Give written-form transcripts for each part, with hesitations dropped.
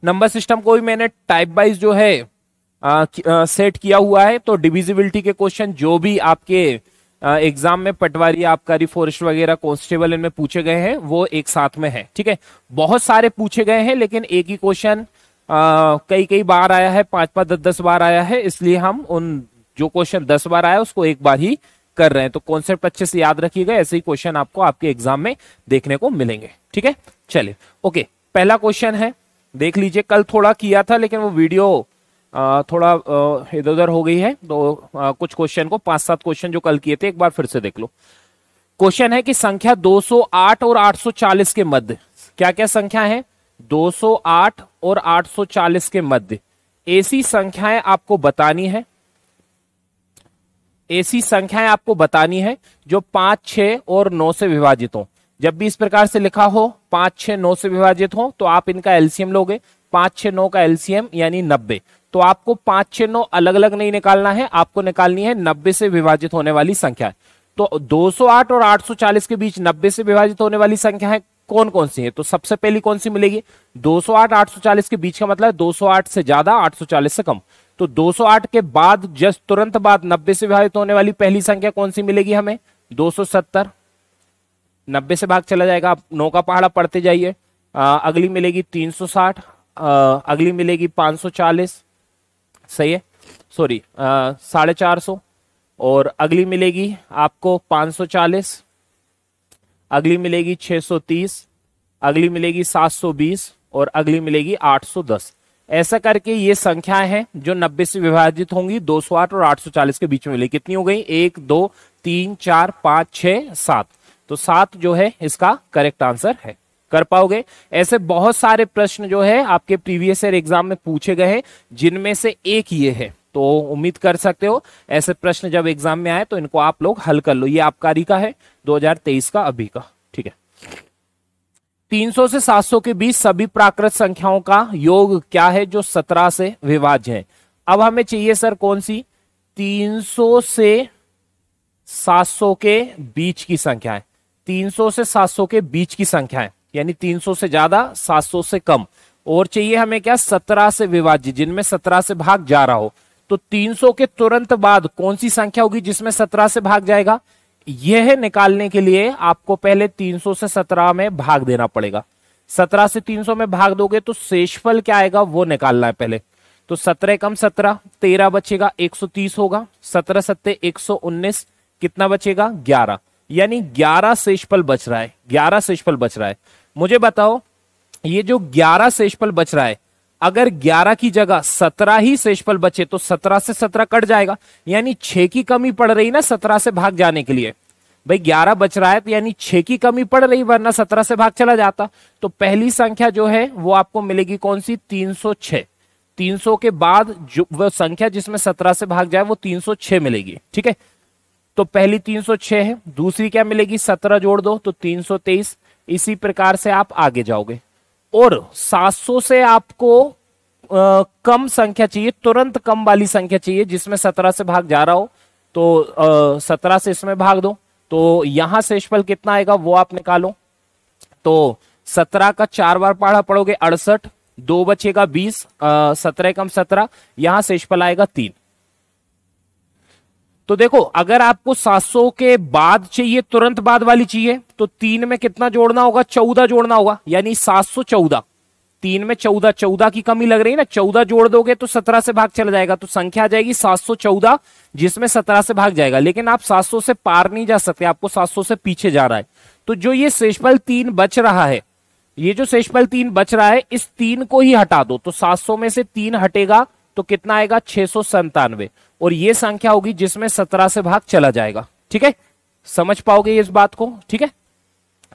Number system को भी मैंने टाइप वाइज जो है सेट किया हुआ है। तो डिविजिबिलिटी के क्वेश्चन जो भी आपके एग्जाम में पटवारी, आबकारी, फॉरेस्ट वगैरह कांस्टेबल इनमें पूछे गए हैं वो एक साथ में है। ठीक है, बहुत सारे पूछे गए हैं लेकिन एक ही क्वेश्चन कई कई बार आया है, 5-5 10-10 बार आया है, इसलिए हम उन जो क्वेश्चन 10 बार आया उसको एक बार ही कर रहे हैं। तो कॉन्सेप्ट अच्छे से याद रखिएगा, ऐसे ही क्वेश्चन आपको आपके एग्जाम में देखने को मिलेंगे। ठीक है, चलिए ओके, पहला क्वेश्चन है, देख लीजिए। कल थोड़ा किया था लेकिन वो वीडियो थोड़ा इधर उधर हो गई है, तो कुछ क्वेश्चन को 5-7 क्वेश्चन जो कल किए थे एक बार फिर से देख लो। क्वेश्चन है कि संख्या 208 और 840 के मध्य, क्या क्या संख्या है? 208 और 840 के मध्य ऐसी संख्याएं आपको बतानी है, ऐसी संख्याएं आपको बतानी है जो 5, 6 और 9 से विभाजित हो। जब भी इस प्रकार से लिखा हो 5, 6, 9 से विभाजित हो तो आप इनका एलसीएम लोगे। 5, 6, 9 का एलसीएम यानी 90। तो आपको 5, 6, 9 अलग अलग नहीं निकालना है, आपको निकालनी है 90 से विभाजित होने वाली संख्या। तो 208 और 840 के बीच 90 से विभाजित होने वाली संख्या है कौन कौन सी है? तो सबसे पहली कौन सी मिलेगी? 208 840 के बीच का मतलब 208 से ज्यादा 840 से कम। तो 208 के बाद जस्ट तुरंत बाद 90 से विभाजित होने वाली पहली संख्या कौन सी मिलेगी हमें? 270। 90 से भाग चला जाएगा, आप 9 का पहाड़ा पढ़ते जाइए। अगली मिलेगी 360, अगली मिलेगी 540, सही है, सॉरी 450, और अगली मिलेगी आपको 540, अगली मिलेगी 630, अगली मिलेगी 720 और अगली मिलेगी 810। ऐसा करके ये संख्याएं हैं जो 90 से विभाजित होंगी, 208 और 840 के बीच में मिलेगी। कितनी हो गई? 1 2 3 4 5 6 7। तो 7 जो है इसका करेक्ट आंसर है। कर पाओगे? ऐसे बहुत सारे प्रश्न जो है आपके प्रीवियस ईयर एग्जाम में पूछे गए हैं जिनमें से एक ये है। तो उम्मीद कर सकते हो ऐसे प्रश्न जब एग्जाम में आए तो इनको आप लोग हल कर लो। ये आबकारी का है 2023 का अभी का। ठीक है, 300 से 700 के बीच सभी प्राकृत संख्याओं का योग क्या है जो 17 से विभाज्य है? अब हमें चाहिए सर कौन सी? 300 से 700 के बीच की संख्या है। 300 से 700 के बीच की संख्या है यानी 300 से ज्यादा 700 से कम, और चाहिए हमें क्या? 17 से विभाज्य, जिनमें 17 से भाग जा रहा हो। तो 300 के तुरंत बाद कौन सी संख्या होगी जिसमें 17 से भाग जाएगा? यह निकालने के लिए आपको पहले 300 से 17 में भाग देना पड़ेगा। 17 से 300 में भाग दोगे तो शेषफल क्या आएगा वो निकालना है पहले। तो 17 कम 17, 13 बचेगा, 130 होगा। 17 सत्ते 119, कितना बचेगा? 11, यानी 11 शेषफल बच रहा है। 11 शेषफल बच रहा है। मुझे बताओ ये जो 11 शेषफल बच रहा है, अगर 11 की जगह 17 ही शेषफल बचे तो 17 से 17 कट जाएगा, यानी 6 की कमी पड़ रही ना 17 से भाग जाने के लिए। भाई 11 बच रहा है तो यानी 6 की कमी पड़ रही, वरना 17 से भाग चला जाता। तो पहली संख्या जो है वो आपको मिलेगी कौन सी? 306। 300 के बाद जो वह संख्या जिसमें 17 से भाग जाए वो 306 मिलेगी। ठीक है, तो पहली 306 है, दूसरी क्या मिलेगी? 17 जोड़ दो तो 323। इसी प्रकार से आप आगे जाओगे। और 700 से आपको कम संख्या चाहिए, तुरंत कम वाली संख्या चाहिए जिसमें 17 से भाग जा रहा हो। तो 17 से इसमें भाग दो तो यहां शेषफल कितना आएगा वो आप निकालो। तो 17 का 4 बार पहाड़ा पढ़ोगे 68, 2 बचेगा 20, 17 कम 17, यहां शेषफल आएगा 3। तो देखो अगर आपको 700 के बाद चाहिए, तुरंत बाद वाली चाहिए, तो 3 में कितना जोड़ना होगा? 14 जोड़ना होगा, यानी 714। 3 में 14, 14 की कमी लग रही है ना, 14 जोड़ दोगे तो 17 से भाग चला जाएगा, तो संख्या आ जाएगी 714 जिसमें 17 से भाग जाएगा। लेकिन आप 700 से पार नहीं जा सकते, आपको 700 से पीछे जा रहा है। तो जो ये शेषफल 3 बच रहा है, ये जो शेषफल 3 बच रहा है, इस 3 को ही हटा दो। तो 700 में से 3 हटेगा तो कितना आएगा? 697, और ये संख्या होगी जिसमें 17 से भाग चला जाएगा। ठीक है, समझ पाओगे इस बात को? ठीक है,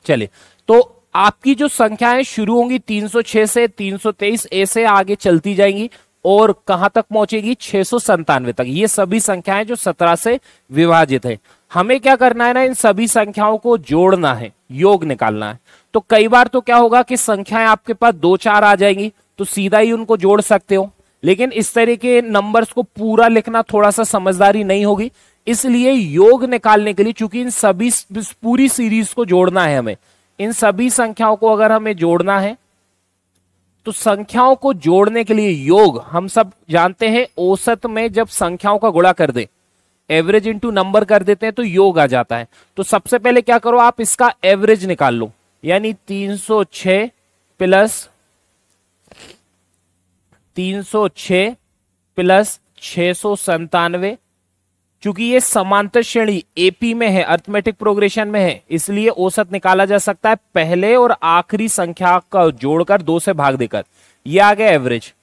चलिए। तो आपकी जो संख्याएं शुरू होंगी 306 से 323 ऐसे आगे चलती जाएंगी और कहां तक पहुंचेगी? 697 तक। ये सभी संख्याएं जो 17 से विभाजित है। हमें क्या करना है ना, इन सभी संख्याओं को जोड़ना है, योग निकालना है। तो कई बार तो क्या होगा कि संख्याएं आपके पास 2-4 आ जाएंगी तो सीधा ही उनको जोड़ सकते हो, लेकिन इस तरह के नंबर्स को पूरा लिखना थोड़ा सा समझदारी नहीं होगी। इसलिए योग निकालने के लिए, चूंकि इन सभी पूरी सीरीज को जोड़ना है हमें, इन सभी संख्याओं को अगर हमें जोड़ना है तो संख्याओं को जोड़ने के लिए योग हम सब जानते हैं, औसत में जब संख्याओं का गुणा कर दे, एवरेज इंटू नंबर कर देते हैं तो योग आ जाता है। तो सबसे पहले क्या करो, आप इसका एवरेज निकाल लो, यानी 306 प्लस 697, चूंकि ये समांतर श्रेणी एपी में है, अर्थमेटिक प्रोग्रेशन में है, इसलिए औसत निकाला जा सकता है पहले और आखिरी संख्या का जोड़कर 2 से भाग देकर। ये आ गया एवरेज।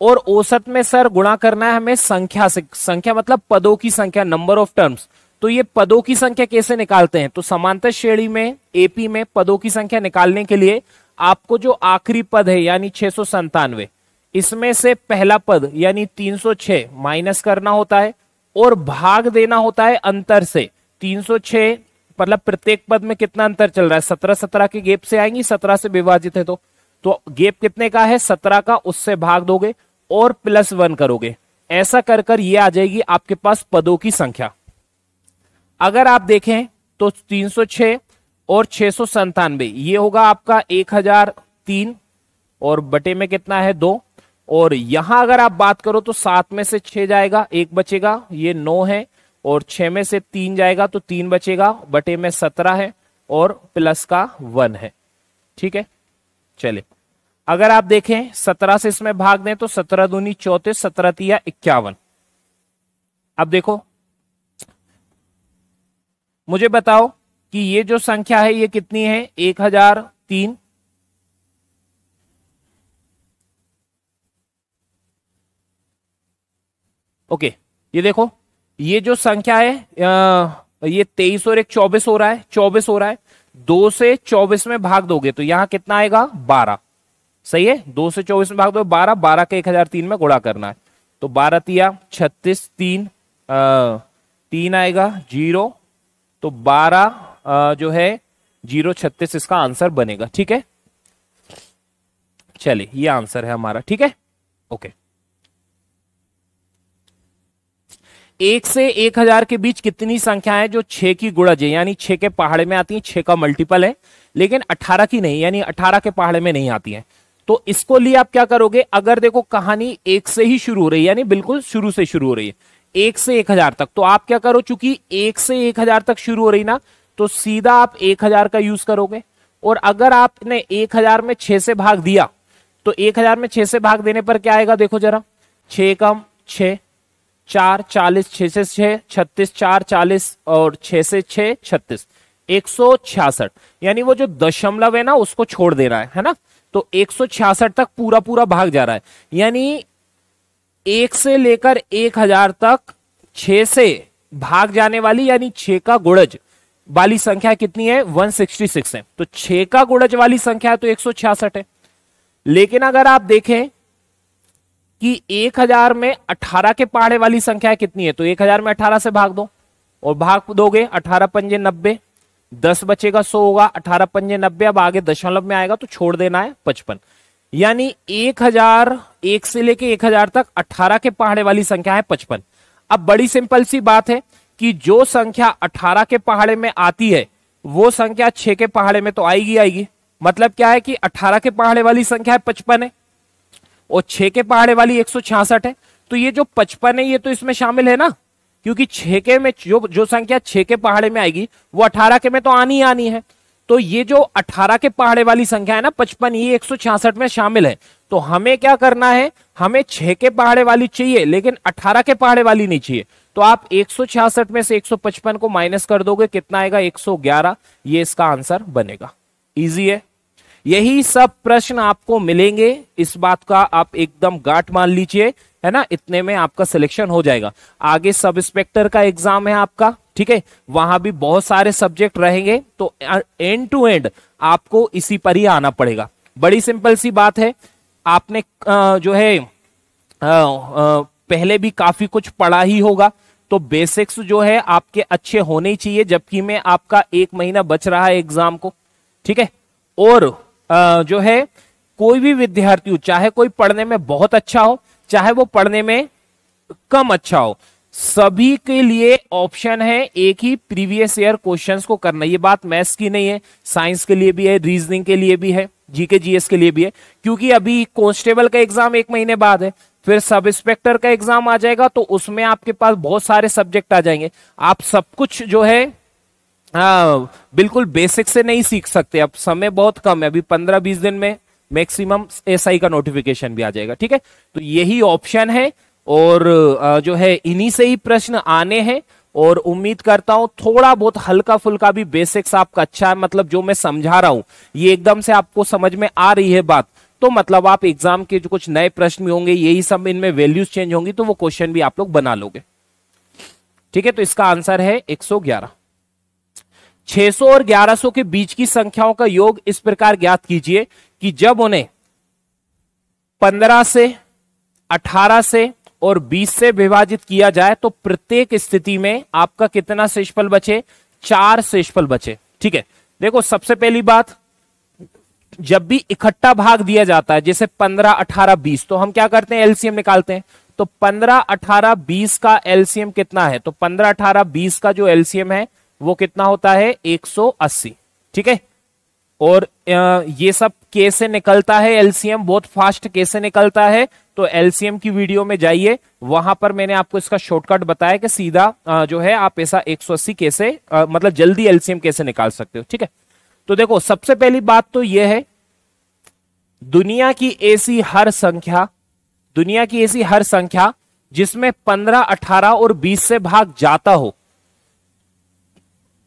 और औसत में सर गुणा करना है हमें संख्या से, संख्या मतलब पदों की संख्या, नंबर ऑफ टर्म्स। तो ये पदों की संख्या कैसे निकालते हैं, तो समांतर श्रेणी में एपी में पदों की संख्या निकालने के लिए आपको जो आखिरी पद है यानी 697, इसमें से पहला पद यानी 306 माइनस करना होता है और भाग देना होता है अंतर से। 306 मतलब प्रत्येक पद में कितना अंतर चल रहा है, 17 के गैप से आएंगी, 17 से विभाजित है तो गैप कितने का है, 17 का, उससे भाग दोगे और +1 करोगे। ऐसा कर कर ये आ जाएगी आपके पास पदों की संख्या। अगर आप देखें तो 306 और 697 ये होगा आपका 1003 और बटे में कितना है 2। और यहां अगर आप बात करो तो 7 में से 6 जाएगा, 1 बचेगा, ये 9 है, और 6 में से 3 जाएगा तो 3 बचेगा, बटे में 17 है और प्लस का 1 है। ठीक है, चलिए अगर आप देखें 17 से इसमें भाग दें तो 17 दूनी 34, 17 तिया 51। अब देखो मुझे बताओ कि ये जो संख्या है ये कितनी है, 1003। ओके, ये देखो ये जो संख्या है ये 23 और 1 24 हो रहा है, 24 हो रहा है। 2 से 24 में भाग दोगे तो यहां कितना आएगा, 12। सही है, 2 से 24 में भाग दो 12, 12 के 1003 में गुणा करना है तो 12 तिया 36, 3 आएगा 0, तो 12 जो है 036 इसका आंसर बनेगा। ठीक है, चलिए ये आंसर है हमारा। ठीक है, ओके। 1 से 1000 के बीच कितनी संख्याएं जो 6 की गुणज है, यानी 6 के पहाड़े में आती हैं, 6 का मल्टीपल है, लेकिन 18 की नहीं, यानी 18 के पहाड़े में नहीं आती हैं। तो इसको लिए आप क्या करोगे, अगर देखो कहानी 1 से ही शुरू हो रही है, यानी बिल्कुल शुरू से शुरू हो रही है 1 से 1000 तक, तो आप क्या करो, चूंकि 1 से 1000 तक शुरू हो रही ना, तो सीधा आप 1000 का यूज करोगे। और अगर आपने 1000 में 6 से भाग दिया तो 1000 में 6 से भाग देने पर क्या आएगा, देखो जरा, 6 कम 6, 4 40, 6 से 6 36, 4 40 और 6 से 6 36, 166। यानी वो जो दशमलव है ना उसको छोड़ देना है ना, तो 166 तक पूरा पूरा भाग जा रहा है। यानी 1 से लेकर 1000 तक 6 से भाग जाने वाली यानी 6 का गुणज वाली संख्या कितनी है, 166 है। तो 6 का गुणज वाली संख्या है तो 166 है। लेकिन अगर आप देखें कि 1000 में 18 के पहाड़े वाली संख्या कितनी है, तो 1000 में 18 से भाग दो और भाग दोगे 18 पंजे 90, 10 बचेगा 100 होगा, 18 पंजे 90, अब आगे दशमलव में आएगा तो छोड़ देना है 55। यानी 1000 1 से लेके 1000 तक 18 के पहाड़े वाली संख्या है 55। अब बड़ी सिंपल सी बात है कि जो संख्या 18 के पहाड़े में आती है वो संख्या 6 के पहाड़े में तो आएगी। मतलब क्या है कि 18 के पहाड़े वाली संख्या है 55 है और 6 के पहाड़े वाली 166 है। तो ये जो 55 है ये तो इसमें शामिल है ना, क्योंकि 6 के में जो संख्या 6 के पहाड़े में आएगी वो 18 के में तो आनी है। तो ये जो 18 के पहाड़े वाली संख्या है ना 55, ये 166 में शामिल है। तो हमें क्या करना है, हमें 6 के पहाड़े वाली चाहिए लेकिन 18 के पहाड़े वाली नहीं चाहिए। तो आप 166 में से 155 को माइनस कर दोगे, कितना आएगा, 111। ये इसका आंसर बनेगा। इजी है। यही सब प्रश्न आपको मिलेंगे, इस बात का आप एकदम गांठ मान लीजिए, है ना। इतने में आपका सिलेक्शन हो जाएगा। आगे सब इंस्पेक्टर का एग्जाम है आपका, ठीक है, वहां भी बहुत सारे सब्जेक्ट रहेंगे, तो एंड टू एंड आपको इसी पर ही आना पड़ेगा। बड़ी सिंपल सी बात है, आपने जो है पहले भी काफी कुछ पढ़ा ही होगा, तो बेसिक्स जो है आपके अच्छे होने ही चाहिए, जबकि में आपका 1 महीना बच रहा है एग्जाम को, ठीक है। और जो है कोई भी विद्यार्थी हो, चाहे कोई पढ़ने में बहुत अच्छा हो चाहे वो पढ़ने में कम अच्छा हो, सभी के लिए ऑप्शन है एक ही प्रीवियस ईयर क्वेश्चंस को करना। ये बात मैथ्स की नहीं है, साइंस के लिए भी है, रीजनिंग के लिए भी है, जीके जीएस के लिए भी है, क्योंकि अभी कांस्टेबल का एग्जाम 1 महीने बाद है, फिर सब इंस्पेक्टर का एग्जाम आ जाएगा, तो उसमें आपके पास बहुत सारे सब्जेक्ट आ जाएंगे। आप सब कुछ जो है बिल्कुल बेसिक से नहीं सीख सकते, अब समय बहुत कम है, अभी 15-20 दिन में मैक्सिमम एसआई का नोटिफिकेशन भी आ जाएगा। ठीक है, तो यही ऑप्शन है, और जो है इन्हीं से ही प्रश्न आने हैं, और उम्मीद करता हूं थोड़ा बहुत हल्का फुल्का भी बेसिक्स आपका अच्छा है, मतलब जो मैं समझा रहा हूं ये एकदम से आपको समझ में आ रही है बात, तो मतलब आप एग्जाम के जो कुछ नए प्रश्न भी होंगे, यही सब इनमें वैल्यूज चेंज होंगी, तो वो क्वेश्चन भी आप लोग बना लोगे। ठीक है, तो इसका आंसर है 111। 600 और 1100 के बीच की संख्याओं का योग इस प्रकार ज्ञात कीजिए कि जब उन्हें 15 से, 18 से और 20 से विभाजित किया जाए तो प्रत्येक स्थिति में आपका कितना शेषफल बचे? 4 शेषफल बचे। ठीक है, देखो सबसे पहली बात, जब भी इकट्ठा भाग दिया जाता है, जैसे 15, 18, 20, तो हम क्या करते हैं? एलसीएम निकालते हैं। तो 15, 18, 20 का एलसीएम कितना है? तो 15, 18, 20 का जो एलसीएम है वो कितना होता है? 180। ठीक है, और ये सब कैसे निकलता है एलसीएम? बहुत फास्ट कैसे निकलता है? तो एलसीएम की वीडियो में जाइए, वहां पर मैंने आपको इसका शॉर्टकट बताया कि सीधा जो है आप ऐसा 180 कैसे मतलब जल्दी एलसीएम कैसे निकाल सकते हो। ठीक है, तो देखो सबसे पहली बात तो यह है, दुनिया की ऐसी हर संख्या जिसमें 15, 18 और 20 से भाग जाता हो,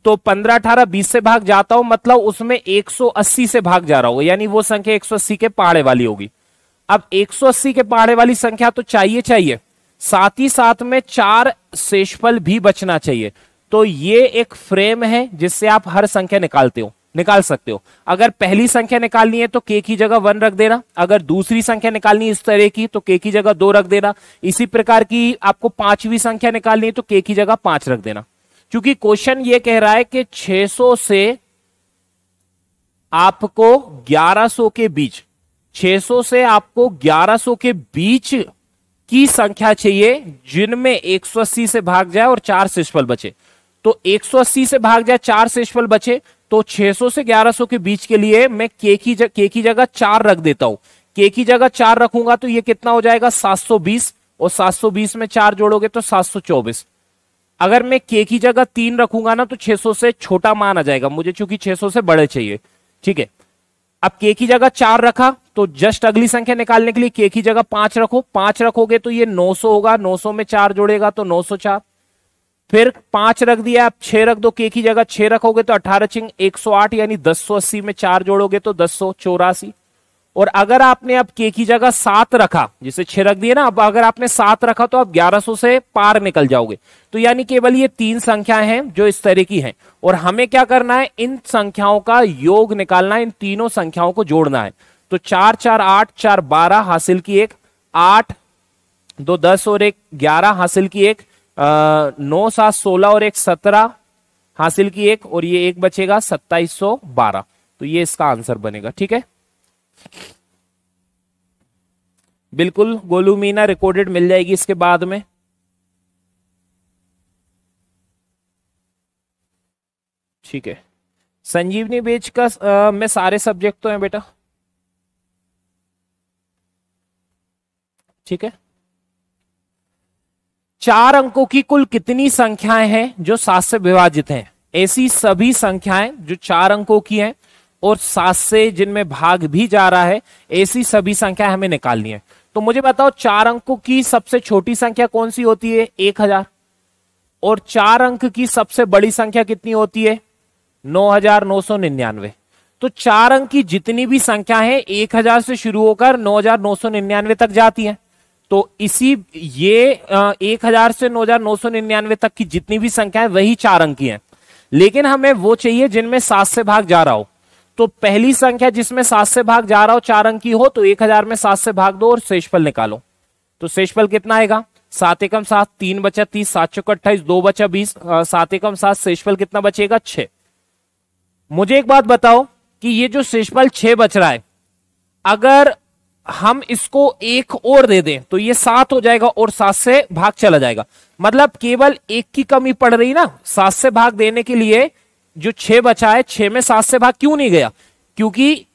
तो 15, 18, 20 से भाग जाता हो मतलब उसमें 180 से भाग जा रहा होगा, यानी वो संख्या 180 के पहाड़े वाली होगी। अब 180 के पहाड़े वाली संख्या तो चाहिए, साथ ही साथ में 4 शेषफल भी बचना चाहिए। तो ये एक फ्रेम है जिससे आप हर संख्या निकाल सकते हो। अगर पहली संख्या निकालनी है तो के की जगह 1 रख देना, अगर दूसरी संख्या निकालनी है इस तरह की तो के की जगह 2 रख देना, इसी प्रकार की आपको 5वीं संख्या निकालनी है तो के की जगह 5 रख देना। क्योंकि क्वेश्चन ये कह रहा है कि 600 से आपको 1100 के बीच, 600 से आपको 1100 के बीच की संख्या चाहिए जिनमें 180 से भाग जाए और 4 शेषफल बचे। तो 180 से भाग जाए, 4 शेषफल बचे, तो 600 से 1100 के बीच के लिए मैं के की जगह 4 रख देता हूं। के की जगह 4 रखूंगा तो ये कितना हो जाएगा? 720, और 720 में 4 जोड़ोगे तो 724। अगर मैं के की जगह 3 रखूंगा ना तो 600 से छोटा मान आ जाएगा, मुझे चूंकि 600 से बड़े चाहिए। ठीक है, अब के की जगह 4 रखा तो जस्ट अगली संख्या निकालने के लिए के की जगह 5 रखो, 5 रखोगे तो ये 900 होगा, 900 में 4 जोड़ेगा तो 904, फिर 5 रख दिया, अब 6 रख दो, के की जगह 6 रखोगे तो 18 चिंग 108, यानी 1080 में 4 जोड़ोगे तो 1084। और अगर आपने अब के की जगह 7 रखा, जिसे 6 रख दिए ना, अब अगर आपने 7 रखा तो आप 1100 से पार निकल जाओगे। तो यानी केवल ये 3 संख्याएं हैं जो इस तरह की हैं, और हमें क्या करना है? इन संख्याओं का योग निकालना है, इन तीनों संख्याओं को जोड़ना है। तो 4, 4, 8, 4, 12 हासिल की 1, 8, 2, 10 और 1, 11 हासिल की 1, 9, 7, 16 और 1, 17 हासिल की 1, और ये 1 बचेगा 2712। तो ये इसका आंसर बनेगा। ठीक है, बिल्कुल गोलू मीना रिकॉर्डेड मिल जाएगी इसके बाद में। ठीक है, संजीवनी बेच का में सारे सब्जेक्ट तो हैं बेटा। ठीक है, 4 अंकों की कुल कितनी संख्याएं हैं जो 7 से विभाजित हैं? ऐसी सभी संख्याएं जो 4 अंकों की हैं और 7 से जिनमें भाग भी जा रहा है, ऐसी सभी संख्याएं हमें निकालनी है। तो मुझे बताओ 4 अंकों की सबसे छोटी संख्या कौन सी होती है? 1000। और 4 अंक की सबसे बड़ी संख्या कितनी होती है? 9999। तो 4 अंक की जितनी भी संख्या है 1000 से शुरू होकर 9999 तक जाती है। तो इसी ये 1000 से 9999 तक की जितनी भी संख्या है वही 4 अंक की है, लेकिन हमें वो चाहिए जिनमें 7 से भाग जा रहा हो। तो पहली संख्या जिसमें 7 से भाग जा रहा हो 4 अंक की हो तो 1000 में 7 से भाग दो और शेषफल निकालो। तो शेषफल कितना आएगा? 7 एकम 7, 3 बचा 30, 7 चौक 28, 2 बचा 20, 7 एकम 7, शेषफल कितना बचेगा? 6। मुझे एक बात बताओ कि ये जो शेषफल 6 बच रहा है, अगर हम इसको 1 और दे दें तो ये 7 हो जाएगा और 7 से भाग चला जाएगा। मतलब केवल 1 की कमी पड़ रही ना 7 से भाग देने के लिए। जो 6 बचा है, 6 में 7 से भाग क्यों नहीं गया? क्योंकि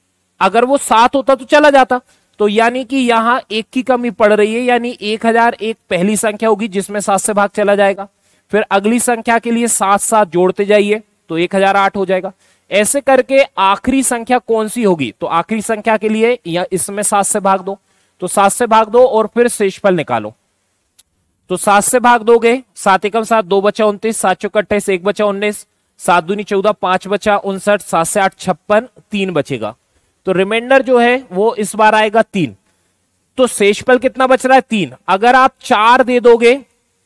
अगर वो 7 होता तो चला जाता। तो यानी कि यहां 1 की कमी पड़ रही है, यानी 1001 पहली संख्या होगी जिसमें 7 से भाग चला जाएगा। फिर अगली संख्या के लिए 7 7 जोड़ते जाइए तो 1008 हो जाएगा। ऐसे करके आखिरी संख्या कौन सी होगी, तो आखिरी संख्या के लिए या इसमें 7 से भाग दो, तो 7 से भाग दो और फिर शेषफल निकालो। तो 7 से भाग दोगे, 7 एकम 7, 2 बचा 29, 7 चौक 28, 1 बचा 19, 7 दूनी 14, 5 बचा 59, 7 से 8 56, 3 बचेगा। तो रिमाइंडर जो है वो इस बार आएगा 3। तो शेषफल कितना बच रहा है, 3। अगर आप 4 दे दोगे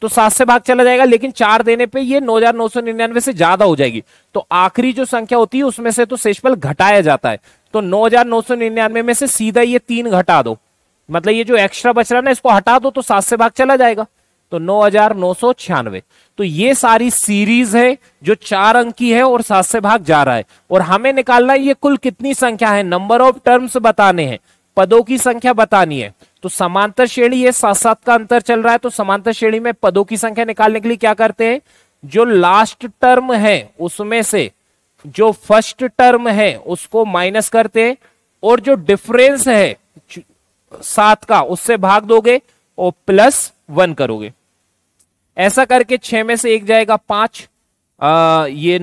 तो 7 से भाग चला जाएगा, लेकिन 4 देने पे ये 9999 से ज्यादा हो जाएगी। तो आखिरी जो संख्या होती है उसमें से तो शेषफल घटाया जाता है। तो 9999 में से सीधा ये 3 घटा दो, मतलब ये जो एक्स्ट्रा बच रहा है ना इसको हटा दो तो 7 से भाग चला जाएगा, तो 9996। तो ये सारी सीरीज है जो 4 अंक की है और 7 से भाग जा रहा है। और हमें निकालना है ये कुल कितनी संख्या है, नंबर ऑफ टर्म्स बताने हैं, पदों की संख्या बतानी है। तो समांतर श्रेणी ये 7-7 का अंतर चल रहा है, तो समांतर श्रेणी में पदों की संख्या निकालने के लिए क्या करते हैं, जो लास्ट टर्म है उसमें से जो फर्स्ट टर्म है उसको माइनस करते हैं और जो डिफरेंस है 7 का उससे भाग दोगे और +1 करोगे। ऐसा करके 6 में से 1 जाएगा 5, ये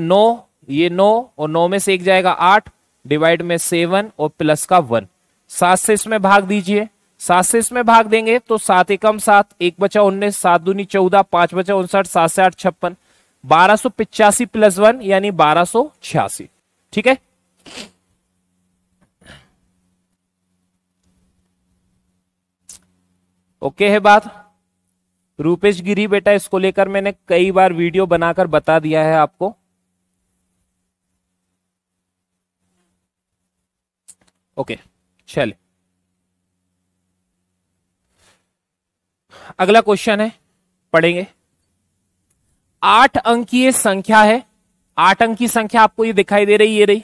9 और 9 में से 1 जाएगा 8, डिवाइड में 7 और प्लस का 1। 7 से इसमें भाग दीजिए, 7 से इसमें भाग देंगे तो 7 एकम 7, 1 बचा 19, 7 दूनी 14, 5 बचा 59, 7 से 8 56, 1285 + 1 यानी 1286। ठीक है, ओके है बात। रूपेश गिरी बेटा, इसको लेकर मैंने कई बार वीडियो बनाकर बता दिया है आपको। ओके चलिए, अगला क्वेश्चन है, पढ़ेंगे। 8 अंक की ये संख्या है, 8 अंक की संख्या आपको ये दिखाई दे रही, ये रही,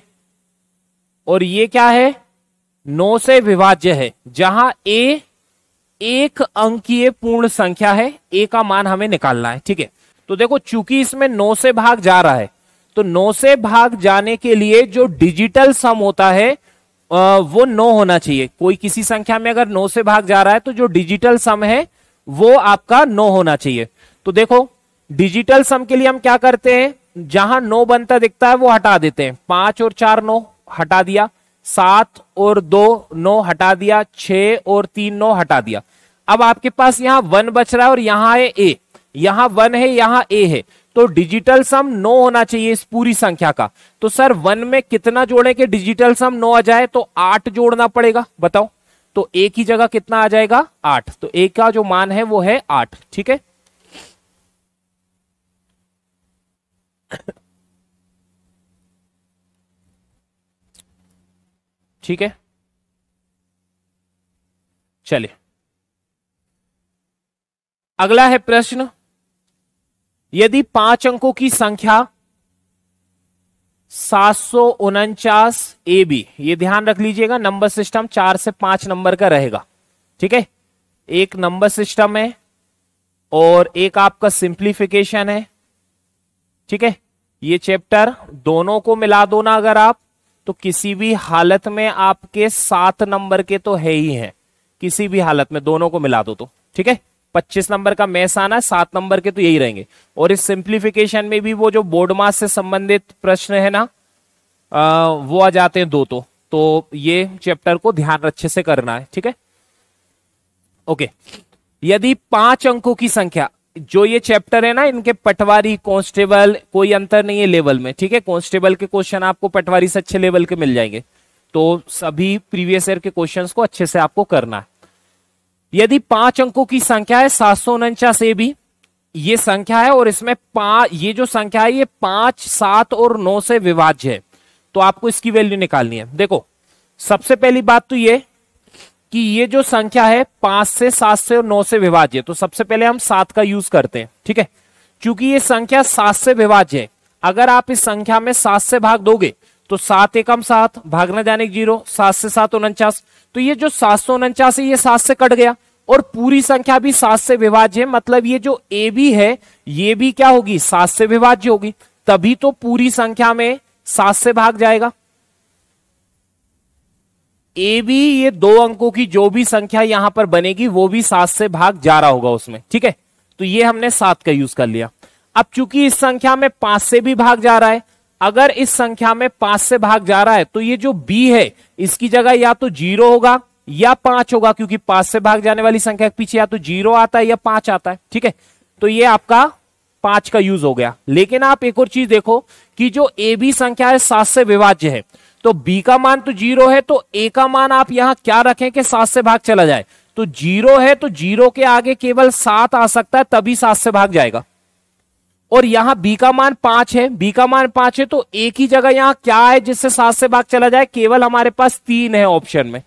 और ये क्या है, 9 से विभाज्य है, जहां a 1 अंकीय पूर्ण संख्या है, a का मान हमें निकालना है। ठीक है, तो देखो चूंकि इसमें 9 से भाग जा रहा है, तो 9 से भाग जाने के लिए जो डिजिटल सम होता है वो 9 होना चाहिए। कोई किसी संख्या में अगर 9 से भाग जा रहा है तो जो डिजिटल सम है वो आपका 9 होना चाहिए। तो देखो डिजिटल सम के लिए हम क्या करते हैं, जहां 9 बनता दिखता है वो हटा देते हैं। 5 और 4 9 हटा दिया, 7 और 2 9 हटा दिया, 6 और 3 9 हटा दिया। अब आपके पास यहां 1 बच रहा है और यहां है a, यहां 1 है यहां a है, तो डिजिटल सम 9 होना चाहिए इस पूरी संख्या का। तो सर 1 में कितना जोड़े कि डिजिटल सम 9 आ जाए, तो 8 जोड़ना पड़ेगा, बताओ। तो a की जगह कितना आ जाएगा, 8। तो a का जो मान है वो है 8। ठीक है, ठीक है, चलिए अगला है प्रश्न। यदि 5 अंकों की संख्या 749 AB, ये ध्यान रख लीजिएगा, नंबर सिस्टम 4 से 5 नंबर का रहेगा। ठीक है, एक नंबर सिस्टम है और एक आपका सिंप्लीफिकेशन है। ठीक है, ये चैप्टर दोनों को मिला दो ना अगर आप, तो किसी भी हालत में आपके 7 नंबर के तो है ही है, किसी भी हालत में दोनों को मिला दो तो। ठीक है, 25 नंबर का मैथ्स आना है, 7 नंबर के तो यही रहेंगे। और इस सिंप्लीफिकेशन में भी वो जो बोर्ड मास से संबंधित प्रश्न है ना, वो आ जाते हैं 2 तो ये चैप्टर को ध्यान अच्छे से करना है। ठीक है, ओके। यदि 5 अंकों की संख्या, जो ये चैप्टर है ना, इनके पटवारी कांस्टेबल कोई अंतर नहीं है लेवल में। ठीक है, कांस्टेबल के क्वेश्चन आपको पटवारी से अच्छे लेवल के मिल जाएंगे, तो सभी प्रीवियस ईयर के क्वेश्चंस को अच्छे से आपको करना है। यदि 5 अंकों की संख्या है 749 AB, ये संख्या है और इसमें ये जो संख्या है ये 5, 7 और 9 से विभाज्य है, तो आपको इसकी वैल्यू निकालनी है। देखो सबसे पहली बात तो ये कि ये जो संख्या है 5 से 7 से और 9 से विभाज्य है, तो सबसे पहले हम 7 का यूज करते हैं। ठीक है, क्योंकि ये संख्या 7 से विभाज्य है, अगर आप इस संख्या में 7 से भाग दोगे तो 7 एकम 7, भागना जाने 0, 7 से 7 49, तो ये जो 749 है ये 7 से कट गया और पूरी संख्या भी 7 से विभाज्य है, मतलब ये जो ए बी है ये भी क्या होगी, 7 से विभाज्य होगी, तभी तो पूरी संख्या में 7 से भाग जाएगा। ए बी, ये 2 अंकों की जो भी संख्या यहां पर बनेगी वो भी 7 से भाग जा रहा होगा उसमें, ठीक है। तो ये हमने 7 का यूज कर लिया। अब चूंकि इस संख्या में 5 से भी भाग जा रहा है, अगर इस संख्या में 5 से भाग जा रहा है तो ये जो बी है इसकी जगह या तो 0 होगा या 5 होगा, क्योंकि 5 से भाग जाने वाली संख्या के पीछे या तो 0 आता है या 5 आता है, ठीक है। तो ये आपका 5 का यूज हो गया। लेकिन आप एक और चीज देखो कि जो ए बी संख्या है 7 से विभाज्य है, तो बी का मान तो 0 है, तो ए का मान आप यहां क्या रखें कि 7 से भाग चला जाए, तो 0 है तो 0 के आगे केवल 7 आ सकता है, तभी 7 से भाग जाएगा। और यहां बी का मान 5 है, बी का मान 5 है, तो ए की जगह यहां क्या है जिससे 7 से भाग चला जाए, केवल हमारे पास 3 है ऑप्शन में।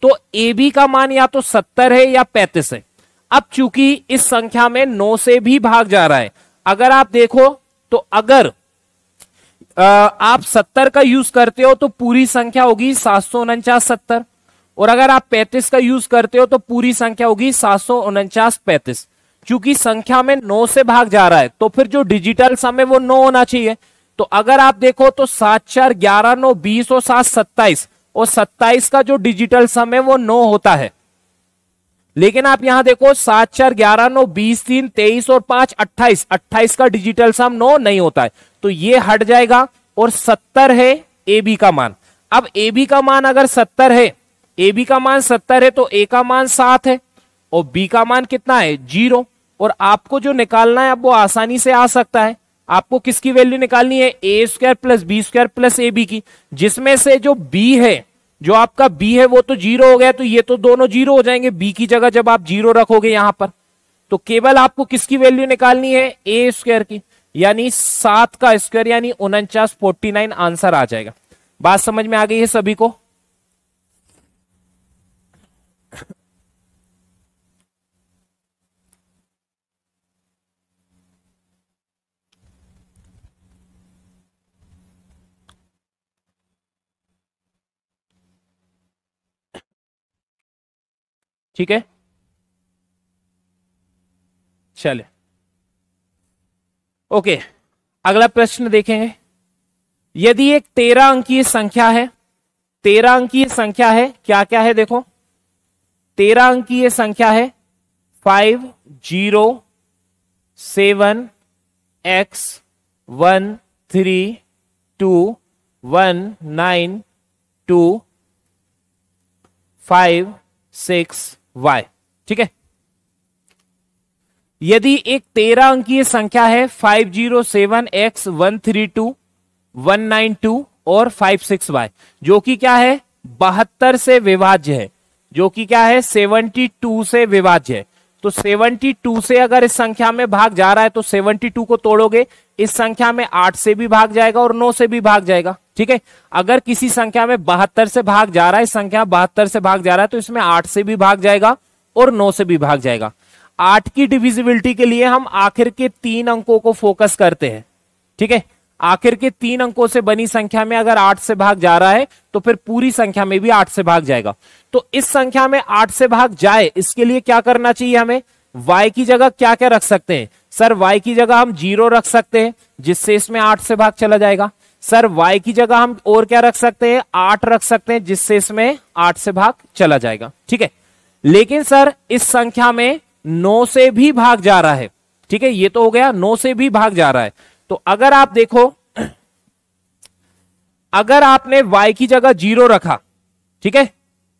तो ए बी का मान या तो 70 है या 35 है। अब चूंकि इस संख्या में 9 से भी भाग जा रहा है, अगर आप देखो तो अगर आप 70 का यूज करते हो तो पूरी संख्या होगी 749 70, और अगर आप 35 का यूज करते हो तो पूरी संख्या होगी 749 35। चूंकि संख्या में 9 से भाग जा रहा है तो फिर जो डिजिटल सम है वो 9 होना चाहिए। तो अगर आप देखो तो 7 4 11 9 20 और 7 27, और 27 का जो डिजिटल सम है वो 9 होता है। लेकिन आप यहां देखो 7 4 11 9 20 3 23 और 5 28, 28 का डिजिटल सम 9 नहीं होता है, तो ये हट जाएगा और 70 है ए बी का मान। अब ए बी का मान अगर 70 है, ए बी का मान 70 है तो ए का मान 7 है और बी का मान कितना है 0। और आपको जो निकालना है अब वो आसानी से आ सकता है। आपको किसकी वैल्यू निकालनी है, A square plus B square plus A B की, जिसमें से जो बी है, जो आपका बी है वो तो 0 हो गया, तो ये तो दोनों 0 हो जाएंगे बी की जगह जब आप 0 रखोगे यहां पर। तो केवल आपको किसकी वैल्यू निकालनी है, ए स्क्वायर की, यानी 7 का स्क्वायर यानी 49 49 आंसर आ जाएगा। बात समझ में आ गई है सभी को? ठीक है, चले ओके, अगला प्रश्न देखेंगे। यदि एक 13 अंकीय संख्या है, 13 अंकीय संख्या है, क्या क्या है देखो, 13 अंकीय संख्या है 5 0 7 x 1 3 2 1 9 2 5 6 y, ठीक है। यदि एक 13 अंकीय संख्या है 507 x 132 192 और 56y, जो कि क्या है 72 से विभाज्य है, जो कि क्या है 72 से विभाज्य है। तो 72 से अगर इस संख्या में भाग जा रहा है तो 72 को तोड़ोगे, इस संख्या में 8 से भी भाग जाएगा और 9 से भी भाग जाएगा, ठीक है। अगर किसी संख्या में 72 से भाग जा रहा है, इस संख्या 72 से भाग जा रहा है, तो इसमें 8 से भी भाग जाएगा और 9 से भी भाग जाएगा। 8 की डिविजिबिलिटी के लिए हम आखिर के 3 अंकों को फोकस करते हैं, ठीक है। आखिर के 3 अंकों से बनी संख्या में अगर 8 से भाग जा रहा है तो फिर पूरी संख्या में भी 8 से भाग जाएगा। तो इस संख्या में 8 से भाग जाए, इसके लिए क्या करना चाहिए हमें, y की जगह क्या क्या रख सकते हैं सर, y की जगह हम 0 रख सकते हैं जिससे इसमें 8 से भाग चला जाएगा। सर y की जगह हम और क्या रख सकते हैं, 8 रख सकते हैं जिससे इसमें 8 से भाग चला जाएगा, ठीक है। लेकिन सर इस संख्या में 9 से भी भाग जा रहा है, ठीक है, ये तो हो गया 9 से भी भाग जा रहा है। तो अगर आप देखो, अगर आपने y की जगह 0 रखा, ठीक है,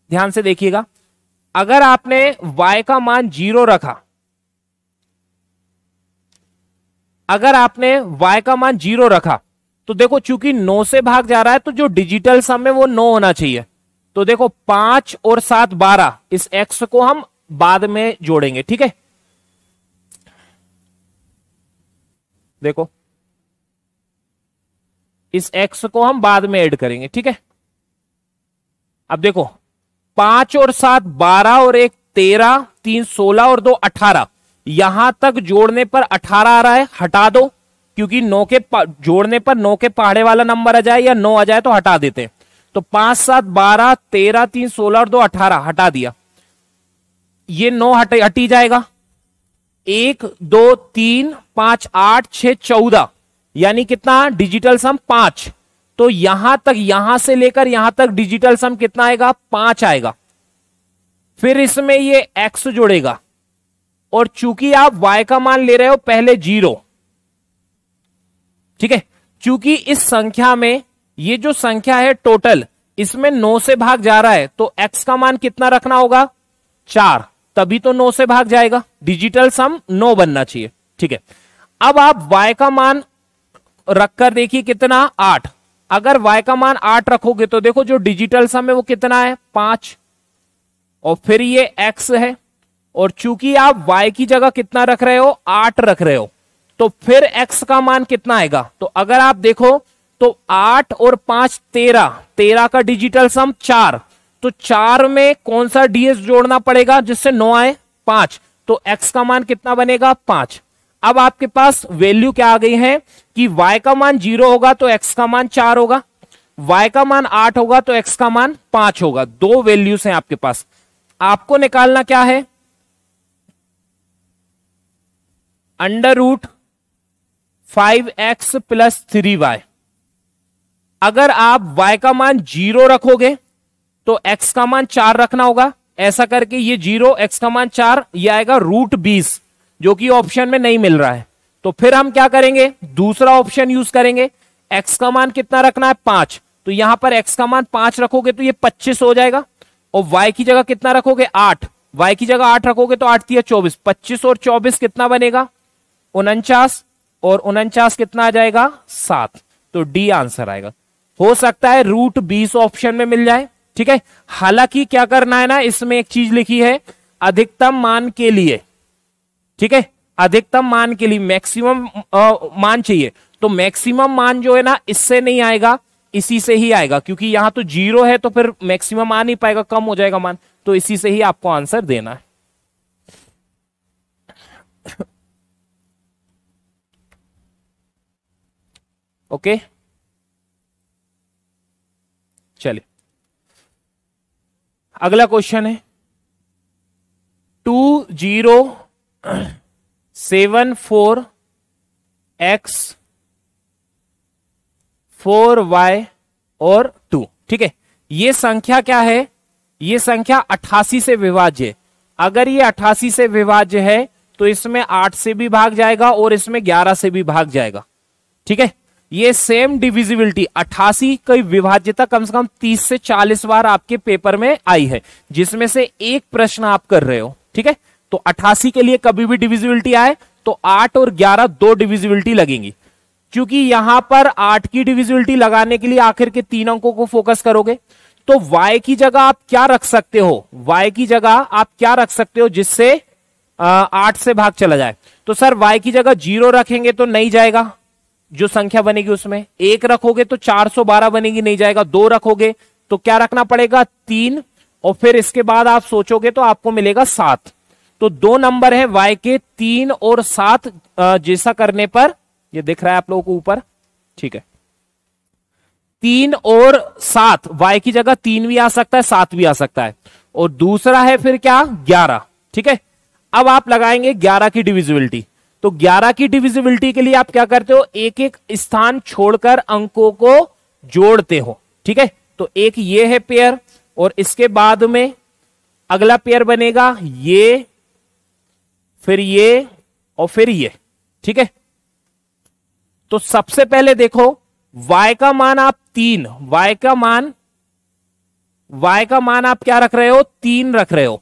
ध्यान से देखिएगा, अगर आपने y का मान 0 रखा, अगर आपने y का मान 0 रखा, तो देखो चूंकि 9 से भाग जा रहा है तो जो डिजिटल सम है वो 9 होना चाहिए। तो देखो 5 और 7 12, इस x को हम बाद में जोड़ेंगे, ठीक है। देखो इस x को हम बाद में ऐड करेंगे, ठीक है। अब देखो 5 और 7 12 और 1 13 3 16 और 2 18, यहां तक जोड़ने पर 18 आ रहा है, हटा दो, क्योंकि 9 के जोड़ने पर 9 के पहाड़े वाला नंबर आ जाए या 9 आ जाए तो हटा देते हैं। तो 5 7 12 13 3 16 और 2 18, हटा दिया, ये 9 हटी जाएगा। 1 2 3 5 8 6 14, यानी कितना डिजिटल सम 5। तो यहां तक, यहां से लेकर यहां तक डिजिटल सम कितना आएगा? 5 आएगा। फिर इसमें ये x जोड़ेगा, और चूंकि आप y का मान ले रहे हो पहले 0, ठीक है, चूंकि इस संख्या में ये जो संख्या है टोटल, इसमें 9 से भाग जा रहा है, तो x का मान कितना रखना होगा? 4, तभी तो 9 से भाग जाएगा। डिजिटल सम 9 बनना चाहिए, ठीक है। अब आप y का मान रखकर देखिए कितना? 8। अगर y का मान 8 रखोगे तो देखो जो डिजिटल सम है वो कितना है? 5, और फिर ये x है, और चूंकि आप y की जगह कितना रख रहे हो? 8 रख रहे हो, तो फिर x का मान कितना आएगा? तो अगर आप देखो तो 8 और 5 13, 13 का डिजिटल सम 4, तो 4 में कौन सा ds जोड़ना पड़ेगा जिससे 9 आए? 5, तो x का मान कितना बनेगा? 5। अब आपके पास वैल्यू क्या आ गई है कि y का मान 0 होगा तो x का मान 4 होगा, y का मान 8 होगा तो x का मान 5 होगा। दो वैल्यूज हैं आपके पास, आपको निकालना क्या है? √5x + 3y। अगर आप y का मान 0 रखोगे तो x का मान 4 रखना होगा, ऐसा करके ये 0, x का मान 4, ये आएगा √20, जो कि ऑप्शन में नहीं मिल रहा है। तो फिर हम क्या करेंगे? दूसरा ऑप्शन यूज करेंगे। x का मान कितना रखना है? 5, तो यहां पर x का मान 5 रखोगे तो ये 25 हो जाएगा, और y की जगह कितना रखोगे? 8, y की जगह 8 रखोगे तो 8 × 24, 25 और 24 कितना बनेगा? 49, और 49 कितना आ जाएगा? 7। तो डी आंसर आएगा। हो सकता है √20 ऑप्शन में मिल जाए, ठीक है। हालांकि क्या करना है ना, इसमें एक चीज लिखी है, अधिकतम मान के लिए, ठीक है, अधिकतम मान के लिए मैक्सिमम मान चाहिए, तो मैक्सिमम मान जो है ना इससे नहीं आएगा, इसी से ही आएगा, क्योंकि यहां तो 0 है तो फिर मैक्सिमम आ नहीं पाएगा, कम हो जाएगा मान, तो इसी से ही आपको आंसर देना है। ओके, चलिए अगला क्वेश्चन है 2074x 4y और 2, ठीक है। ये संख्या क्या है? ये संख्या 88 से विभाज्य है। अगर ये 88 से विभाज्य है तो इसमें 8 से भी भाग जाएगा और इसमें 11 से भी भाग जाएगा, ठीक है। ये सेम डिविजिबिलिटी 88 की विभाज्यता कम से कम 30 से 40 बार आपके पेपर में आई है, जिसमें से एक प्रश्न आप कर रहे हो, ठीक है। तो 88 के लिए कभी भी डिविजिबिलिटी आए तो 8 और 11 दो डिविजिबिलिटी लगेंगी। क्योंकि यहां पर 8 की डिविजिबिलिटी लगाने के लिए आखिर के 3 अंकों को फोकस करोगे, तो y की जगह आप क्या रख सकते हो? y की जगह आप क्या रख सकते हो जिससे 8 से भाग चला जाए? तो सर y की जगह 0 रखेंगे तो नहीं जाएगा, जो संख्या बनेगी उसमें 1 रखोगे तो 412 बनेगी, नहीं जाएगा। 2 रखोगे तो क्या रखना पड़ेगा? 3, और फिर इसके बाद आप सोचोगे तो आपको मिलेगा 7। तो 2 नंबर है y के, 3 और 7 जैसा करने पर, ये दिख रहा है आप लोगों को ऊपर, ठीक है। 3 और 7, y की जगह 3 भी आ सकता है, 7 भी आ सकता है, और दूसरा है फिर क्या? 11, ठीक है। अब आप लगाएंगे 11 की डिविजिबिलिटी, तो 11 की डिविजिबिलिटी के लिए आप क्या करते हो? एक एक स्थान छोड़कर अंकों को जोड़ते हो, ठीक है। तो एक ये है पेयर, और इसके बाद में अगला पेयर बनेगा ये, फिर ये, और फिर ये, ठीक है। तो सबसे पहले देखो y का मान आप 3, y का मान आप क्या रख रहे हो? 3 रख रहे हो,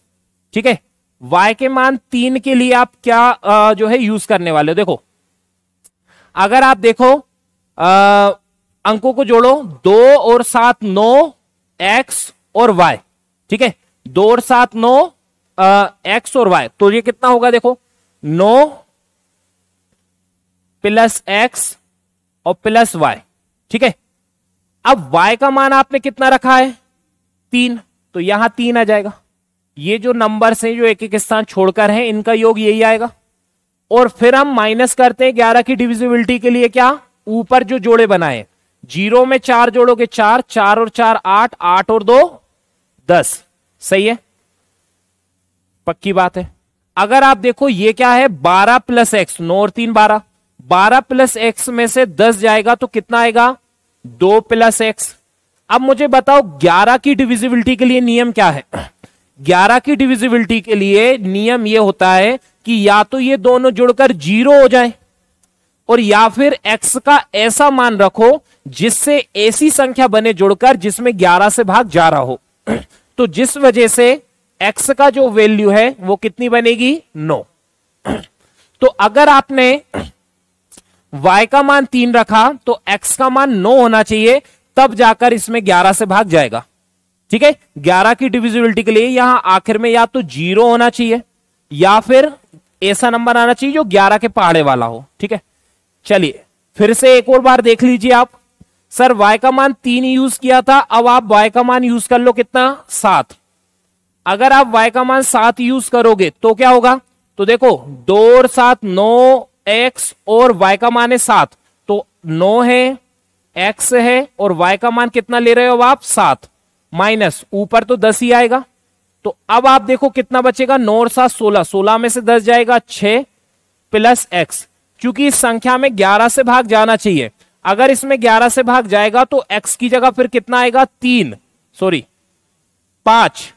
ठीक है। y के मान 3 के लिए आप क्या जो है यूज करने वाले हो? देखो, अगर आप देखो अंकों को जोड़ो, 2 और 7 9 x और y, ठीक है। 2 और 7 9 x और y, तो ये कितना होगा? देखो 9 + x और +y, ठीक है। अब y का मान आपने कितना रखा है? 3, तो यहां 3 आ जाएगा। ये जो नंबर्स हैं जो एक एक स्थान छोड़कर हैं, इनका योग यही आएगा। और फिर हम माइनस करते हैं 11 की डिविजिबिलिटी के लिए, क्या? ऊपर जो जोड़े बनाए, 0 में 4 जोड़ोगे 4, 4 और 4 8, 8 और 2 10, सही है, पक्की बात है। अगर आप देखो ये क्या है? 12 + x, 9 और 3 12, 12 + x में से 10 जाएगा तो कितना आएगा? 2 प्लस एक्स। अब मुझे बताओ 11 की डिविजिबिलिटी के लिए नियम क्या है? 11 की डिविजिबिलिटी के लिए नियम यह होता है कि या तो ये दोनों जुड़कर 0 हो जाए और या फिर x का ऐसा मान रखो जिससे ऐसी संख्या बने जुड़कर जिसमें 11 से भाग जा रहा हो। तो जिस वजह से x का जो वैल्यू है वो कितनी बनेगी? 9। तो अगर आपने y का मान 3 रखा तो x का मान 9 होना चाहिए, तब जाकर इसमें 11 से भाग जाएगा। ठीक है, 11 की डिविजिबिलिटी के लिए यहां आखिर में या तो 0 होना चाहिए या फिर ऐसा नंबर आना चाहिए जो 11 के पहाड़े वाला हो। ठीक है, चलिए फिर से एक और बार देख लीजिए आप। सर y का मान 3 यूज किया था, अब आप y का मान यूज कर लो कितना? 7। अगर आप y का मान 7 यूज करोगे तो क्या होगा? तो देखो 2 और 7 9 x और y का मान है 7, तो 9 है, x है और y का मान कितना ले रहे हो आप? 7 माइनस ऊपर तो 10 ही आएगा। तो अब आप देखो कितना बचेगा? 9 और 7 16, 16 में से 10 जाएगा 6 प्लस x। क्योंकि इस संख्या में 11 से भाग जाना चाहिए, अगर इसमें 11 से भाग जाएगा तो x की जगह फिर कितना आएगा? 5।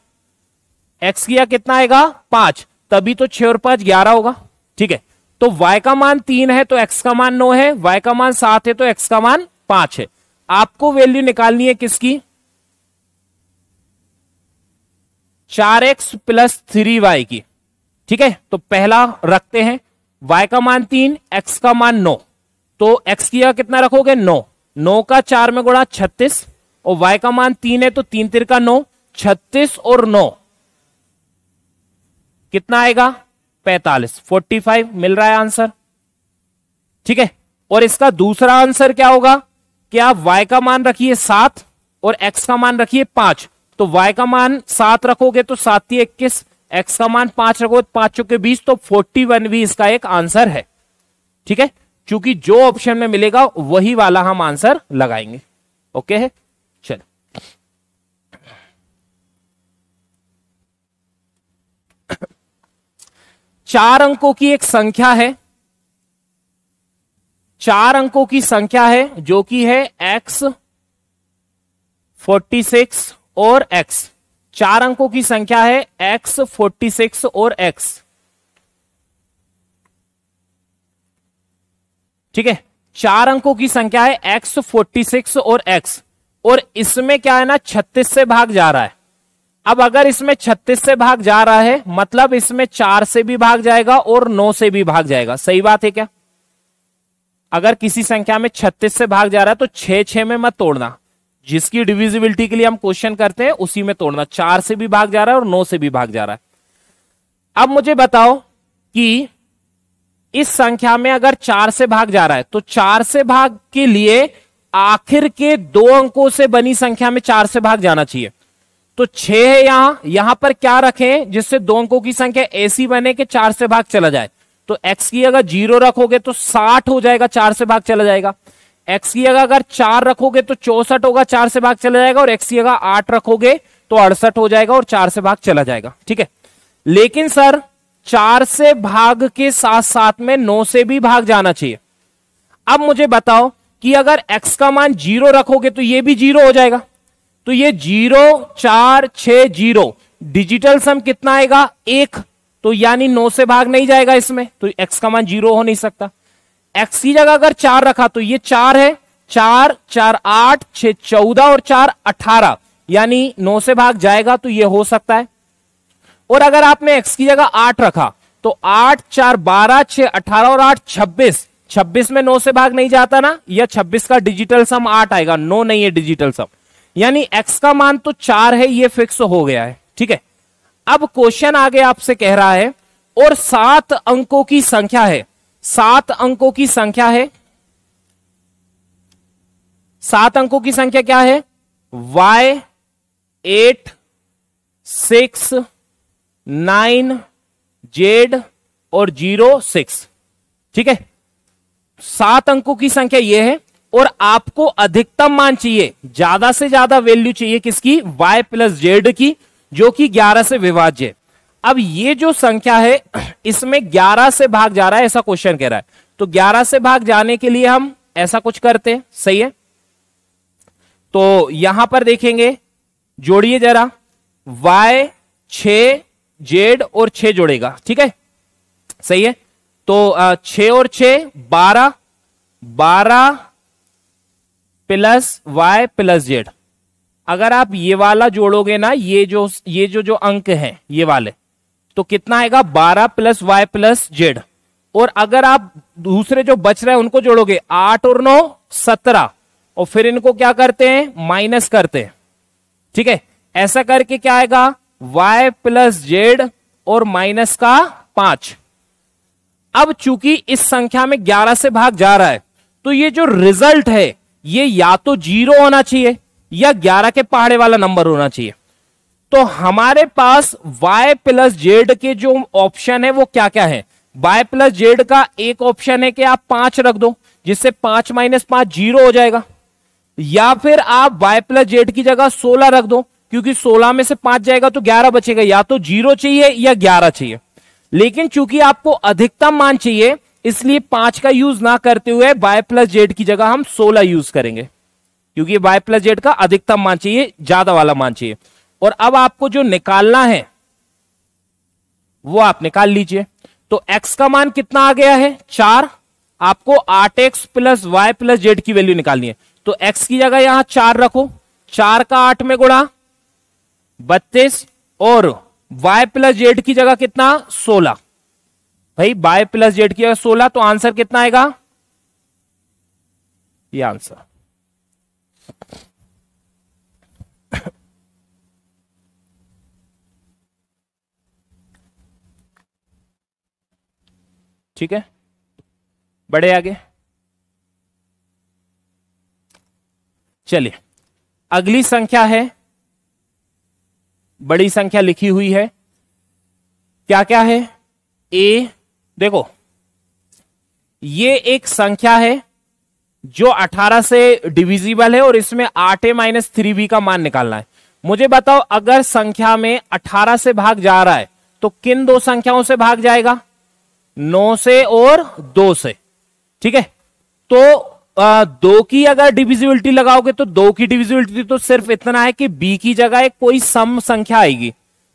x की जगह कितना आएगा? 5, तभी तो 6 और 5 11 होगा। ठीक है, तो y का मान 3 है तो x का मान 9 है, y का मान 7 है तो x का मान 5 है। आपको वैल्यू निकालनी है किसकी? 4x प्लस 3y की। ठीक है, तो पहला रखते हैं, y का मान 3, x का मान 9, तो x की जगह कितना रखोगे? 9। 9 का 4 में गुणा 36 और y का मान 3 है तो 3 तिरका 9, 36 और 9 कितना आएगा? 45, 45 मिल रहा है आंसर। ठीक है, और इसका दूसरा आंसर क्या होगा कि आप y का मान रखिए 7 और x का मान रखिए 5। तो y का मान 7 रखोगे तो 7 × 21, x का मान 5 रखोगे 5 × 20, तो 41 भी इसका एक आंसर है। ठीक है, क्योंकि जो ऑप्शन में मिलेगा वही वाला हम आंसर लगाएंगे। ओके है, चलो 4 अंकों की एक संख्या है, 4 अंकों की संख्या है जो कि है x 46 और x। 4 अंकों की संख्या है x 46 और x। ठीक है, 4 अंकों की संख्या है x 46 और x, और इसमें क्या है ना 36 से भाग जा रहा है। अब अगर इसमें 36 से भाग जा रहा है मतलब इसमें 4 से भी भाग जाएगा और 9 से भी भाग जाएगा। सही बात है क्या? अगर किसी संख्या में 36 से भाग जा रहा है तो 6 में मत तोड़ना, जिसकी डिविजिबिलिटी के लिए हम क्वेश्चन करते हैं उसी में तोड़ना। 4 से भी भाग जा रहा है और 9 से भी भाग जा रहा है। अब मुझे बताओ कि इस संख्या में अगर 4 से भाग जा रहा है तो 4 से भाग के लिए आखिर के 2 अंकों से बनी संख्या में 4 से भाग जाना चाहिए। तो 6 है यहां पर क्या रखें जिससे 2 अंकों की संख्या ऐसी बने कि 4 से भाग चला जाए। तो x की अगर 0 रखोगे तो 60 हो जाएगा, 4 से भाग चला जाएगा। x की जगह अगर 4 रखोगे तो 64 होगा, 4 से भाग चला जाएगा। और x की जगह 8 रखोगे तो 68 हो जाएगा और 4 से भाग चला जाएगा। ठीक है, लेकिन सर 4 से भाग के साथ साथ में 9 से भी भाग जाना चाहिए। अब मुझे बताओ कि अगर x का मान 0 रखोगे तो ये भी 0 हो जाएगा। तो ये 0 4 6 0 डिजिटल सम कितना आएगा? 1। तो यानी 9 से भाग नहीं जाएगा इसमें, तो x का मान 0 हो नहीं सकता। x की जगह अगर 4 रखा तो ये 4 है, 4 4 8 6 14 और 4 18, यानी 9 से भाग जाएगा तो ये हो सकता है। और अगर आपने x की जगह 8 रखा तो 8 4 12 6 18 और 8 26, 26 में 9 से भाग नहीं जाता ना, यह 26 का डिजिटल सम 8 आएगा, 9 नहीं है डिजिटल सम। यानी x का मान तो 4 है, ये फिक्स हो गया है। ठीक है, अब क्वेश्चन आगे आपसे कह रहा है और 7 अंकों की संख्या है, 7 अंकों की संख्या है, 7 अंकों की संख्या क्या है? y 8 6 9 z और 0 6। ठीक है, 7 अंकों की संख्या यह है और आपको अधिकतम मान चाहिए, ज्यादा से ज्यादा वैल्यू चाहिए किसकी? y प्लस z की, जो कि 11 से विभाज्य है। अब ये जो संख्या है इसमें 11 से भाग जा रहा है, ऐसा क्वेश्चन कह रहा है। तो 11 से भाग जाने के लिए हम ऐसा कुछ करते हैं, सही है। तो यहां पर देखेंगे, जोड़िए जरा, y 6 z और 6 जोड़ेगा, ठीक है, सही है। तो 6 और 6 12, 12 प्लस y प्लस z। अगर आप ये वाला जोड़ोगे ना, ये जो अंक हैं ये वाले, तो कितना आएगा, 12 प्लस y प्लस z। और अगर आप दूसरे जो बच रहे हैं उनको जोड़ोगे, 8 और 9 17, और फिर इनको क्या करते हैं, माइनस करते हैं, ठीक है। ऐसा करके क्या आएगा, y प्लस z और माइनस का 5। अब चूंकि इस संख्या में 11 से भाग जा रहा है, तो ये जो रिजल्ट है ये या तो 0 होना चाहिए या 11 के पहाड़े वाला नंबर होना चाहिए। तो हमारे पास y प्लस जेड के जो ऑप्शन है वो क्या क्या है। y प्लस जेड का एक ऑप्शन है कि आप 5 रख दो, जिससे 5 माइनस 5 0 हो जाएगा, या फिर आप y प्लस जेड की जगह 16 रख दो, क्योंकि 16 में से 5 जाएगा तो 11 बचेगा। या तो 0 चाहिए या 11 चाहिए, लेकिन चूंकि आपको अधिकतम मान चाहिए, इसलिए 5 का यूज ना करते हुए y प्लस जेड की जगह हम 16 यूज करेंगे, क्योंकि y प्लस जेड का अधिकतम मान चाहिए, ज्यादा वाला मान चाहिए। और अब आपको जो निकालना है वो आप निकाल लीजिए। तो x का मान कितना आ गया है, 4। आपको 8x plus Y plus Z की वैल्यू निकालनी है। तो x की जगह यहां 4 रखो, 4 का 8 में गुणा 32, और y प्लस जेड की जगह कितना, 16। भाई y प्लस जेड की जगह 16, तो आंसर कितना आएगा, ये आंसर। ठीक है, बढ़े आगे। चलिए अगली संख्या है, बड़ी संख्या लिखी हुई है, क्या क्या है, a। देखो ये एक संख्या है जो 18 से डिविजिबल है, और इसमें 8a माइनस 3b का मान निकालना है। मुझे बताओ, अगर संख्या में 18 से भाग जा रहा है तो किन दो संख्याओं से भाग जाएगा, 9 से और 2 से, ठीक है। तो 2 की अगर डिविजिबिलिटी लगाओगे तो 2 की डिविजिबिलिटी तो सिर्फ इतना है कि b की जगह एक कोई सम संख्या आएगी,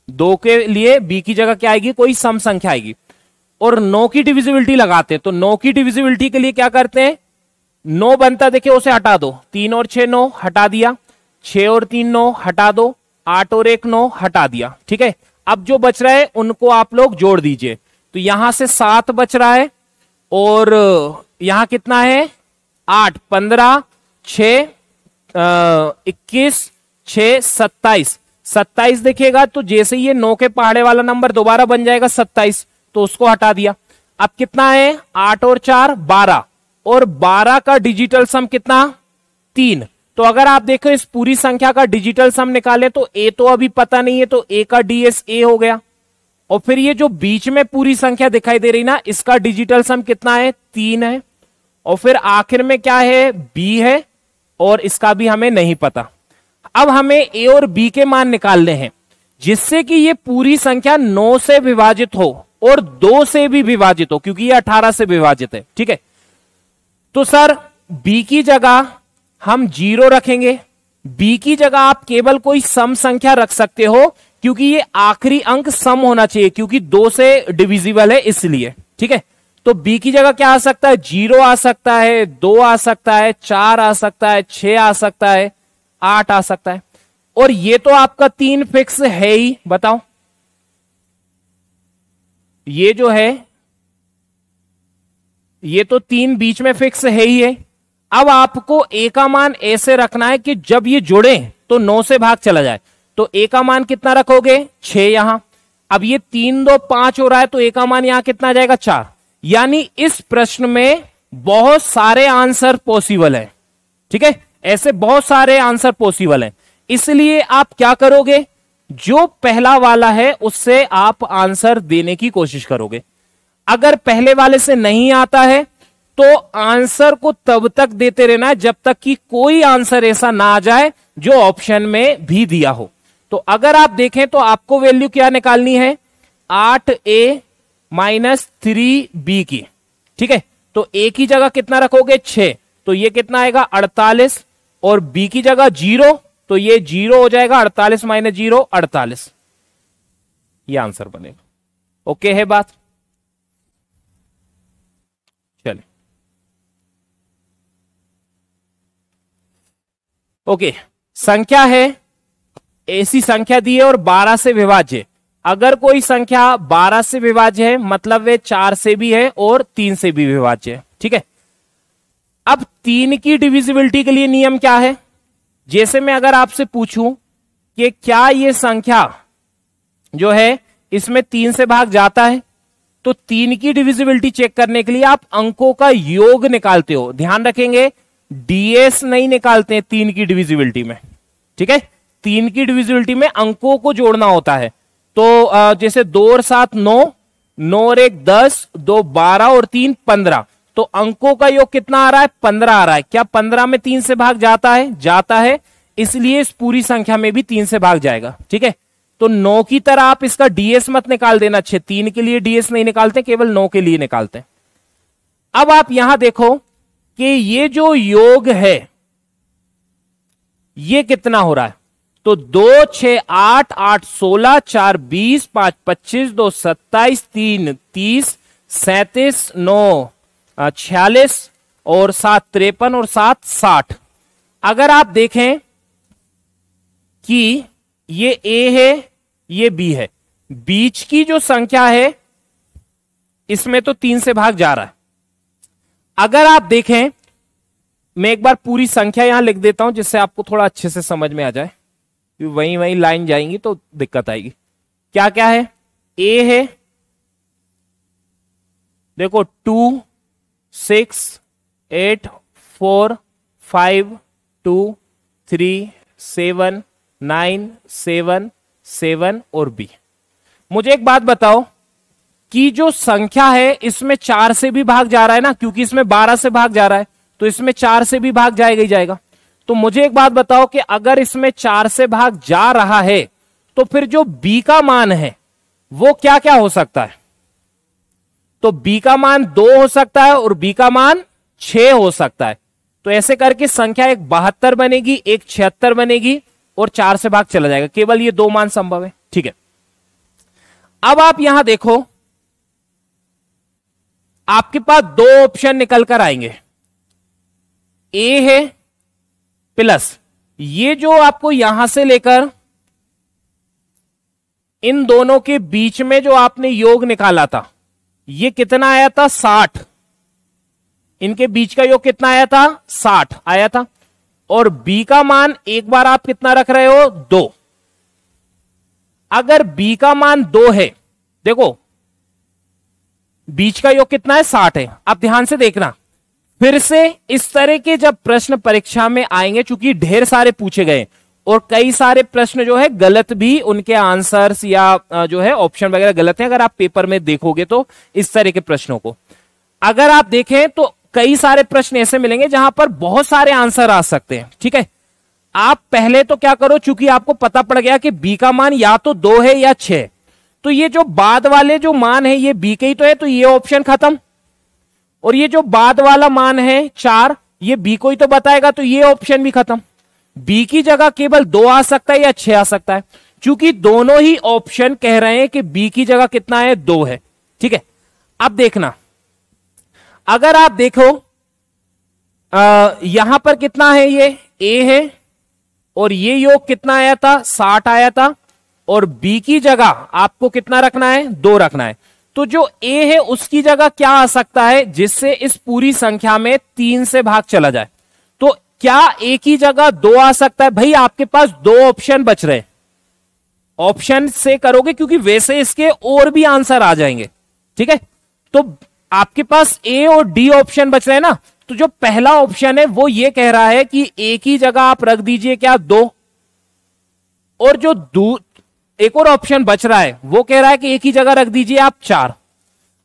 2 के लिए b की जगह क्या आएगी, कोई सम संख्या आएगी। और 9 की डिविजिबिलिटी लगाते, तो 9 की डिविजिबिलिटी के लिए क्या करते हैं, 9 बनता देखिए उसे हटा दो, 3 और 6 9 हटा दिया, 6 और 3 9 हटा दो, 8 और 1 9 हटा दिया, ठीक है। अब जो बच रहा है उनको आप लोग जोड़ दीजिए। तो यहां से 7 बच रहा है, और यहां कितना है, 8 15 6 21 6 27 27 देखिएगा, तो जैसे ये 9 के पहाड़े वाला नंबर दोबारा बन जाएगा 27, तो उसको हटा दिया। अब कितना है, 8 और 4 12, और 12 का डिजिटल सम कितना, 3। तो अगर आप देखो इस पूरी संख्या का डिजिटल सम निकाले तो a तो अभी पता नहीं है, तो a का ds a हो गया। और फिर ये जो बीच में पूरी संख्या दिखाई दे रही ना, इसका डिजिटल सम कितना है, 3 है। और फिर आखिर में क्या है, b है, और इसका भी हमें नहीं पता। अब हमें a और b के मान निकालने हैं, जिससे कि ये पूरी संख्या 9 से विभाजित हो और 2 से भी विभाजित हो, क्योंकि ये 18 से विभाजित है, ठीक है। तो सर b की जगह हम 0 रखेंगे, b की जगह आप केवल कोई सम संख्या रख सकते हो, क्योंकि ये आखिरी अंक सम होना चाहिए, क्योंकि 2 से डिविजिबल है इसलिए, ठीक है। तो b की जगह क्या आ सकता है, 0 आ सकता है, 2 आ सकता है, 4 आ सकता है, 6 आ सकता है, 8 आ सकता है। और ये तो आपका 3 फिक्स है ही, बताओ ये जो है ये तो 3 बीच में फिक्स है ही है। अब आपको a का मान ऐसे रखना है कि जब ये जुड़े तो 9 से भाग चला जाए। तो a का मान कितना रखोगे, 6 यहां। अब ये 3 2 5 हो रहा है, तो a का मान यहां कितना आ जाएगा, 4। यानी इस प्रश्न में बहुत सारे आंसर पॉसिबल है, ठीक है, ऐसे बहुत सारे आंसर पॉसिबल है। इसलिए आप क्या करोगे, जो पहला वाला है उससे आप आंसर देने की कोशिश करोगे। अगर पहले वाले से नहीं आता है तो आंसर को तब तक देते रहना है जब तक कि कोई आंसर ऐसा ना आ जाए जो ऑप्शन में भी दिया हो। तो अगर आप देखें तो आपको वैल्यू क्या निकालनी है, 8a माइनस 3b की, ठीक है। तो a की जगह कितना रखोगे, 6, तो ये कितना आएगा 48, और बी की जगह 0, तो ये 0 हो जाएगा, 48 माइनस 0 48, ये आंसर बनेगा। ओके है बात? चले ओके, संख्या है, ऐसी संख्या दी है और 12 से विभाज्य। अगर कोई संख्या 12 से विभाज्य है मतलब वे 4 से भी है और 3 से भी विभाज्य है। ठीक है, अब 3 की डिविजिबिलिटी के लिए नियम क्या है? जैसे मैं अगर आपसे पूछूं कि क्या ये संख्या जो है इसमें 3 से भाग जाता है, तो 3 की डिविजिबिलिटी चेक करने के लिए आप अंकों का योग निकालते हो। ध्यान रखेंगे, डीएस नहीं निकालते हैं 3 की डिविजिबिलिटी में। ठीक है, 3 की डिविजिबिलिटी में अंकों को जोड़ना होता है। तो जैसे 2 और 7 9, 9 और 1 10, 2 12 और 3 15, तो अंकों का योग कितना आ रहा है? 15 आ रहा है। क्या 15 में 3 से भाग जाता है? जाता है, इसलिए इस पूरी संख्या में भी 3 से भाग जाएगा। ठीक है, तो 9 की तरह आप इसका डीएस मत निकाल देना। 3 के लिए डीएस नहीं निकालते, केवल 9 के लिए निकालते हैं। अब आप यहां देखो कि ये जो योग है ये कितना हो रहा है, तो 2 6 8 8 16 4 20 5 25 2 27 3 30 37 9 46 और 7 53 और 7 60। अगर आप देखें कि ये ए है ये बी है, बीच की जो संख्या है इसमें तो 3 से भाग जा रहा है। अगर आप देखें, मैं एक बार पूरी संख्या यहां लिख देता हूं जिससे आपको थोड़ा अच्छे से समझ में आ जाए, वहीं वहीं लाइन जाएंगी तो दिक्कत आएगी। क्या क्या है? ए है, देखो 2 6 8 4 5 2 3 7 9 7 7 और बी। मुझे एक बात बताओ कि जो संख्या है इसमें 4 से भी भाग जा रहा है ना, क्योंकि इसमें 12 से भाग जा रहा है, तो इसमें 4 से भी भाग जाएगा ही जाएगा। तो मुझे एक बात बताओ कि अगर इसमें 4 से भाग जा रहा है तो फिर जो बी का मान है वो क्या क्या हो सकता है? तो बी का मान 2 हो सकता है और बी का मान 6 हो सकता है। तो ऐसे करके संख्या एक 72 बनेगी, एक 76 बनेगी और 4 से भाग चला जाएगा। केवल ये 2 मान संभव है। ठीक है, अब आप यहां देखो, आपके पास 2 ऑप्शन निकल कर आएंगे। ए है प्लस ये जो आपको यहां से लेकर इन दोनों के बीच में जो आपने योग निकाला था, ये कितना आया था? 60। इनके बीच का योग कितना आया था? 60 आया था। और बी का मान एक बार आप कितना रख रहे हो? 2। अगर बी का मान 2 है, देखो बीच का योग कितना है? 60 है। अब ध्यान से देखना, फिर से इस तरह के जब प्रश्न परीक्षा में आएंगे, चूंकि ढेर सारे पूछे गए और कई सारे प्रश्न जो है गलत भी, उनके आंसर्स या जो है ऑप्शन वगैरह गलत है। अगर आप पेपर में देखोगे तो इस तरह के प्रश्नों को अगर आप देखें तो कई सारे प्रश्न ऐसे मिलेंगे जहां पर बहुत सारे आंसर आ सकते हैं। ठीक है, आप पहले तो क्या करो, चूंकि आपको पता पड़ गया कि बी का मान या तो 2 है या 6, तो ये जो बाद वाले जो मान है ये बी के ही तो है, तो ये ऑप्शन खत्म। और ये जो बाद वाला मान है 4, ये बी को ही तो बताएगा, तो ये ऑप्शन भी खत्म। बी की जगह केवल 2 आ सकता है या 6 आ सकता है, क्योंकि दोनों ही ऑप्शन कह रहे हैं कि बी की जगह कितना है? 2 है। ठीक है, अब देखना, अगर आप देखो यहां पर कितना है? ये ए है और ये योग कितना आया था? 60 आया था। और बी की जगह आपको कितना रखना है? 2 रखना है। तो जो ए है उसकी जगह क्या आ सकता है जिससे इस पूरी संख्या में 3 से भाग चला जाए? तो क्या ए की जगह 2 आ सकता है? भाई आपके पास 2 ऑप्शन बच रहे, ऑप्शन से करोगे क्योंकि वैसे इसके और भी आंसर आ जाएंगे। ठीक है, तो आपके पास ए और डी ऑप्शन बच रहे हैं ना, तो जो पहला ऑप्शन है वो ये कह रहा है कि ए की जगह आप रख दीजिए क्या? 2। और जो एक और ऑप्शन बच रहा है वो कह रहा है कि ए की जगह रख दीजिए आप 4।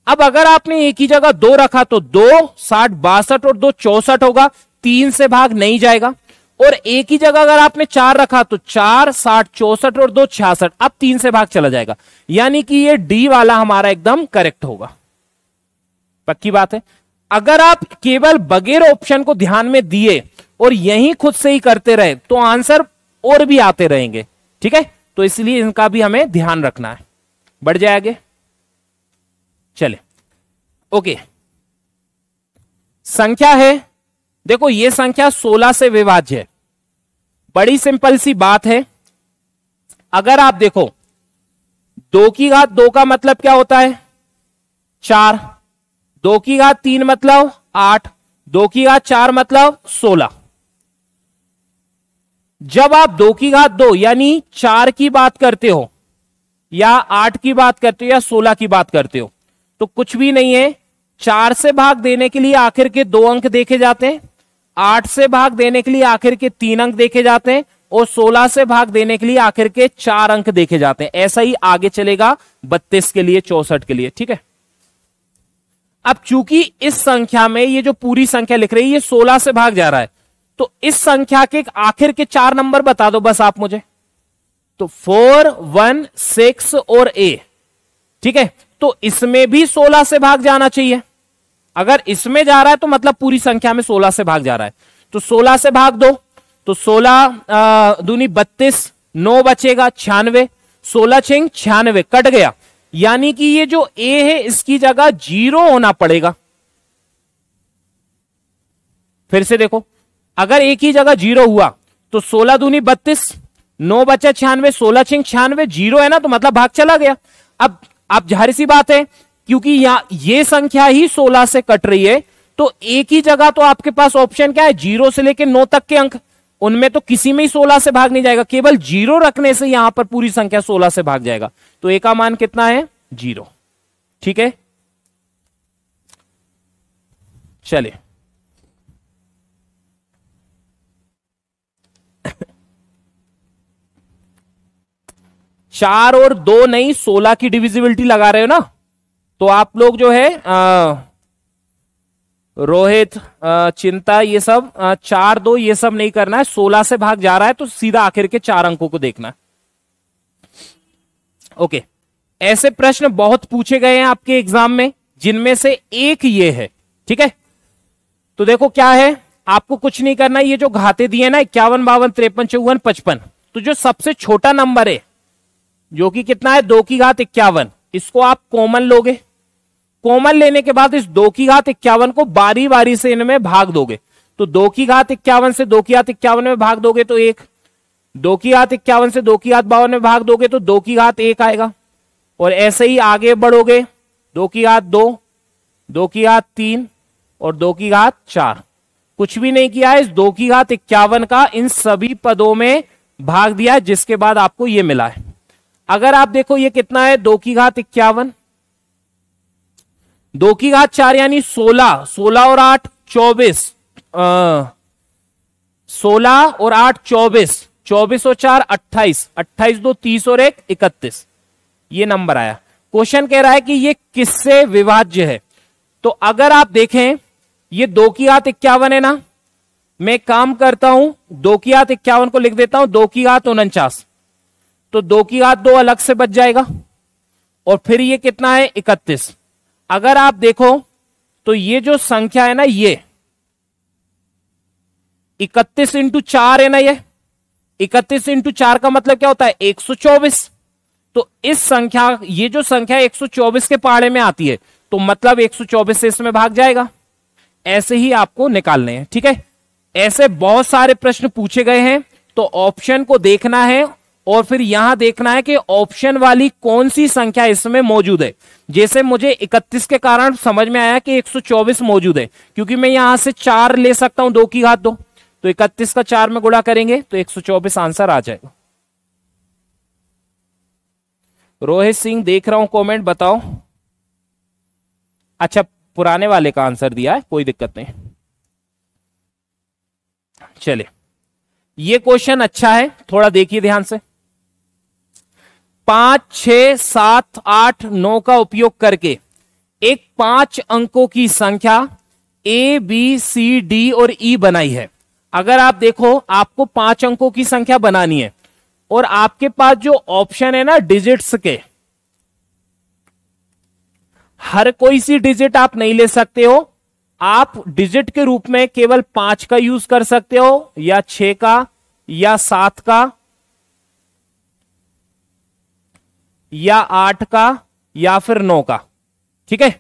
अब अगर आपने ए की जगह 2 रखा तो 2 60 62 और 2 64 होगा, 3 से भाग नहीं जाएगा। और ए की जगह अगर आपने 4 रखा तो 4 60 64 और 2 66, अब 3 से भाग चला जाएगा। यानी कि ये डी वाला हमारा एकदम करेक्ट होगा। पक्की बात है। अगर आप केवल बगैर ऑप्शन को ध्यान में दिए और यही खुद से ही करते रहे तो आंसर और भी आते रहेंगे। ठीक है, तो इसलिए इनका भी हमें ध्यान रखना है। बढ़ जाएंगे, चले ओके। संख्या है, देखो ये संख्या 16 से विभाज्य है। बड़ी सिंपल सी बात है, अगर आप देखो 2 की घात 2 का मतलब क्या होता है 4, 2 की घात 3 मतलब 8, 2 की घात 4 मतलब 16। जब आप 2 की घात 2 यानी 4 की बात करते हो या 8 की बात करते हो या 16 की बात करते हो तो कुछ भी नहीं है। 4 से भाग देने के लिए आखिर के 2 अंक देखे जाते हैं, 8 से भाग देने के लिए आखिर के 3 अंक देखे जाते हैं और 16 से भाग देने के लिए आखिर के 4 अंक देखे जाते हैं। ऐसा ही आगे चलेगा 32 के लिए, 64 के लिए। ठीक है, अब चूंकि इस संख्या में ये जो पूरी संख्या लिख रही है ये 16 से भाग जा रहा है, तो इस संख्या के आखिर के 4 नंबर बता दो बस आप मुझे। तो 4, 1, 6 और A। ठीक है, तो इसमें भी 16 से भाग जाना चाहिए। अगर इसमें जा रहा है तो मतलब पूरी संख्या में 16 से भाग जा रहा है। तो 16 से भाग दो तो 16 दूनी 32, 9 बचेगा 96, 16 छिंग 96 कट गया। यानी कि ये जो A है इसकी जगह 0 होना पड़ेगा। फिर से देखो, अगर एक ही जगह 0 हुआ तो 16 दूनी 32, 9 बचा 96, 16 छिंग 96, 0 है ना, तो मतलब भाग चला गया। अब जाहिर सी बात है क्योंकि ये संख्या ही 16 से कट रही है तो एक ही जगह तो आपके पास ऑप्शन क्या है 0 से लेकर 9 तक के अंक, उनमें तो किसी में ही 16 से भाग नहीं जाएगा, केवल 0 रखने से यहां पर पूरी संख्या 16 से भाग जाएगा। तो ए का मान कितना है 0। ठीक है, चलिए चार और 2 नहीं 16 की डिविजिबिलिटी लगा रहे हो ना, तो आप लोग जो है रोहित चिंता ये सब 4, 2 ये सब नहीं करना है। 16 से भाग जा रहा है तो सीधा आखिर के 4 अंकों को देखना है। ओके, ऐसे प्रश्न बहुत पूछे गए हैं आपके एग्जाम में जिनमें से एक ये है। ठीक है, तो देखो क्या है, आपको कुछ नहीं करना। ये जो घाते दिए ना 51, 52, 53, 54, 55, तो जो सबसे छोटा नंबर है जो कि कितना है 2 की घात 51, इसको आप कॉमन लोगे। कॉमन लेने के बाद इस 2 की घात 51 को बारी बारी से इनमें भाग दोगे। तो 2 की घात 51 से 2 की घात 51 में भाग दोगे तो 1, 2 की घात 51 से 2 की घात 52 में भाग दोगे तो 2 की घात 1 आएगा। और ऐसे ही आगे बढ़ोगे 2 की घात 2, 2 की घात 3 और 2 की घात 4। कुछ भी नहीं किया है, इस 2 की घात 51 का इन सभी पदों में भाग दिया है, जिसके बाद आपको ये मिला है। अगर आप देखो ये कितना है 2 की घात 51, 2 की घात 4 यानी 16, 16 और 8 24, 16 और 8 24, 24 और 4 28, 28 2 30 और 1 31, ये नंबर आया। क्वेश्चन कह रहा है कि ये किससे विभाज्य है। तो अगर आप देखें ये 2 की घात 51 है ना, मैं काम करता हूं 2 की घात 51 को लिख देता हूं 2 की घात 49, तो 2 की घात 2 अलग से बच जाएगा और फिर ये कितना है 31। अगर आप देखो तो ये जो संख्या है ना ये 31 इंटू 4 है ना, ये 31 इंटू 4 का मतलब क्या होता है 124। तो इस संख्या ये जो संख्या 124 के पहाड़े में आती है तो मतलब 124 से इसमें भाग जाएगा। ऐसे ही आपको निकालने हैं। ठीक है, ऐसे बहुत सारे प्रश्न पूछे गए हैं तो ऑप्शन को देखना है और फिर यहां देखना है कि ऑप्शन वाली कौन सी संख्या इसमें मौजूद है। जैसे मुझे 31 के कारण समझ में आया कि 124 मौजूद है, क्योंकि मैं यहां से 4 ले सकता हूं 2 की घात 2, तो 31 का 4 में गुणा करेंगे तो 124 आंसर आ जाएगा। रोहित सिंह देख रहा हूं कमेंट, बताओ। अच्छा, पुराने वाले का आंसर दिया है, कोई दिक्कत नहीं। चले, ये क्वेश्चन अच्छा है, थोड़ा देखिए ध्यान से। 5, 6, 7, 8, 9 का उपयोग करके एक 5 अंकों की संख्या A, B, C, D और E बनाई है। अगर आप देखो आपको 5 अंकों की संख्या बनानी है और आपके पास जो ऑप्शन है ना डिजिट्स के, हर कोई सी डिजिट आप नहीं ले सकते हो, आप डिजिट के रूप में केवल 5 का यूज कर सकते हो, या 6 का, या 7 का, या 8 का, या फिर 9 का। ठीक है,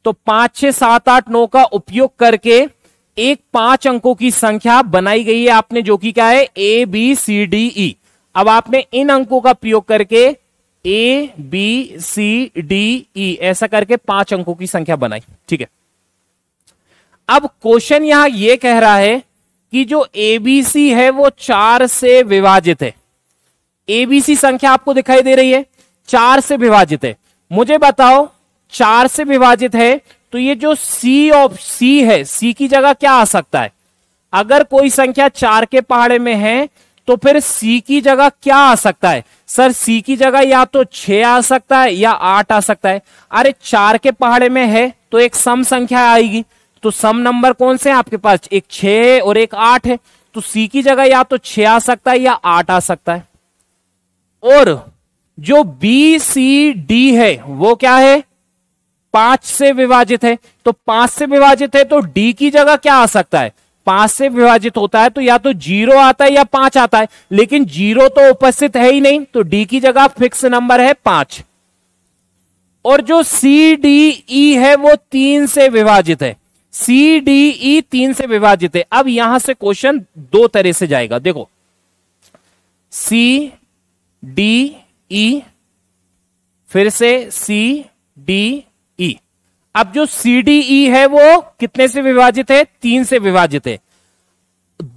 तो 5, 6, 7, 8, 9 का उपयोग करके एक 5 अंकों की संख्या बनाई गई है आपने, जो कि क्या है, A B C D E. अब आपने इन अंकों का प्रयोग करके A B C D E ऐसा करके 5 अंकों की संख्या बनाई। ठीक है, अब क्वेश्चन यहां यह कह रहा है कि जो एबीसी है वो 4 से विभाजित है। एबीसी संख्या आपको दिखाई दे रही है, 4 से विभाजित है। मुझे बताओ 4 से विभाजित है तो ये जो सी ऑफ सी है, सी की जगह क्या आ सकता है? अगर कोई संख्या 4 के पहाड़े में है तो फिर सी की जगह क्या आ सकता है? सर सी की जगह या तो 6 आ सकता है या 8 आ सकता है। अरे 4 के पहाड़े में है तो एक सम संख्या आएगी, तो सम नंबर कौन से हैं आपके पास? एक 6 है और एक 8 है, तो सी की जगह या तो 6 आ सकता है या 8 आ सकता है। और जो बी सी डी है वो क्या है? 5 से विभाजित है, तो 5 से विभाजित है तो डी की जगह क्या आ सकता है? 5 से विभाजित होता है तो या तो 0 आता है या 5 आता है, लेकिन 0 तो उपस्थित है ही नहीं, तो डी की जगह फिक्स नंबर है 5। और जो सी डी ई है वो 3 से विभाजित है, सी डी ई 3 से विभाजित है। अब यहां से क्वेश्चन 2 तरह से जाएगा, देखो सी डी ई फिर से सी डी ई। अब जो सी डी ई है वो कितने से विभाजित है? 3 से विभाजित है।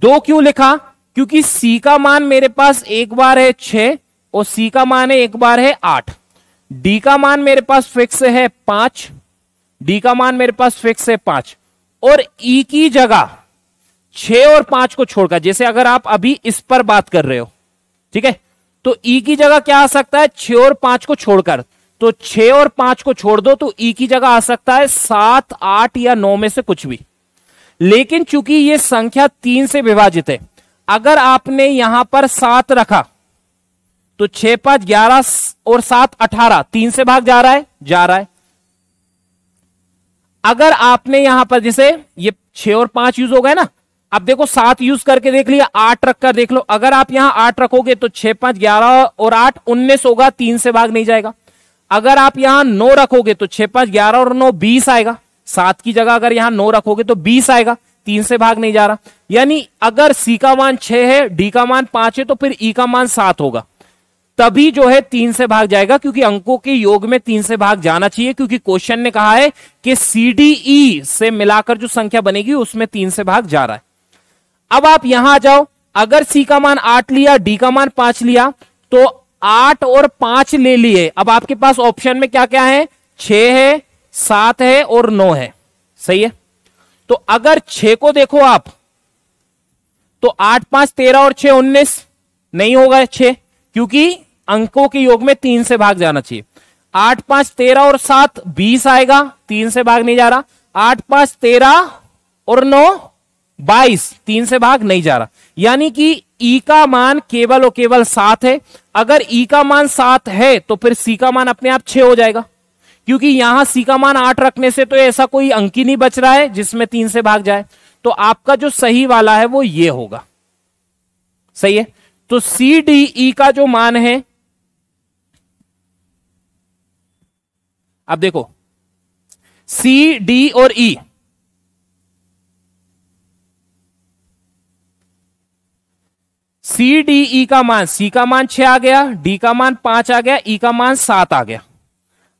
2 क्यों लिखा? क्योंकि सी का मान मेरे पास एक बार है 6 और सी का मान है एक बार है 8। डी का मान मेरे पास फिक्स है 5, डी का मान मेरे पास फिक्स है 5। और ई की जगह 6 और 5 को छोड़कर, जैसे अगर आप अभी इस पर बात कर रहे हो, ठीक है, तो ई की जगह क्या आ सकता है? 6 और 5 को छोड़कर, तो 6 और 5 को छोड़ दो तो ई की जगह आ सकता है 7, 8 या 9 में से कुछ भी। लेकिन चूंकि ये संख्या 3 से विभाजित है, अगर आपने यहां पर 7 रखा तो 6, 5, 11 और 7, 18, 3 से भाग जा रहा है। अगर आपने यहां पर जैसे ये 6 और 5 यूज हो गए ना, अब देखो 7 यूज करके देख लिया, 8 रखकर देख लो। अगर आप यहां 8 रखोगे तो 6, 5, 11 और 8 19 होगा, 3 से भाग नहीं जाएगा। अगर आप यहां 9 रखोगे तो 6, 5, 11 और 9 20 आएगा। 7 की जगह अगर यहां 9 रखोगे तो 20 आएगा, 3 से भाग नहीं जा रहा। यानी अगर सी का मान 6 है, डी का मान 5 है, तो फिर ई का मान 7 होगा, तभी जो है 3 से भाग जाएगा, क्योंकि अंकों के योग में 3 से भाग जाना चाहिए, क्योंकि क्वेश्चन ने कहा है कि सी डी ई से मिलाकर जो संख्या बनेगी उसमें 3 से भाग जा रहा है। अब आप यहां आ जाओ, अगर सी का मान 8 लिया, डी का मान 5 लिया, तो 8 और 5 ले लिए। अब आपके पास ऑप्शन में क्या क्या है? 6 है, 7 है और 9 है, सही है। तो अगर 6 को देखो आप, तो 8, 5, 13 और 6 19 नहीं होगा 6, क्योंकि अंकों के योग में 3 से भाग जाना चाहिए। 8, 5, 13 और 7 20 आएगा, 3 से भाग नहीं जा रहा। 8, 5, 13 और 9 22, 3 से भाग नहीं जा रहा। यानी कि ई का मान केवल और केवल 7 है। अगर ई का मान 7 है तो फिर सी का मान अपने आप 6 हो जाएगा, क्योंकि यहां सी का मान 8 रखने से तो ऐसा कोई अंक ही नहीं बच रहा है जिसमें 3 से भाग जाए। तो आपका जो सही वाला है वो ये होगा, सही है। तो सी डी ई का जो मान है, अब देखो सी डी और ई, सी डी ई का मान, सी का मान 6 आ गया, डी का मान 5 आ गया, ई का मान 7 आ गया।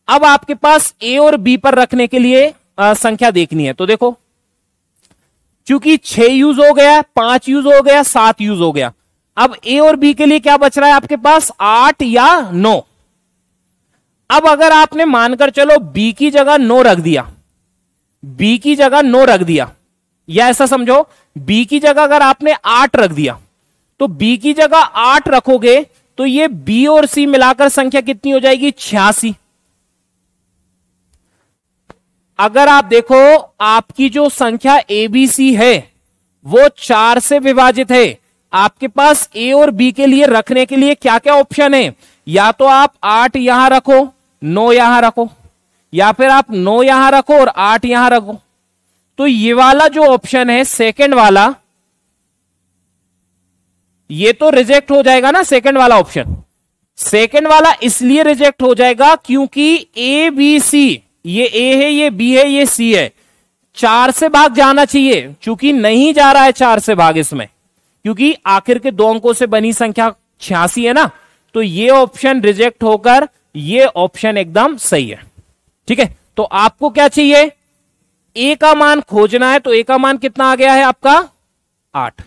अब आपके पास ए और बी पर रखने के लिए संख्या देखनी है। तो देखो चूंकि 6 यूज हो गया, 5 यूज हो गया, 7 यूज हो गया, अब ए और बी के लिए क्या बच रहा है आपके पास? 8 या 9। अब अगर आपने मानकर चलो बी की जगह 9 रख दिया, बी की जगह 9 रख दिया, या ऐसा समझो बी की जगह अगर आपने 8 रख दिया, तो बी की जगह 8 रखोगे तो ये बी और सी मिलाकर संख्या कितनी हो जाएगी? 86। अगर आप देखो आपकी जो संख्या एबीसी है वो 4 से विभाजित है, आपके पास ए और बी के लिए रखने के लिए क्या क्या ऑप्शन है? या तो आप 8 यहां रखो, 9 यहां रखो, या फिर आप 9 यहां रखो और 8 यहां रखो। तो ये वाला जो ऑप्शन है सेकंड वाला, ये तो रिजेक्ट हो जाएगा ना। सेकंड वाला ऑप्शन, सेकंड वाला इसलिए रिजेक्ट हो जाएगा क्योंकि ए बी सी, ये ए है, ये बी है, ये सी है, 4 से भाग जाना चाहिए, चूंकि नहीं जा रहा है 4 से भाग इसमें, क्योंकि आखिर के 2 अंकों से बनी संख्या 86 है ना। तो ये ऑप्शन रिजेक्ट होकर ये ऑप्शन एकदम सही है। ठीक है, तो आपको क्या चाहिए, ए का मान खोजना है। तो ए का मान कितना आ गया है आपका 8।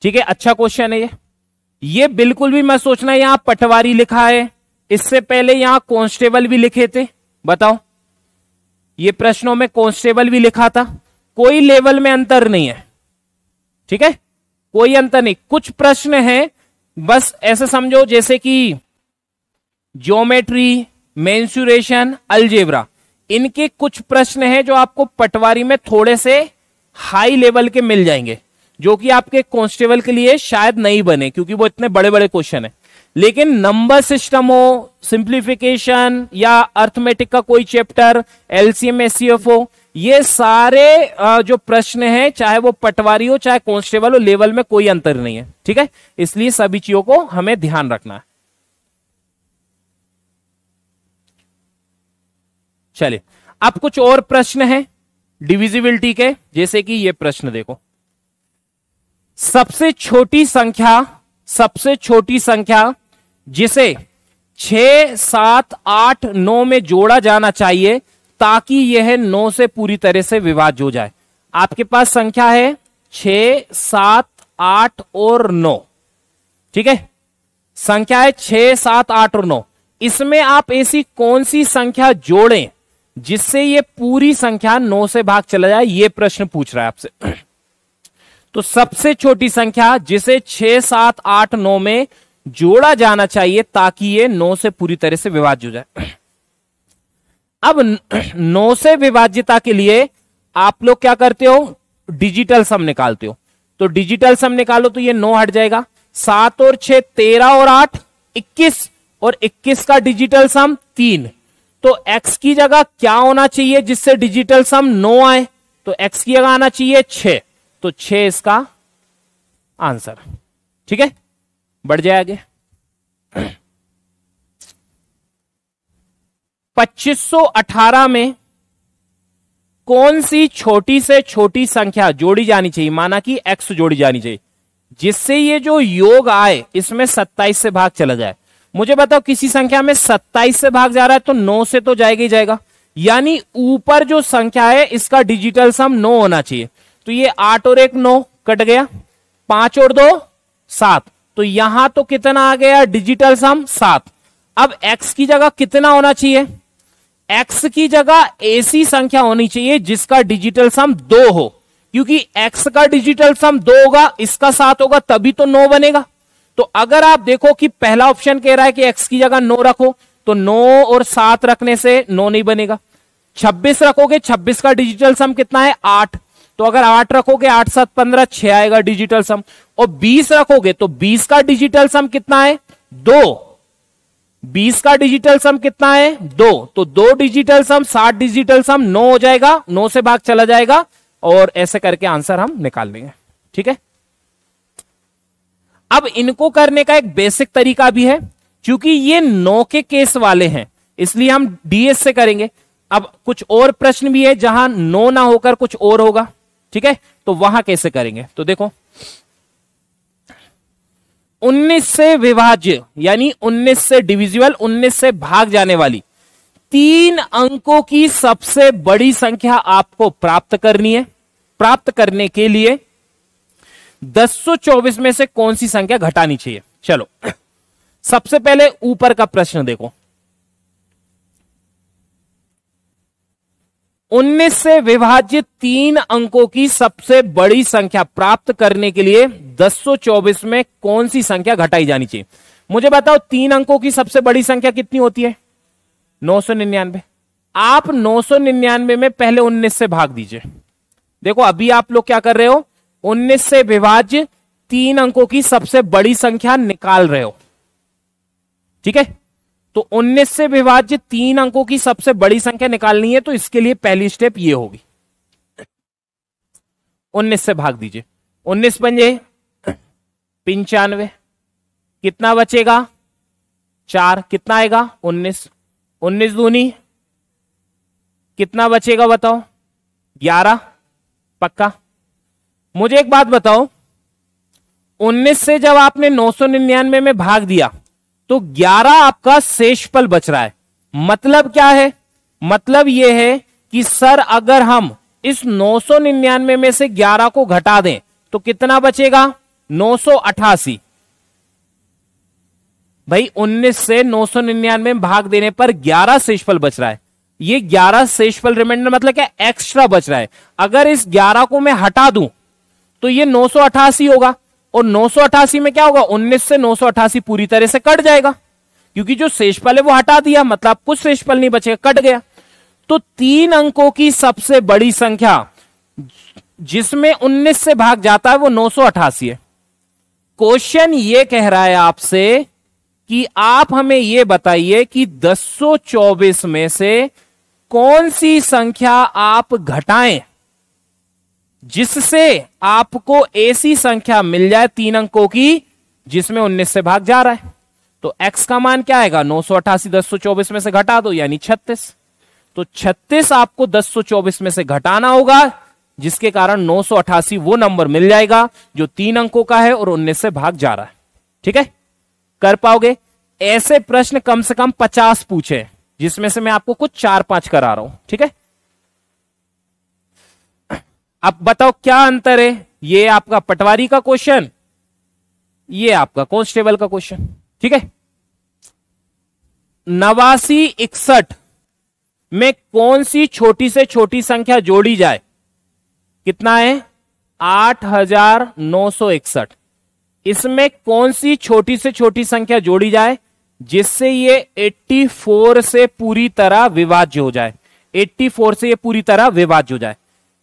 ठीक है, अच्छा क्वेश्चन है ये बिल्कुल भी मत सोचना यहां पटवारी लिखा है, इससे पहले यहां कांस्टेबल भी लिखे थे। बताओ, ये प्रश्नों में कांस्टेबल भी लिखा था, कोई लेवल में अंतर नहीं है। ठीक है, कोई अंतर नहीं। कुछ प्रश्न हैं बस ऐसे समझो जैसे कि ज्योमेट्री, मेंसुरेशन, अलजेब्रा, इनके कुछ प्रश्न हैं जो आपको पटवारी में थोड़े से हाई लेवल के मिल जाएंगे, जो कि आपके कांस्टेबल के लिए शायद नहीं बने क्योंकि वो इतने बड़े बड़े क्वेश्चन है। लेकिन नंबर सिस्टम हो, सिंप्लीफिकेशन या अर्थमेटिक का कोई चैप्टर, एलसीएम एचसीएफ हो, ये सारे जो प्रश्न हैं, चाहे वो पटवारी हो चाहे कांस्टेबल हो, लेवल में कोई अंतर नहीं है। ठीक है, इसलिए सभी चीजों को हमें ध्यान रखना है। चलिए, अब कुछ और प्रश्न हैं डिविजिबिलिटी के, जैसे कि ये प्रश्न देखो, सबसे छोटी संख्या जिसे 6, 7, 8, 9 में जोड़ा जाना चाहिए ताकि यह 9 से पूरी तरह से विभाज्य हो जाए। आपके पास संख्या है 6, 7, 8 और 9। ठीक है, संख्या है 6, 7, 8 और 9। इसमें आप ऐसी कौन सी संख्या जोड़ें जिससे यह पूरी संख्या 9 से भाग चला जाए, यह प्रश्न पूछ रहा है आपसे। तो सबसे छोटी संख्या जिसे 6, 7, 8, 9 में जोड़ा जाना चाहिए ताकि ये 9 से पूरी तरह से विभाज्य हो जाए। अब 9 से विभाज्यता के लिए आप लोग क्या करते हो, डिजिटल सम निकालते हो। तो डिजिटल सम निकालो तो ये 9 हट जाएगा, 7 और 6 13 और 8 21, और 21 का डिजिटल सम 3। तो x की जगह क्या होना चाहिए जिससे डिजिटल सम 9 आए, तो x की जगह आना चाहिए 6, तो 6 इसका आंसर। ठीक है, बढ़ जाए आगे। 2518 में कौन सी छोटी से छोटी संख्या जोड़ी जानी चाहिए, माना कि x जोड़ी जानी चाहिए, जिससे ये जो योग आए इसमें 27 से भाग चला जाए। मुझे बताओ, किसी संख्या में 27 से भाग जा रहा है तो 9 से तो जाएगा ही जाएगा, यानी ऊपर जो संख्या है इसका डिजिटल सम 9 होना चाहिए। तो ये 8 और 1 9 कट गया, 5 और 2 7, तो यहां तो कितना आ गया डिजिटल सम 7। अब x की जगह कितना होना चाहिए, x की जगह ऐसी संख्या होनी चाहिए जिसका डिजिटल सम 2 हो, क्योंकि x का डिजिटल सम 2 होगा, इसका 7 होगा, तभी तो 9 बनेगा। तो अगर आप देखो कि पहला ऑप्शन कह रहा है कि x की जगह 9 रखो, तो 9 और 7 रखने से 9 नहीं बनेगा। 26 रखोगे, 26 का डिजिटल सम कितना है 8, तो अगर 8 रखोगे 8 7 15 6 आएगा डिजिटल सम। और 20 रखोगे तो 20 का डिजिटल सम कितना है 2, 20 का डिजिटल सम कितना है 2, तो 2 डिजिटल सम 7 डिजिटल सम 9 हो जाएगा, 9 से भाग चला जाएगा, और ऐसे करके आंसर हम निकाल लेंगे। ठीक है, अब इनको करने का एक बेसिक तरीका भी है, क्योंकि ये 9 के केस वाले हैं इसलिए हम डीएस से करेंगे। अब कुछ और प्रश्न भी है जहां 9 ना होकर कुछ और होगा, ठीक है, तो वहां कैसे करेंगे। तो देखो, 19 से विभाज्य यानी 19 से डिविजिबल, 19 से भाग जाने वाली 3 अंकों की सबसे बड़ी संख्या आपको प्राप्त करनी है। प्राप्त करने के लिए 1024 में से कौन सी संख्या घटानी चाहिए। चलो, सबसे पहले ऊपर का प्रश्न देखो, 19 से विभाजित 3 अंकों की सबसे बड़ी संख्या प्राप्त करने के लिए 1024 में कौन सी संख्या घटाई जानी चाहिए। मुझे बताओ, 3 अंकों की सबसे बड़ी संख्या कितनी होती है 999। आप 999 में पहले 19 से भाग दीजिए। देखो, अभी आप लोग क्या कर रहे हो, 19 से विभाज्य तीन अंकों की सबसे बड़ी संख्या निकाल रहे हो, ठीक है। तो 19 से विभाज्य तीन अंकों की सबसे बड़ी संख्या निकालनी है, तो इसके लिए पहली स्टेप ये होगी, 19 से भाग दीजिए। 19 पंजे 95, कितना बचेगा 4, कितना आएगा 19, 19 दूनी कितना बचेगा बताओ 11, पक्का। मुझे एक बात बताओ, 19 से जब आपने 999 में भाग दिया तो 11 आपका शेषफल बच रहा है। मतलब क्या है, मतलब यह है कि सर अगर हम इस 999 में से 11 को घटा दें तो कितना बचेगा 988। भाई 19 से 999 में भाग देने पर 11 शेषफल बच रहा है। ये 11 शेषफल रिमाइंडर मतलब क्या, एक्स्ट्रा बच रहा है। अगर इस 11 को मैं हटा दूं तो ये 988 होगा, और 988 में क्या होगा, 19 से 988 पूरी तरह से कट जाएगा, क्योंकि जो शेषफल है वो हटा दिया, मतलब कुछ शेषफल नहीं बचेगा, कट गया। तो तीन अंकों की सबसे बड़ी संख्या जिसमें 19 से भाग जाता है वो 988 है। क्वेश्चन ये कह रहा है आपसे कि आप हमें ये बताइए कि 1024 में से कौन सी संख्या आप घटाएं जिससे आपको ऐसी संख्या मिल जाए तीन अंकों की जिसमें 19 से भाग जा रहा है। तो x का मान क्या आएगा, 988 1024 में से घटा दो यानी 36। तो 36 आपको 1024 में से घटाना होगा, जिसके कारण 988 वो नंबर मिल जाएगा जो तीन अंकों का है और 19 से भाग जा रहा है। ठीक है, कर पाओगे? ऐसे प्रश्न कम से कम 50 पूछे, जिसमें से मैं आपको कुछ 4-5 करा रहा हूं। ठीक है, अब बताओ क्या अंतर है, ये आपका पटवारी का क्वेश्चन, ये आपका कांस्टेबल का क्वेश्चन। ठीक है, 8961 में कौन सी छोटी से छोटी संख्या जोड़ी जाए, कितना है 8961। इसमें कौन सी छोटी से छोटी संख्या जोड़ी जाए जिससे ये 84 से पूरी तरह विभाज्य हो जाए, 84 से ये पूरी तरह विभाज्य हो जाए।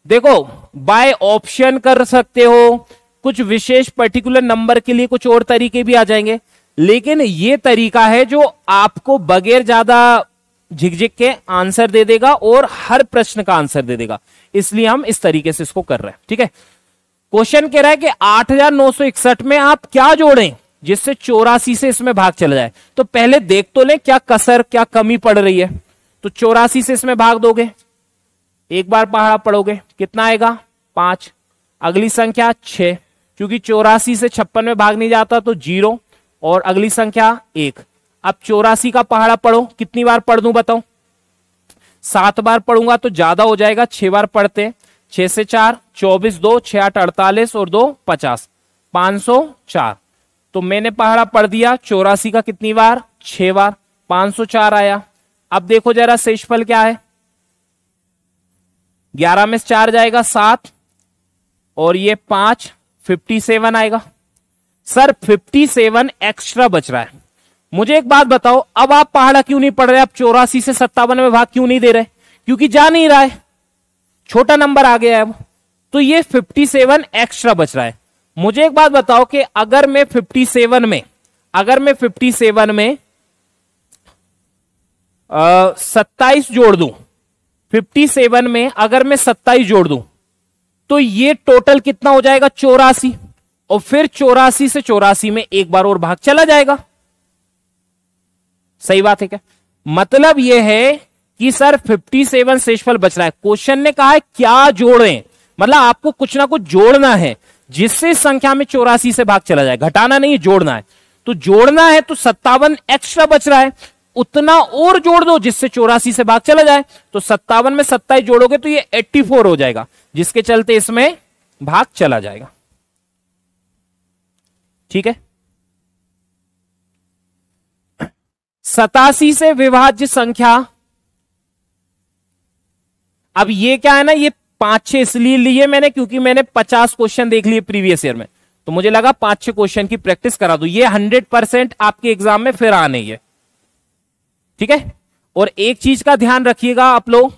देखो बाय ऑप्शन कर सकते हो, कुछ विशेष पर्टिकुलर नंबर के लिए कुछ और तरीके भी आ जाएंगे, लेकिन ये तरीका है जो आपको बगैर ज्यादा झिकझिक के आंसर दे देगा और हर प्रश्न का आंसर दे देगा, इसलिए हम इस तरीके से इसको कर रहे हैं। ठीक है, क्वेश्चन कह रहा है कि 8961 में आप क्या जोड़ें जिससे 84 से इसमें भाग चला जाए। तो पहले देख तो ले क्या कसर क्या कमी पड़ रही है। तो 84 से इसमें भाग दोगे, एक बार पहाड़ा पढ़ोगे, कितना आएगा 5। अगली संख्या 6, क्योंकि 84 से 56 में भाग नहीं जाता तो 0, और अगली संख्या 1। अब 84 का पहाड़ा पढ़ो, कितनी बार पढ़ दूं बताओ? 7 बार पढ़ूंगा तो ज्यादा हो जाएगा, 6 बार पढ़ते। 6 से 4 24, 2 6 8 48 और 2 50, 504। तो मैंने पहाड़ा पढ़ दिया 84 का कितनी बार, 6 बार, 504 आया। अब देखो जरा शेषफल क्या है, 11 में से 4 जाएगा 7, और ये 5 57 आएगा। सर 57 एक्स्ट्रा बच रहा है। मुझे एक बात बताओ, अब आप पहाड़ा क्यों नहीं पढ़ रहे, आप 84 से 57 में भाग क्यों नहीं दे रहे? क्योंकि जा नहीं रहा है, छोटा नंबर आ गया है अब, तो ये 57 एक्स्ट्रा बच रहा है। मुझे एक बात बताओ कि अगर मैं 57 में 27 जोड़ दूं, 57 में अगर मैं 27 जोड़ दूं तो ये टोटल कितना हो जाएगा 84, और फिर 84 से 84 में एक बार और भाग चला जाएगा। सही बात है क्या? मतलब यह है कि सर 57 शेषफल बच रहा है। क्वेश्चन ने कहा है क्या जोड़ें, मतलब आपको कुछ ना कुछ जोड़ना है जिससे संख्या में 84 से भाग चला जाए, घटाना नहीं जोड़ना है। तो जोड़ना है तो 57 एक्स्ट्रा बच रहा है, उतना और जोड़ दो जिससे 84 से भाग चला जाए। तो 57 में 27 जोड़ोगे तो ये 84 हो जाएगा, जिसके चलते इसमें भाग चला जाएगा। ठीक है, 87 से विभाज्य संख्या, अब ये क्या है ना, ये 5-6 इसलिए लिए मैंने क्योंकि मैंने 50 क्वेश्चन देख लिए प्रीवियस ईयर में, तो मुझे लगा 5-6 क्वेश्चन की प्रैक्टिस करा दूं। ये 100% आपके एग्जाम में फिर आने ही है। ठीक है, और एक चीज का ध्यान रखिएगा आप लोग,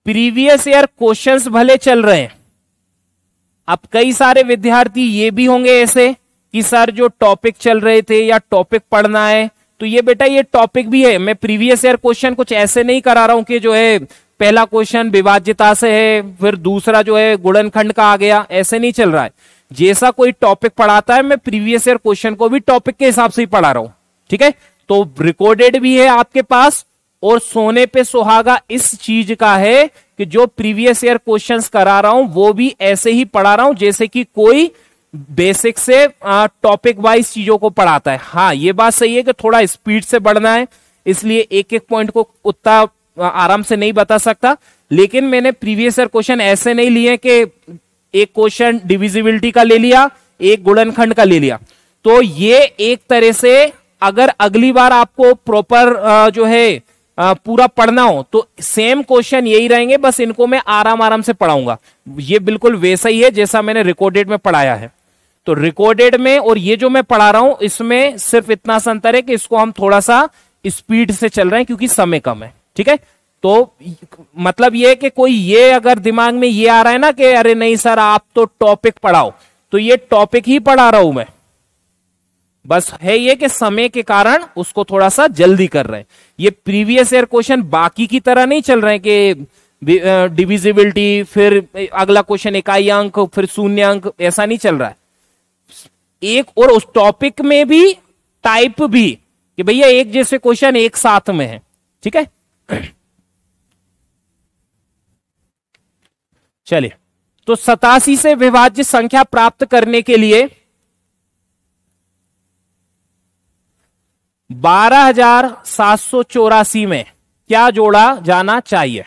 प्रीवियस ईयर क्वेश्चंस भले चल रहे हैं, अब कई सारे विद्यार्थी ये भी होंगे ऐसे कि सर जो टॉपिक चल रहे थे या टॉपिक पढ़ना है, तो ये बेटा ये टॉपिक भी है। मैं प्रीवियस ईयर क्वेश्चन कुछ ऐसे नहीं करा रहा हूं कि जो है पहला क्वेश्चन विभाज्यता से है, फिर दूसरा जो है गुणनखंड का आ गया, ऐसे नहीं चल रहा है। जैसा कोई टॉपिक पढ़ाता है मैं प्रीवियस ईयर क्वेश्चन को भी टॉपिक के हिसाब से ही पढ़ा रहा हूं, ठीक है। तो रिकॉर्डेड भी है आपके पास, और सोने पे सुहागा इस चीज का है कि जो प्रीवियस ईयर क्वेश्चंस करा रहा हूं वो भी ऐसे ही पढ़ा रहा हूं जैसे कि कोई बेसिक से टॉपिक वाइज चीजों को पढ़ाता है। हाँ, ये बात सही है कि थोड़ा स्पीड से बढ़ना है, इसलिए एक एक पॉइंट को उतना आराम से नहीं बता सकता, लेकिन मैंने प्रीवियस ईयर क्वेश्चन ऐसे नहीं लिए कि एक क्वेश्चन डिविजिबिलिटी का ले लिया, एक गुणनखंड का ले लिया। तो ये एक तरह से अगर अगली बार आपको प्रॉपर जो है पूरा पढ़ना हो तो सेम क्वेश्चन यही रहेंगे, बस इनको मैं आराम आराम से पढ़ाऊंगा। ये बिल्कुल वैसा ही है जैसा मैंने रिकॉर्डेड में पढ़ाया है। तो रिकॉर्डेड में और ये जो मैं पढ़ा रहा हूं इसमें सिर्फ इतना सा अंतर है कि इसको हम थोड़ा सा स्पीड से चल रहे हैं क्योंकि समय कम है, ठीक है। तो मतलब ये कि कोई ये अगर दिमाग में ये आ रहा है ना कि अरे नहीं सर आप तो टॉपिक पढ़ाओ, तो ये टॉपिक ही पढ़ा रहा हूं मैं, बस है ये कि समय के कारण उसको थोड़ा सा जल्दी कर रहे हैं। ये प्रीवियस ईयर क्वेश्चन बाकी की तरह नहीं चल रहे हैं कि डिविजिबिलिटी, फिर अगला क्वेश्चन इकाई अंक, फिर शून्य अंक, ऐसा नहीं चल रहा है। एक और उस टॉपिक में भी टाइप भी कि भैया एक जैसे क्वेश्चन एक साथ में है, ठीक है। चलिए, तो 87 से विभाज्य संख्या प्राप्त करने के लिए 12,784 में क्या जोड़ा जाना चाहिए,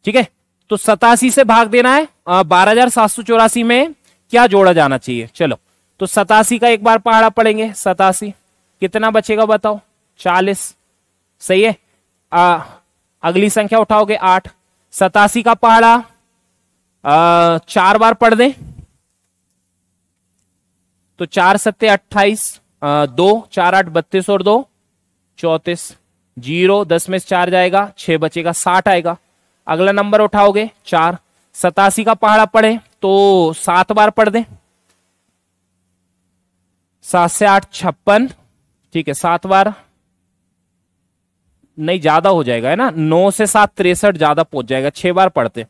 ठीक है। तो 87 से भाग देना है, 12,784 में क्या जोड़ा जाना चाहिए। चलो, तो 87 का एक बार पहाड़ा पढ़ेंगे। 87 कितना बचेगा बताओ, 40, सही है। अगली संख्या उठाओगे 8। 87 का पहाड़ा 4 बार पढ़ दें तो 4 सत्ते 28, 2 4 8 32 और 2 34, 0 10 में से 4 जाएगा, 6 बचेगा, 60 आएगा। अगला नंबर उठाओगे 4। 87 का पहाड़ा पढ़े तो 7 बार पढ़ दें, 7 से 8 56, ठीक है। 7 बार नहीं, ज्यादा हो जाएगा है ना, 9 से 7 63, ज्यादा पहुंच जाएगा, 6 बार पढ़ते।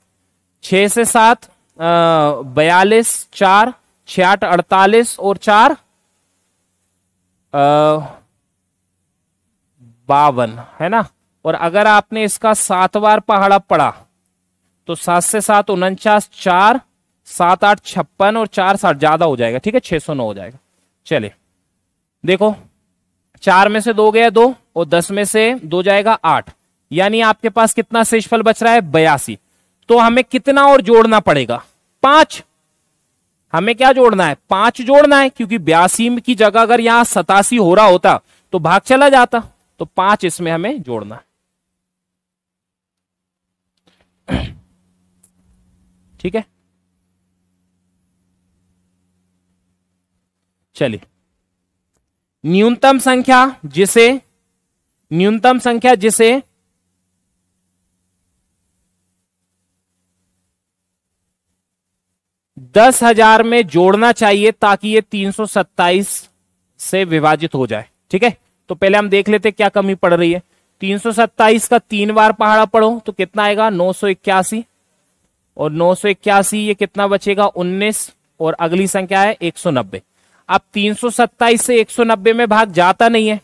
6 से 7 42, 4 6 8 48 और 4 52 है ना। और अगर आपने इसका 7 बार पहाड़ा पढ़ा तो 7 से 7 49, 4 7 8 56 और 4 60, ज्यादा हो जाएगा, ठीक है, 609 हो जाएगा। चलिए देखो, 4 में से 2 गया 2 और 10 में से 2 जाएगा 8, यानी आपके पास कितना शेषफल बच रहा है 82। तो हमें कितना और जोड़ना पड़ेगा, 5। हमें क्या जोड़ना है, 5 जोड़ना है, क्योंकि 82 की जगह अगर यहां 87 हो रहा होता तो भाग चला जाता, तो 5 इसमें हमें जोड़ना है, ठीक है। चलिए, न्यूनतम संख्या जिसे 10,000 में जोड़ना चाहिए ताकि ये 327 से विभाजित हो जाए, ठीक है। तो पहले हम देख लेते क्या कमी पड़ रही है। 327 का 3 बार पहाड़ा पढ़ो तो कितना आएगा 981, और 981 ये कितना बचेगा 19, और अगली संख्या है 190। अब 327 से 190 में भाग जाता नहीं है,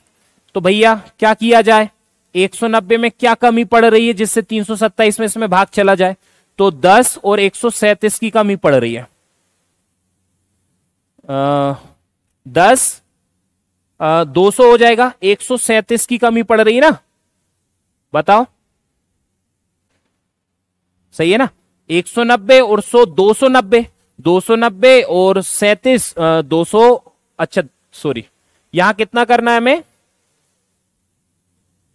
तो भैया क्या किया जाए, 190 में क्या कमी पड़ रही है जिससे 327 में इसमें भाग चला जाए, तो 10 और 137 की कमी पड़ रही है। 10 200 हो जाएगा, 137 की कमी पड़ रही है ना, बताओ सही है ना। 190 और 100 290, 290 और 37 200, अच्छा सॉरी, यहां कितना करना है हमें,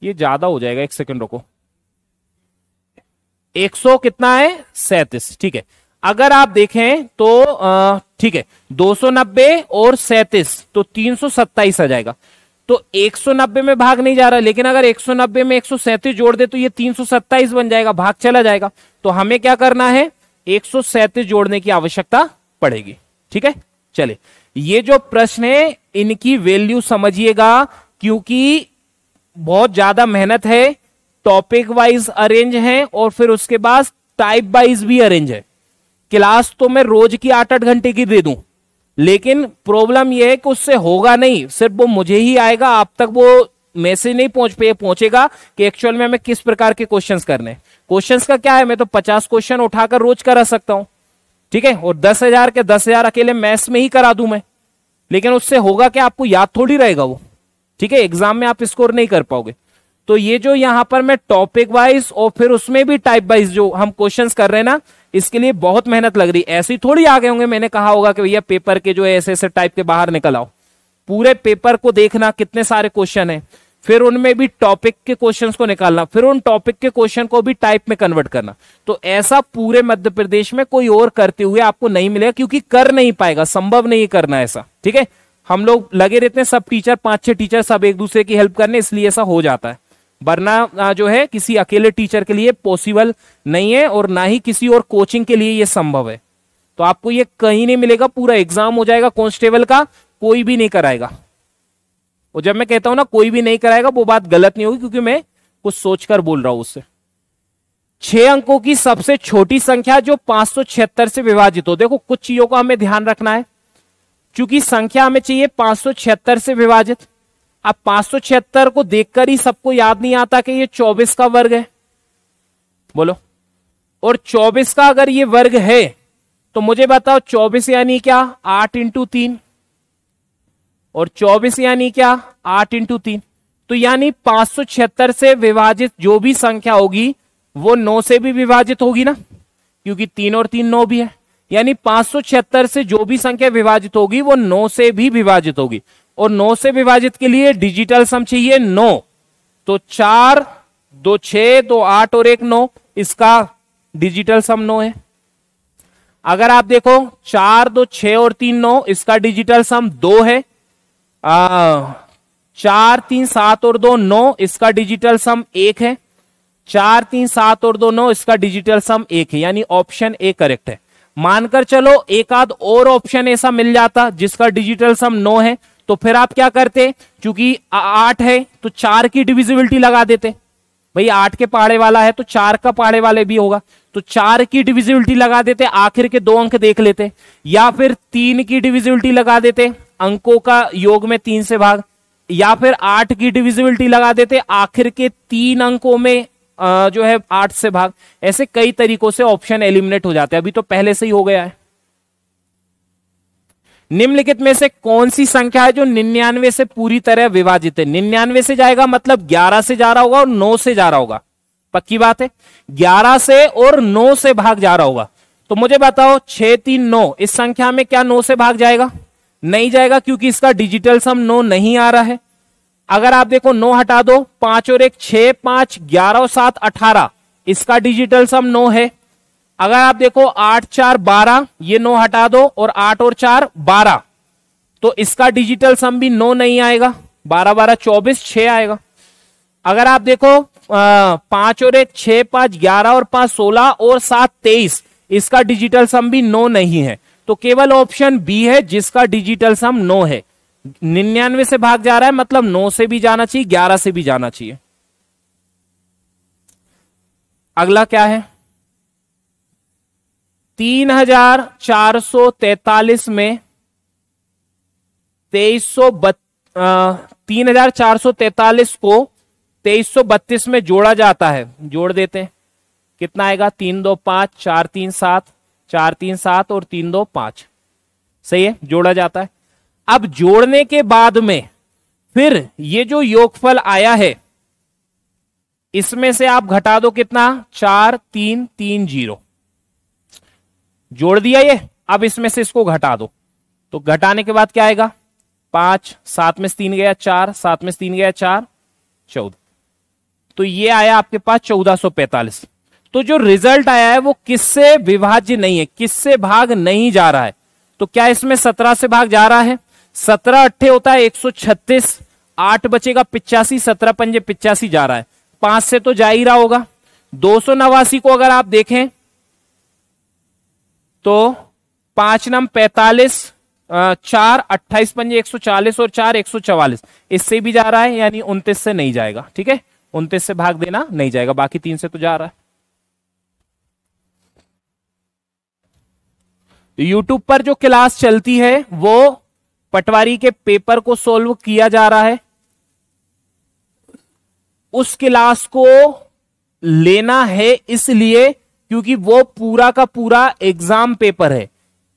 ये ज्यादा हो जाएगा, एक सेकंड रुको, 100 कितना है 37, ठीक है। अगर आप देखें तो ठीक है, 290 और 37 तो 327 आ जाएगा। तो 190 में भाग नहीं जा रहा, लेकिन अगर 190 में 137 जोड़ दे तो ये 327 बन जाएगा, भाग चला जाएगा। तो हमें क्या करना है, 137 जोड़ने की आवश्यकता पड़ेगी। ठीक है, चले ये जो प्रश्न है इनकी वैल्यू समझिएगा, क्योंकि बहुत ज्यादा मेहनत है, टॉपिक वाइज अरेंज है और फिर उसके बाद टाइप वाइज भी अरेंज है। क्लास तो मैं रोज की 8-8 घंटे की दे दूं, लेकिन प्रॉब्लम यह है कि उससे होगा नहीं, सिर्फ वो मुझे ही आएगा, आप तक वो मैसेज नहीं पहुंचेगा कि एक्चुअल में हमें किस प्रकार के क्वेश्चंस करने। क्वेश्चंस का क्या है, मैं तो 50 क्वेश्चन उठाकर रोज करा सकता हूं, ठीक है, और 10,000 के 10,000 अकेले मैथ्स में ही करा दूं मैं, लेकिन उससे होगा कि आपको याद थोड़ी रहेगा वो। ठीक है, एग्जाम में आप स्कोर नहीं कर पाओगे। तो ये जो यहां पर मैं टॉपिक वाइज और फिर उसमें भी टाइप वाइज जो हम क्वेश्चंस कर रहे हैं ना, इसके लिए बहुत मेहनत लग रही। ऐसे थोड़ी आ गए होंगे, मैंने कहा होगा कि भैया पेपर के जो है ऐसे ऐसे टाइप के बाहर निकल आओ। पूरे पेपर को देखना, कितने सारे क्वेश्चन है, फिर उनमें भी टॉपिक के क्वेश्चंस को निकालना, फिर उन टॉपिक के क्वेश्चन को भी टाइप में कन्वर्ट करना। तो ऐसा पूरे मध्य प्रदेश में कोई और करते हुए आपको नहीं मिलेगा, क्योंकि कर नहीं पाएगा, संभव नहीं करना ऐसा। ठीक है, हम लोग लगे रहते हैं सब टीचर, 5-6 टीचर सब एक दूसरे की हेल्प करने, इसलिए ऐसा हो जाता है। वरना जो है किसी अकेले टीचर के लिए पॉसिबल नहीं है, और ना ही किसी और कोचिंग के लिए ये संभव है। तो आपको ये कहीं नहीं मिलेगा, पूरा एग्जाम हो जाएगा कांस्टेबल का, कोई भी नहीं कराएगा। और जब मैं कहता हूं ना कोई भी नहीं कराएगा, वो बात गलत नहीं होगी, क्योंकि मैं कुछ सोचकर बोल रहा हूं उससे। 6 अंकों की सबसे छोटी संख्या जो 576 से विभाजित हो। देखो कुछ चीजों का हमें ध्यान रखना है, क्योंकि संख्या हमें चाहिए 576 से विभाजित। अब 576 को देखकर ही सबको याद नहीं आता कि ये 24 का वर्ग है, बोलो। और 24 का अगर ये वर्ग है तो मुझे बताओ 24 यानी क्या, 8 इंटू 3, और 24 यानी क्या, 8 इंटू 3। तो यानी 576 से विभाजित जो भी संख्या होगी वो 9 से भी विभाजित होगी ना, क्योंकि 3 और 3 9 भी है। यानी 576 से जो भी संख्या विभाजित होगी वो 9 से भी विभाजित होगी, और 9 से विभाजित के लिए डिजिटल सम चाहिए 9। तो 4 2 6 2 8 और 1 9, इसका डिजिटल सम 9 है। अगर आप देखो 4 2 6 और 3 9, इसका डिजिटल सम 2 है। 4 3 7 और 2 9, इसका डिजिटल सम 1 है। 4 3 7 और 2 9, इसका डिजिटल सम 1 है, यानी ऑप्शन ए करेक्ट है। मानकर चलो एक आध और ऑप्शन ऐसा मिल जाता जिसका डिजिटल सम 9 है, तो फिर आप क्या करते, क्योंकि 8 है तो 4 की डिविजिबिलिटी लगा देते। भाई 8 के पहाड़े वाला है तो 4 का पहाड़े वाले भी होगा, तो 4 की डिविजिबिलिटी लगा देते, आखिर के 2 अंक देख लेते। या फिर 3 की डिविजिबिलिटी लगा देते, अंकों का योग में 3 से भाग। या फिर 8 की डिविजिबिलिटी लगा देते, आखिर के 3 अंकों में जो है 8 से भाग। ऐसे कई तरीकों से ऑप्शन एलिमिनेट हो जाते हैं, अभी तो पहले से ही हो गया है। निम्नलिखित में से कौन सी संख्या है जो 99 से पूरी तरह विभाजित है। 99 से जाएगा मतलब 11 से जा रहा होगा और 9 से जा रहा होगा, पक्की बात है। 11 से और 9 से भाग जा रहा होगा। तो मुझे बताओ 6 3 9, इस संख्या में क्या 9 से भाग जाएगा? नहीं जाएगा, क्योंकि इसका डिजिटल सम 9 नहीं आ रहा है। अगर आप देखो 9 हटा दो, 5 और 1 6, 5 11 और 7 18, इसका डिजिटल सम 9 है। अगर आप देखो 8 4 12, ये 9 हटा दो, और 8 और 4 12, तो इसका डिजिटल सम भी 9 नहीं आएगा। 12 12 24, 6 आएगा। अगर आप देखो 5 और 1 6, 5 11 और 5 16 और 7 23, इसका डिजिटल सम भी 9 नहीं है। तो केवल ऑप्शन बी है जिसका डिजिटल सम 9 है। 99 से भाग जा रहा है मतलब 9 से भी जाना चाहिए, 11 से भी जाना चाहिए। अगला क्या है? 3443 में 3443 को 2332 में जोड़ा जाता है। जोड़ देते हैं, कितना आएगा? 3 2 5 4 3 7, 4 3 7 और 3 2 5। सही है, जोड़ा जाता है। अब जोड़ने के बाद में फिर ये जो योगफल आया है, इसमें से आप घटा दो कितना? 4 3 3 0। जोड़ दिया ये, अब इसमें से इसको घटा दो, तो घटाने के बाद क्या आएगा? 5 7 में से 3 गया 4, 7 में से 3 गया 4, 14। तो ये आया आपके पास 1445। तो जो रिजल्ट आया है वो किससे विभाज्य नहीं है, किससे भाग नहीं जा रहा है। तो क्या इसमें 17 से भाग जा रहा है? 17 अट्ठे होता है 136, 8 बचेगा 85, 17 पंजे 85 जा रहा है। 5 से तो जा ही रहा होगा। 289 को अगर आप देखें तो 5 नम 45, 4 28 पंजे 140 और 4 144, इससे भी जा रहा है, यानी 29 से नहीं जाएगा। ठीक है, 29 से भाग देना नहीं जाएगा, बाकी 3 से तो जा रहा है। यूट्यूब पर जो क्लास चलती है वो पटवारी के पेपर को सॉल्व किया जा रहा है, उस क्लास को लेना है इसलिए क्योंकि वो पूरा का पूरा एग्जाम पेपर है,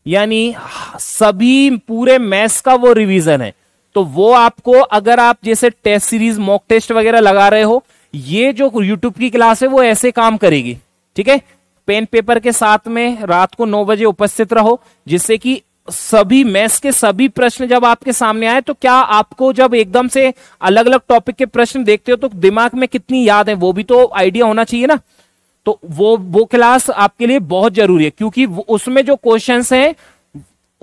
यानी सभी पूरे मैथ्स का वो रिवीजन है। तो वो आपको, अगर आप जैसे टेस्ट सीरीज मॉक टेस्ट वगैरह लगा रहे हो, ये जो यूट्यूब की क्लास है वो ऐसे काम करेगी। ठीक है, पेन पेपर के साथ में रात को 9 बजे उपस्थित रहो, जिससे कि सभी मैथ्स के सभी प्रश्न जब आपके सामने आए तो क्या आपको जब एकदम से अलग अलग टॉपिक के प्रश्न देखते हो तो दिमाग में कितनी याद है वो भी तो आइडिया होना चाहिए ना। तो वो क्लास आपके लिए बहुत जरूरी है, क्योंकि उसमें जो क्वेश्चंस हैं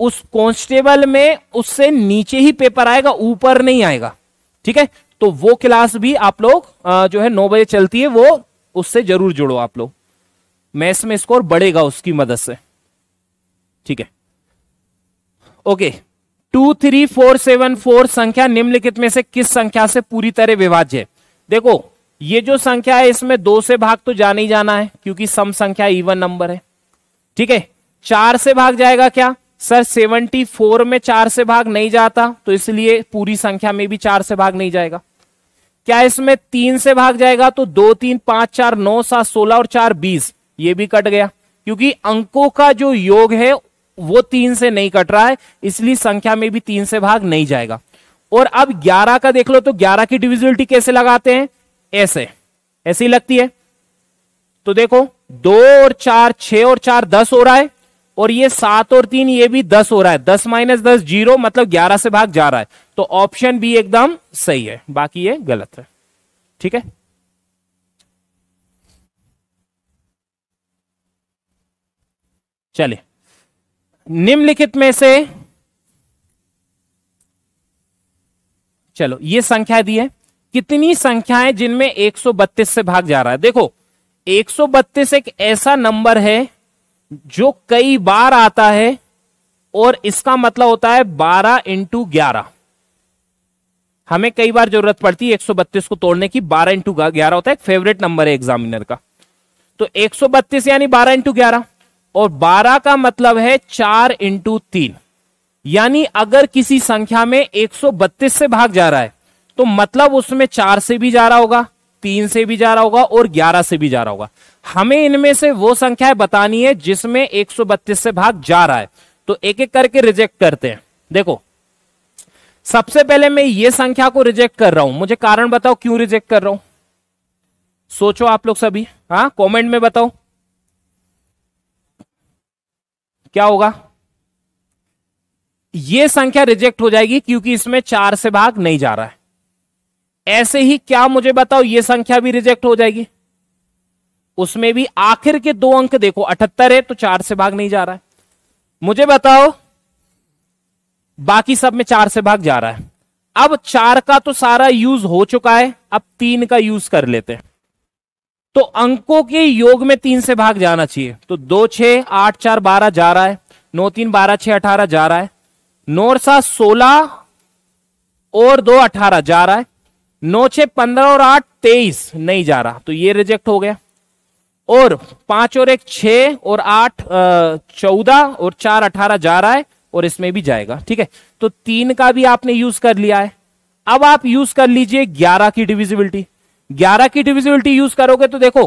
उस कांस्टेबल में उससे नीचे ही पेपर आएगा, ऊपर नहीं आएगा। ठीक है, तो वो क्लास भी आप लोग जो है 9 बजे चलती है, वो उससे जरूर जुड़ो आप लोग, मैथ्स में स्कोर बढ़ेगा उसकी मदद से। ठीक है, ओके। 2 3 4 7 4 संख्या निम्नलिखित में से किस संख्या से पूरी तरह विभाज्य है? देखो, ये जो संख्या है इसमें 2 से भाग तो जाना ही जाना है, क्योंकि सम संख्या इवन नंबर है। ठीक है, 4 से भाग जाएगा क्या सर? 74 में 4 से भाग नहीं जाता, तो इसलिए पूरी संख्या में भी 4 से भाग नहीं जाएगा। क्या इसमें 3 से भाग जाएगा? तो 2 3 5 4 9 7 16 और 4 20, ये भी कट गया, क्योंकि अंकों का जो योग है वो 3 से नहीं कट रहा है, इसलिए संख्या में भी 3 से भाग नहीं जाएगा। और अब 11 का देख लो, तो 11 की डिविजिबिलिटी कैसे लगाते हैं? ऐसे ही लगती है। तो देखो 2 और 4 6 और 4 10 हो रहा है, और ये 7 और 3 ये भी 10 हो रहा है। 10 - 10 0, मतलब 11 से भाग जा रहा है। तो ऑप्शन बी एकदम सही है, बाकी ये गलत है। ठीक है, चलिए निम्नलिखित में से, चलो ये संख्या दी है, कितनी संख्याएं जिनमें 132 से भाग जा रहा है? देखो 132 एक ऐसा नंबर है जो कई बार आता है, और इसका मतलब होता है 12 × 11। हमें कई बार जरूरत पड़ती है 132 को तोड़ने की। 12 × 11 होता है, एक फेवरेट नंबर है एग्जामिनर का। तो 132 यानी 12 × 11, और 12 का मतलब है 4 × 3, यानी अगर किसी संख्या में 132 से भाग जा रहा है तो मतलब उसमें 4 से भी जा रहा होगा, 3 से भी जा रहा होगा और 11 से भी जा रहा होगा। हमें इनमें से वो संख्याएं बतानी है जिसमें 132 से भाग जा रहा है। तो एक एक करके रिजेक्ट करते हैं। देखो, सबसे पहले मैं ये संख्या को रिजेक्ट कर रहा हूं, मुझे कारण बताओ क्यों रिजेक्ट कर रहा हूं? सोचो आप लोग सभी, हाँ कमेंट में बताओ क्या होगा। यह संख्या रिजेक्ट हो जाएगी क्योंकि इसमें 4 से भाग नहीं जा रहा है। ऐसे ही क्या मुझे बताओ, यह संख्या भी रिजेक्ट हो जाएगी, उसमें भी आखिर के 2 अंक देखो 78 है, तो 4 से भाग नहीं जा रहा है। मुझे बताओ बाकी सब में 4 से भाग जा रहा है। अब 4 का तो सारा यूज हो चुका है, अब 3 का यूज कर लेते हैं। तो अंकों के योग में 3 से भाग जाना चाहिए। तो 2 6 8 4 12 जा रहा है, 9 3 12 6 18 जा रहा है, 9 और 7 16 और 2 18 जा रहा है, 9 6 15 और 8 23 नहीं जा रहा, तो ये रिजेक्ट हो गया। और 5 और 1 6 और 8 14 और 4 18 जा रहा है, और इसमें भी जाएगा। ठीक है, तो 3 का भी आपने यूज कर लिया है। अब आप यूज कर लीजिए 11 की डिविजिबिलिटी। 11 की डिविजिबिलिटी यूज करोगे तो देखो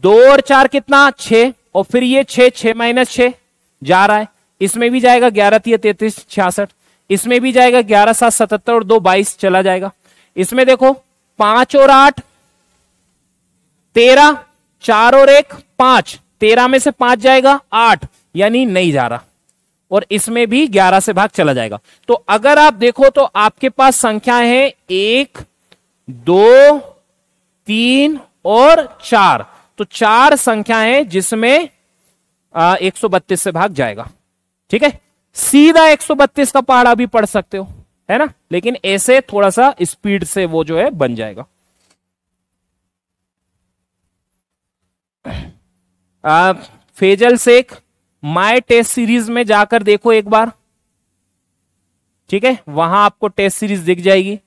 2 और 4 कितना 6, और फिर ये 6 6 - 6 जा रहा है, इसमें भी जाएगा। 11 3 33 66, इसमें भी जाएगा। 11 7 77 और 2 22 चला जाएगा। इसमें देखो 5 और 8 13, 4 और 1 5, 13 में से 5 जाएगा 8, यानी नहीं जा रहा। और इसमें भी 11 से भाग चला जाएगा। तो अगर आप देखो तो आपके पास संख्या है 1 2 3 और 4, तो 4 संख्याएं जिसमें 132 से भाग जाएगा। ठीक है, सीधा 132 का पहाड़ा भी पढ़ सकते हो, है ना, लेकिन ऐसे थोड़ा सा स्पीड से वो जो है बन जाएगा। Faisal Shaikh my test series में जाकर देखो एक बार, ठीक है, वहां आपको टेस्ट सीरीज दिख जाएगी।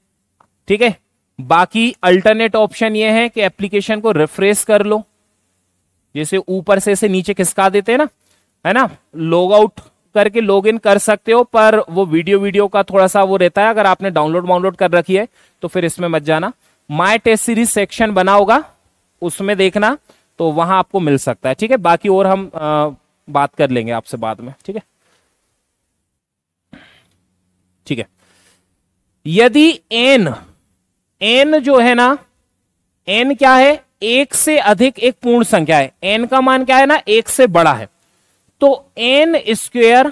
ठीक है, बाकी अल्टरनेट ऑप्शन ये है कि एप्लीकेशन को रिफ्रेश कर लो, जैसे ऊपर से नीचे खिसका देते हैं ना, है ना, लॉग आउट करके लॉग इन कर सकते हो, पर वो वीडियो का थोड़ा सा वो रहता है, अगर आपने डाउनलोड कर रखी है तो फिर इसमें मत जाना। माय टेस्ट सीरीज सेक्शन बना होगा, उसमें देखना, तो वहां आपको मिल सकता है। ठीक है, बाकी और हम बात कर लेंगे आपसे बाद में। ठीक है, ठीक है। यदि n जो है ना, n क्या है, एक से अधिक एक पूर्ण संख्या है, n का मान क्या है ना, एक से बड़ा है, तो n स्क्वायर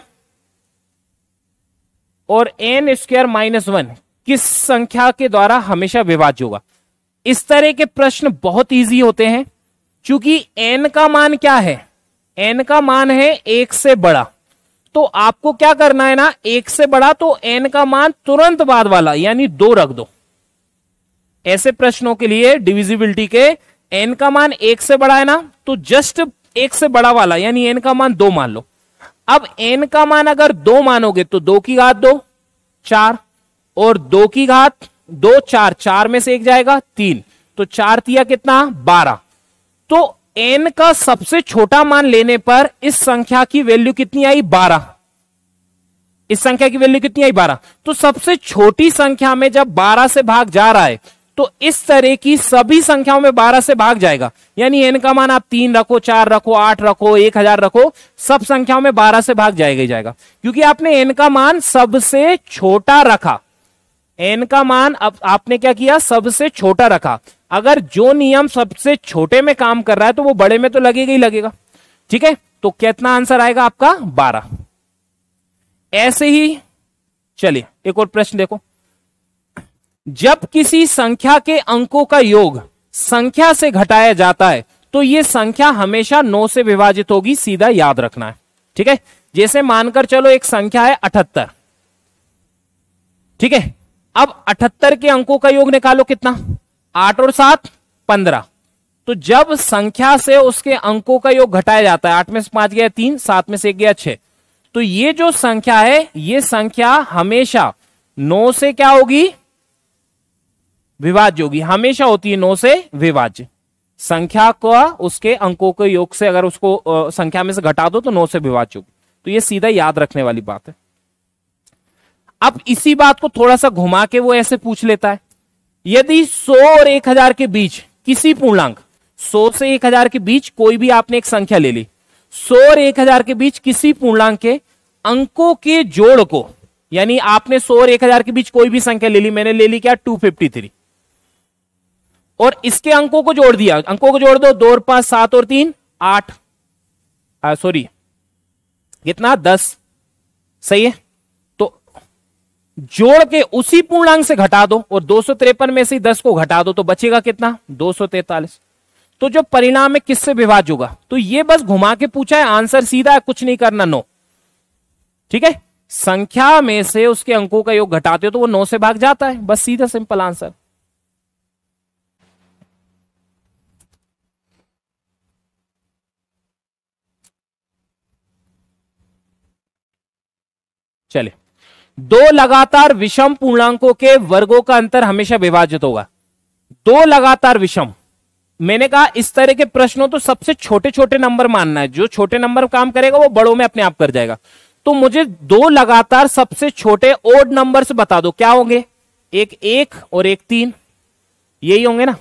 और n स्क्वायर -1 किस संख्या के द्वारा हमेशा विभाज्य होगा। इस तरह के प्रश्न बहुत इजी होते हैं, क्योंकि n का मान क्या है, n का मान है एक से बड़ा, तो आपको क्या करना है ना, एक से बड़ा तो n का मान तुरंत बाद वाला यानी 2 रख दो। ऐसे प्रश्नों के लिए डिविजिबिलिटी के n का मान एक से बड़ा है ना, तो जस्ट एक से बड़ा वाला यानी n का मान 2 मान लो। अब n का मान अगर 2 मानोगे तो 2 की घात 2 4 और 2 की घात 2 4, 4 में से एक जाएगा 3, तो 4 तिया कितना 12। तो n का सबसे छोटा मान लेने पर इस संख्या की वैल्यू कितनी आई 12, इस संख्या की वैल्यू कितनी आई 12। तो सबसे छोटी संख्या में जब 12 से भाग जा रहा है तो इस तरह की सभी संख्याओं में 12 से भाग जाएगा, यानी n का मान आप 3 रखो 4 रखो 8 रखो 1000 रखो, सब संख्याओं में 12 से भाग जाएगा ही जाएगा, क्योंकि आपने n का मान सबसे छोटा रखा। n का मान अब आपने क्या किया, सबसे छोटा रखा। अगर जो नियम सबसे छोटे में काम कर रहा है तो वो बड़े में तो लगेगा ही लगेगा। ठीक है, तो कितना आंसर आएगा आपका 12। ऐसे ही चलिए एक और प्रश्न देखो, जब किसी संख्या के अंकों का योग संख्या से घटाया जाता है तो यह संख्या हमेशा 9 से विभाजित होगी, सीधा याद रखना है। ठीक है, जैसे मानकर चलो एक संख्या है 78, ठीक है, अब 78 के अंकों का योग निकालो, कितना 8 और 7 15। तो जब संख्या से उसके अंकों का योग घटाया जाता है, 8 में से 5 गया 3, 7 में से 1 गया 6, तो ये जो संख्या है ये संख्या हमेशा 9 से क्या होगी, विभाज्य होगी। हमेशा होती है 9 से विभाज्य। संख्या का उसके अंकों के योग से अगर उसको संख्या में से घटा दो तो 9 से विभाज्य होगी। तो ये सीधा याद रखने वाली बात है। अब इसी बात को थोड़ा सा घुमा के वो ऐसे पूछ लेता है, यदि 100 और 1000 के बीच किसी पूर्णांक, 100 से 1000 के बीच कोई भी आपने एक संख्या ले ली, 100 और 1000 के बीच किसी पूर्णांक के अंकों के जोड़ को, यानी आपने 100 और 1000 के बीच कोई भी संख्या ले ली, मैंने ले ली क्या 253, और इसके अंकों को जोड़ दिया, अंकों को जोड़ दो, 2 और 5 7 और 3 8, सॉरी कितना 10, सही है। तो जोड़ के उसी पूर्णांक से घटा दो और 253 में से 10 को घटा दो तो बचेगा कितना 243। तो जो परिणाम है किससे विभाज्य होगा, तो ये बस घुमा के पूछा है, आंसर सीधा है, कुछ नहीं करना 9। ठीक है, संख्या में से उसके अंकों का योग घटाते हो तो वो 9 से भाग जाता है, बस सीधा सिंपल आंसर। चलिए, 2 लगातार विषम पूर्णांकों के वर्गों का अंतर हमेशा विभाजित होगा। 2 लगातार विषम, मैंने कहा इस तरह के प्रश्नों तो सबसे छोटे छोटे नंबर मानना है, जो छोटे नंबर काम करेगा वो बड़ों में अपने आप कर जाएगा। तो मुझे 2 लगातार सबसे छोटे ओड नंबर से बता दो, क्या होंगे, एक 1 और एक 3, यही होंगे ना,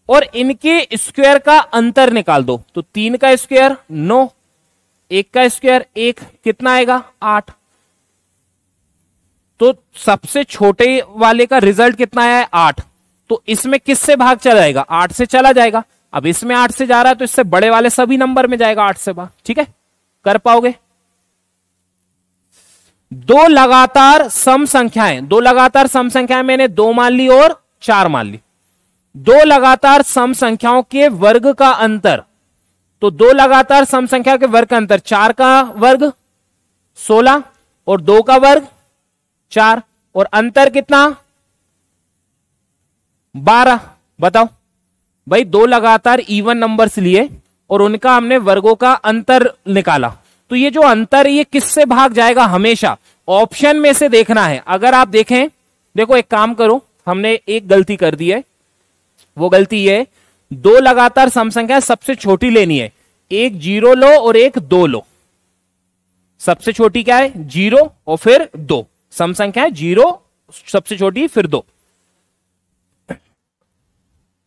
और इनके स्क्वायर का अंतर निकाल दो। तो 3 का स्क्वायर 9, 1 का स्क्वायर 1, कितना आएगा 8। तो सबसे छोटे वाले का रिजल्ट कितना आया है 8, तो इसमें किससे भाग चला जाएगा 8 से चला जाएगा। अब इसमें 8 से जा रहा है तो इससे बड़े वाले सभी नंबर में जाएगा 8 से भाग। ठीक है, कर पाओगे। 2 लगातार सम संख्याएं, 2 लगातार सम संख्याएं मैंने 2 मान ली और 4 मान ली। 2 लगातार सम संख्याओं के वर्ग का अंतर, तो 2 लगातार सम संख्या के वर्ग का अंतर, 4 का वर्ग 16 और 2 का वर्ग 4, और अंतर कितना 12। बताओ भाई, 2 लगातार इवन नंबर्स लिए और उनका हमने वर्गों का अंतर निकाला, तो ये जो अंतर है ये किससे भाग जाएगा, हमेशा ऑप्शन में से देखना है। अगर आप देखें, देखो एक काम करो, हमने एक गलती कर दी है, वो गलती ये, दो लगातार सम संख्या सबसे छोटी लेनी है, एक 0 लो और एक 2 लो। सबसे छोटी क्या है 0 और फिर 2, सम संख्या है 0 सबसे छोटी फिर 2।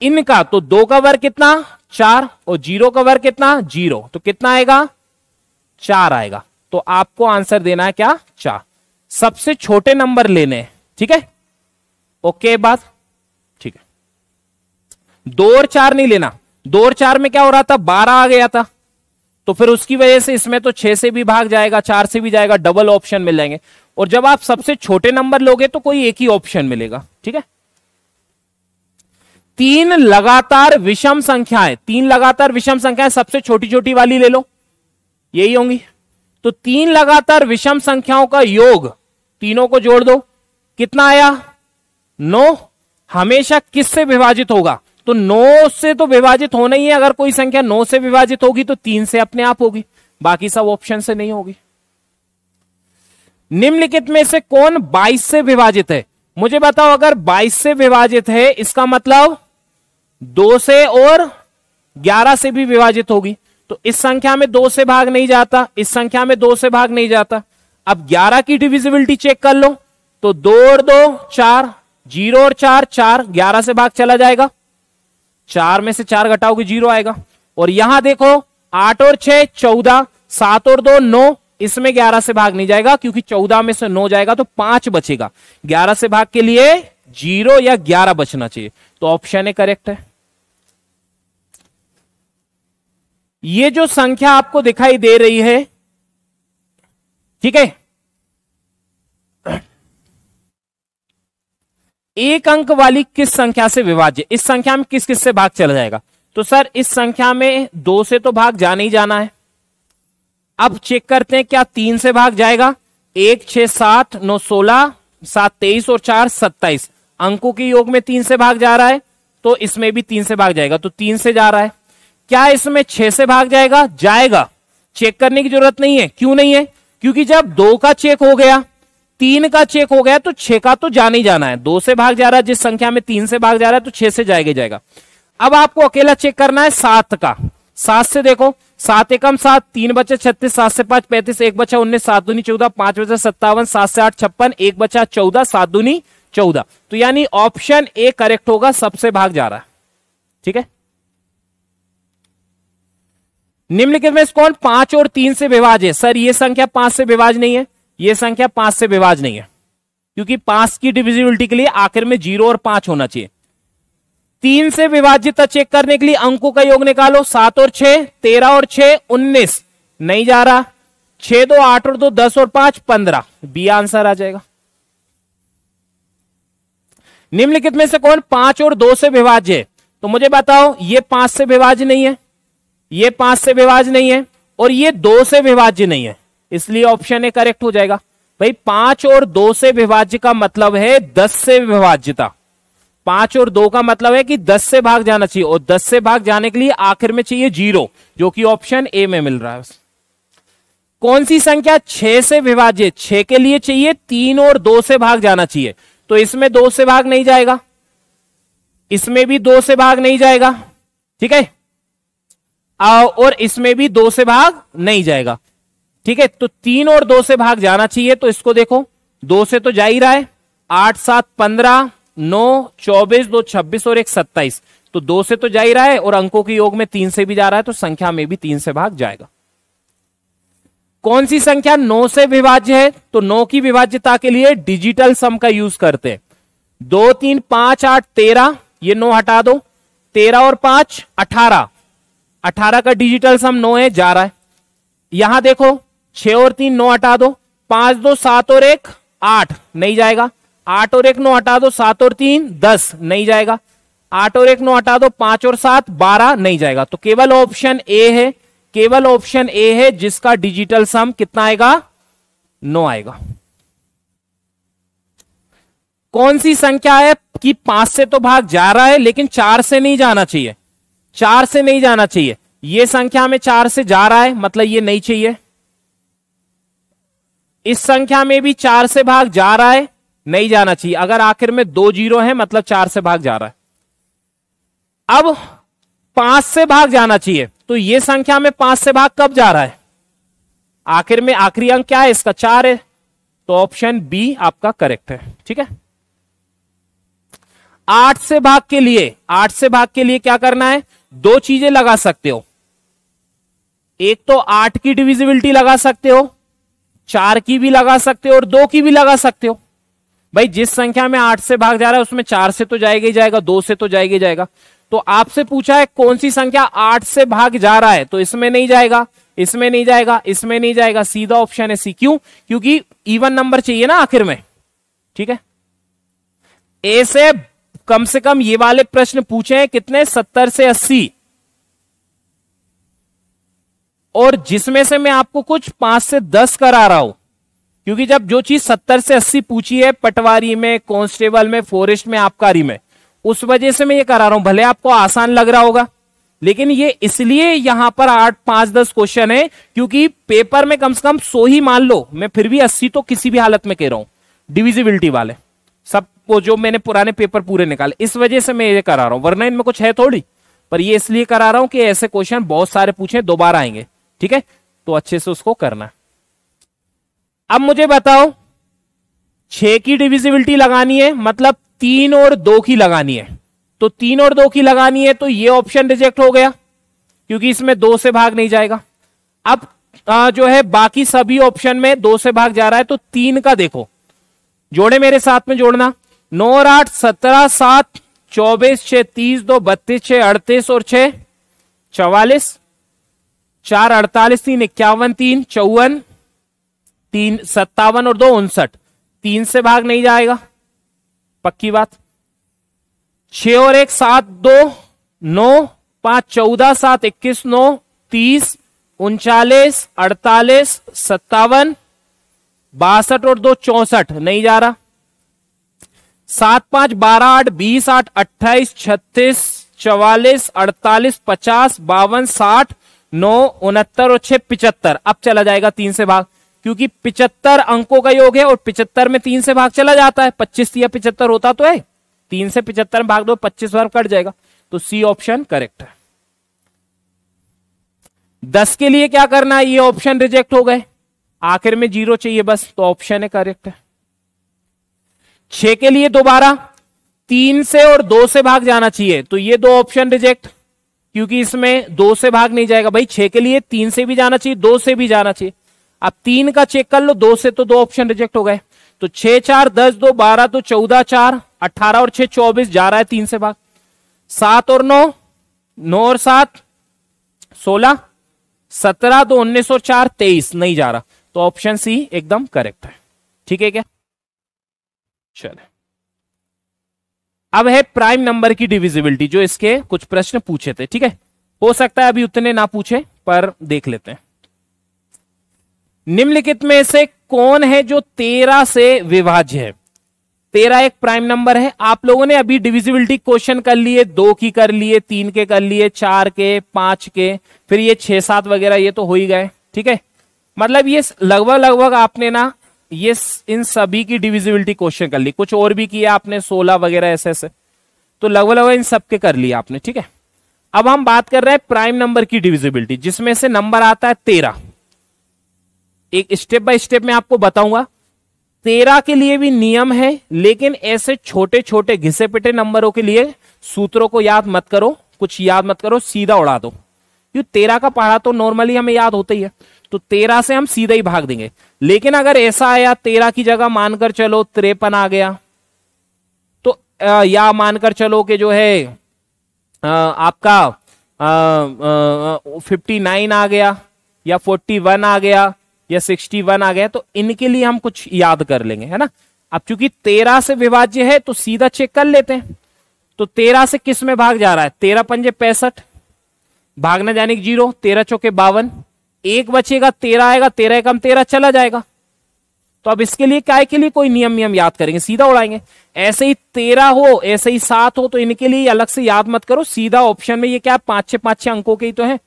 इनका तो 2 का वर्ग कितना 4 और 0 का वर्ग कितना 0, तो कितना आएगा 4 आएगा। तो आपको आंसर देना है क्या 4, सबसे छोटे नंबर लेने हैं। ठीक है, ओके बात, ठीक है। 2 और 4 नहीं लेना, 2 और 4 में क्या हो रहा था 12 आ गया था, तो फिर उसकी वजह से इसमें तो 6 से भी भाग जाएगा, 4 से भी जाएगा, डबल ऑप्शन मिल जाएंगे। और जब आप सबसे छोटे नंबर लोगे तो कोई एक ही ऑप्शन मिलेगा। ठीक है, 3 लगातार विषम संख्याएं, 3 लगातार विषम संख्याएं सबसे छोटी छोटी वाली ले लो, यही होंगी। तो 3 लगातार विषम संख्याओं का योग, तीनों को जोड़ दो, कितना आया 9। हमेशा किससे विभाजित होगा, तो 9 से तो विभाजित होना ही है। अगर कोई संख्या 9 से विभाजित होगी तो 3 से अपने आप होगी, बाकी सब ऑप्शन से नहीं होगी। निम्नलिखित में से कौन 22 से विभाजित है, मुझे बताओ। अगर 22 से विभाजित है इसका मतलब 2 से और 11 से भी विभाजित होगी। तो इस संख्या में 2 से भाग नहीं जाता, इस संख्या में 2 से भाग नहीं जाता। अब 11 की डिविजिबिलिटी चेक कर लो, तो 2 और 2 4, 0 और 4 4, 11 से भाग चला जाएगा, 4 में से 4 घटाओगे 0 आएगा। और यहां देखो 8 और 6 14, 7 और 2 9, इसमें 11 से भाग नहीं जाएगा क्योंकि 14 में से 9 जाएगा तो 5 बचेगा। 11 से भाग के लिए 0 या 11 बचना चाहिए, तो ऑप्शन ए करेक्ट है। ये जो संख्या आपको दिखाई दे रही है, ठीक है, एक अंक वाली किस संख्या से विभाज्य, इस संख्या में किस किस से भाग चला जाएगा, तो सर इस संख्या में 2 से तो भाग जाना ही जाना है। अब चेक करते हैं क्या 3 से भाग जाएगा, 1 6 7 9 16 7 23 और 4 27, अंकों के योग में 3 से भाग जा रहा है, तो इसमें भी 3 से भाग जाएगा, तो 3 से जा रहा है। क्या इसमें 6 से भाग जाएगा, जाएगा, चेक करने की जरूरत नहीं है। क्यों नहीं है, क्योंकि जब 2 का चेक हो गया, 3 का चेक हो गया, तो 6 का तो जाना ही जाना है। 2 से भाग जा रहा है जिस संख्या में 3 से भाग जा रहा है, तो 6 से जाएगा जाएगा। अब आपको अकेला चेक करना है 7 का, 7 से देखो, 7 एकम 7, 3 बचा 36, 7 से 5 35, 1 बचा 19, 7 दूनी 14, 5 बचा 57, 7 से 8 56, 1 बचा 14, 7 दूनी 14। तो यानी ऑप्शन ए करेक्ट होगा, सबसे भाग जा रहा है। ठीक है, निम्नलिखित में कौन 5 और 3 से विभाज्य है, सर ये संख्या 5 से विभाज्य नहीं है, ये संख्या 5 से विभाज्य नहीं है, क्योंकि 5 की डिविजिबिलिटी के लिए आखिर में 0 और 5 होना चाहिए। 3 से विभाज्यता चेक करने के लिए अंकों का योग निकालो, 7 और 6 13 और 6 19, नहीं जा रहा, 6 2 8 और 2 10 और 5 15, बी आंसर आ जाएगा। निम्नलिखित में से कौन 5 और 2 से विभाज्य है, तो मुझे बताओ ये 5 से विभाज्य नहीं है, ये 5 से विभाज्य नहीं है, और ये 2 से विभाज्य नहीं है, इसलिए ऑप्शन ए करेक्ट हो जाएगा। भाई 5 और 2 से विभाज्य का मतलब है 10 से विभाज्यता, 5 और 2 का मतलब है कि 10 से भाग जाना चाहिए, और 10 से भाग जाने के लिए आखिर में चाहिए 0, जो कि ऑप्शन ए में मिल रहा है। कौन सी संख्या 6 से विभाज्य, 6 के लिए चाहिए 3 और 2 से भाग जाना चाहिए, तो इसमें 2 से भाग नहीं जाएगा, इसमें भी 2 से भाग नहीं जाएगा, ठीक है, और इसमें भी 2 से भाग नहीं जाएगा। ठीक है, तो 3 और 2 से भाग जाना चाहिए, तो इसको देखो 2 से तो जा ही रहा है, 8 7 15 9 24 2 26 और 1 27, तो 2 से तो जा ही रहा है, और अंकों के योग में 3 से भी जा रहा है, तो संख्या में भी 3 से भाग जाएगा। कौन सी संख्या 9 से विभाज्य है, तो 9 की विभाज्यता के लिए डिजिटल सम का यूज करते हैं। 2 3 5 8 13, ये 9 हटा दो, 13 और 5 18, 18 का डिजिटल सम 9 है, जा रहा है। यहां देखो 6 और 3 9 हटा दो, 5 2 7 और 1 8, नहीं जाएगा, 8 और 1 9 हटा दो, 7 और 3 10, नहीं जाएगा, 8 और 1 9 हटा दो, 5 और 7 12, नहीं जाएगा। तो केवल ऑप्शन ए है, केवल ऑप्शन ए है जिसका डिजिटल सम कितना आएगा 9 आएगा। कौन सी संख्या है कि 5 से तो भाग जा रहा है लेकिन 4 से नहीं जाना चाहिए, 4 से नहीं जाना चाहिए, ये संख्या में 4 से जा रहा है, मतलब ये नहीं चाहिए, इस संख्या में भी 4 से भाग जा रहा है, नहीं जाना चाहिए। अगर आखिर में 2 जीरो है मतलब 4 से भाग जा रहा है। अब 5 से भाग जाना चाहिए, तो ये संख्या में 5 से भाग कब जा रहा है? आखिर में आखिरी अंक क्या है इसका? 4 है, तो ऑप्शन बी आपका करेक्ट है। ठीक है। 8 से भाग के लिए क्या करना है? 2 चीजें लगा सकते हो। एक तो 8 की डिविजिबिलिटी लगा सकते हो, 4 की भी लगा सकते हो और 2 की भी लगा सकते हो। भाई जिस संख्या में 8 से भाग जा रहा है उसमें 4 से तो जाएगा ही जाएगा, 2 से तो जाएगा ही जाएगा। तो आपसे पूछा है कौन सी संख्या 8 से भाग जा रहा है, तो इसमें नहीं जाएगा, इसमें नहीं जाएगा, इसमें नहीं जाएगा, सीधा ऑप्शन है सी। क्यों? क्योंकि इवन नंबर चाहिए ना आखिर में। ठीक है। ऐसे कम से कम ये वाले प्रश्न पूछे हैं कितने? 70 से 80, और जिसमें से मैं आपको कुछ 5 से 10 करा रहा हूं, क्योंकि जब जो चीज 70 से 80 पूछी है पटवारी में, कांस्टेबल में, फॉरेस्ट में, आबकारी में, उस वजह से मैं ये करा रहा हूं। भले आपको आसान लग रहा होगा, लेकिन ये इसलिए यहां पर 8, 5, 10 क्वेश्चन है क्योंकि पेपर में कम से कम 100 ही मान लो, मैं फिर भी 80 तो किसी भी हालत में कह रहा हूं, डिविजिबिलिटी वाले सब वो जो मैंने पुराने पेपर पूरे निकाले, इस वजह से मैं ये करा रहा हूं, वरना इनमें कुछ है थोड़ी। पर ये इसलिए करा रहा हूं कि ऐसे क्वेश्चन बहुत सारे पूछे, दोबारा आएंगे। ठीक है, तो अच्छे से उसको करना। अब मुझे बताओ 6 की डिविजिबिलिटी लगानी है, मतलब 3 और 2 की लगानी है। तो 3 और 2 की लगानी है, तो ये ऑप्शन रिजेक्ट हो गया क्योंकि इसमें 2 से भाग नहीं जाएगा। अब जो है बाकी सभी ऑप्शन में 2 से भाग जा रहा है, तो 3 का देखो, जोड़े मेरे साथ में जोड़ना। 9 और 8 17, 7 24, 6 30, 2 32, 6 38 और 6 44, 4 48, 3 51, 3 54, 3 57 और 2 59। 3 से भाग नहीं जाएगा, पक्की बात। 6 और 1 7, 2 9, 5 14, 7 21, 9 30, 39 48, 57, 62 और 2 64, नहीं जा रहा। 7 5 12 8 20 8 28 36 44 48 50 52 60 9 69 और 6 75। अब चला जाएगा 3 से भाग, क्योंकि 75 अंकों का योग है और 75 में 3 से भाग चला जाता है। 25 या 75 होता तो है, 3 से 75 में भाग दो, 25 बार कट जाएगा। तो सी ऑप्शन करेक्ट है। 10 के लिए क्या करना है? ये ऑप्शन रिजेक्ट हो गए, आखिर में 0 चाहिए बस, तो ऑप्शन है करेक्ट है। 6 के लिए दोबारा 3 से और 2 से भाग जाना चाहिए, तो ये 2 ऑप्शन रिजेक्ट, क्योंकि इसमें 2 से भाग नहीं जाएगा। भाई 6 के लिए 3 से भी जाना चाहिए, 2 से भी जाना चाहिए। अब 3 का चेक कर लो, 2 से तो 2 ऑप्शन रिजेक्ट हो गए। तो 6 4 10 2 12, तो 14 4 18 और 6 24, जा रहा है 3 से भाग। 7 और 9 9 और 7 16, 17 2 19 और 4 23, नहीं जा रहा, तो ऑप्शन सी एकदम करेक्ट है। ठीक है क्या? चले, अब है प्राइम नंबर की डिविजिबिलिटी, जो इसके कुछ प्रश्न पूछे थे। ठीक है, हो सकता है अभी उतने ना पूछे, पर देख लेते हैं। निम्नलिखित में से कौन है जो 13 से विभाज्य है? 13 एक प्राइम नंबर है। आप लोगों ने अभी डिविजिबिलिटी क्वेश्चन कर लिए, 2 की कर लिए, 3 के कर लिए, 4 के, 5 के, फिर ये 6 7 वगैरह, ये तो हो ही गए। ठीक है, मतलब ये लगभग आपने ना ये इन सभी की डिविजिबिलिटी क्वेश्चन कर ली। कुछ और भी किया आपने, 16 वगैरह ऐसे, तो लगभग इन सब के कर लिया आपने। ठीक है, अब हम बात कर रहे हैं प्राइम नंबर की डिविजिबिलिटी, जिसमें से नंबर आता है 13। एक स्टेप बाय स्टेप मैं आपको बताऊंगा। 13 के लिए भी नियम है, लेकिन ऐसे छोटे छोटे घिसे पिटे नंबरों के लिए सूत्रों को याद मत करो, कुछ याद मत करो, सीधा उड़ा दो। क्योंकि 13 का पढ़ा तो नॉर्मली हमें याद होता ही है, तो 13 से हम सीधा ही भाग देंगे। लेकिन अगर ऐसा आया 13 की जगह मानकर चलो 53 आ गया, तो या मानकर चलो कि जो है आपका 59 आ गया, या 41 आ गया, या 61 आ गया, तो इनके लिए हम कुछ याद कर लेंगे, है ना। अब चूंकि 13 से विभाज्य है तो सीधा चेक कर लेते हैं। तो 13 से किस में भाग जा रहा है? 13 पंजे 65, भागना जाने की 0, 13 चौके 52, एक बचेगा, 13 आएगा, 13 कम 13 चला जाएगा। तो अब इसके लिए काय के लिए कोई नियम याद करेंगे, सीधा उड़ाएंगे। ऐसे ही 13 हो, ऐसे ही 7 हो, तो इनके लिए अलग से याद मत करो, सीधा ऑप्शन में ये क्या 5-6 अंकों के ही तो है।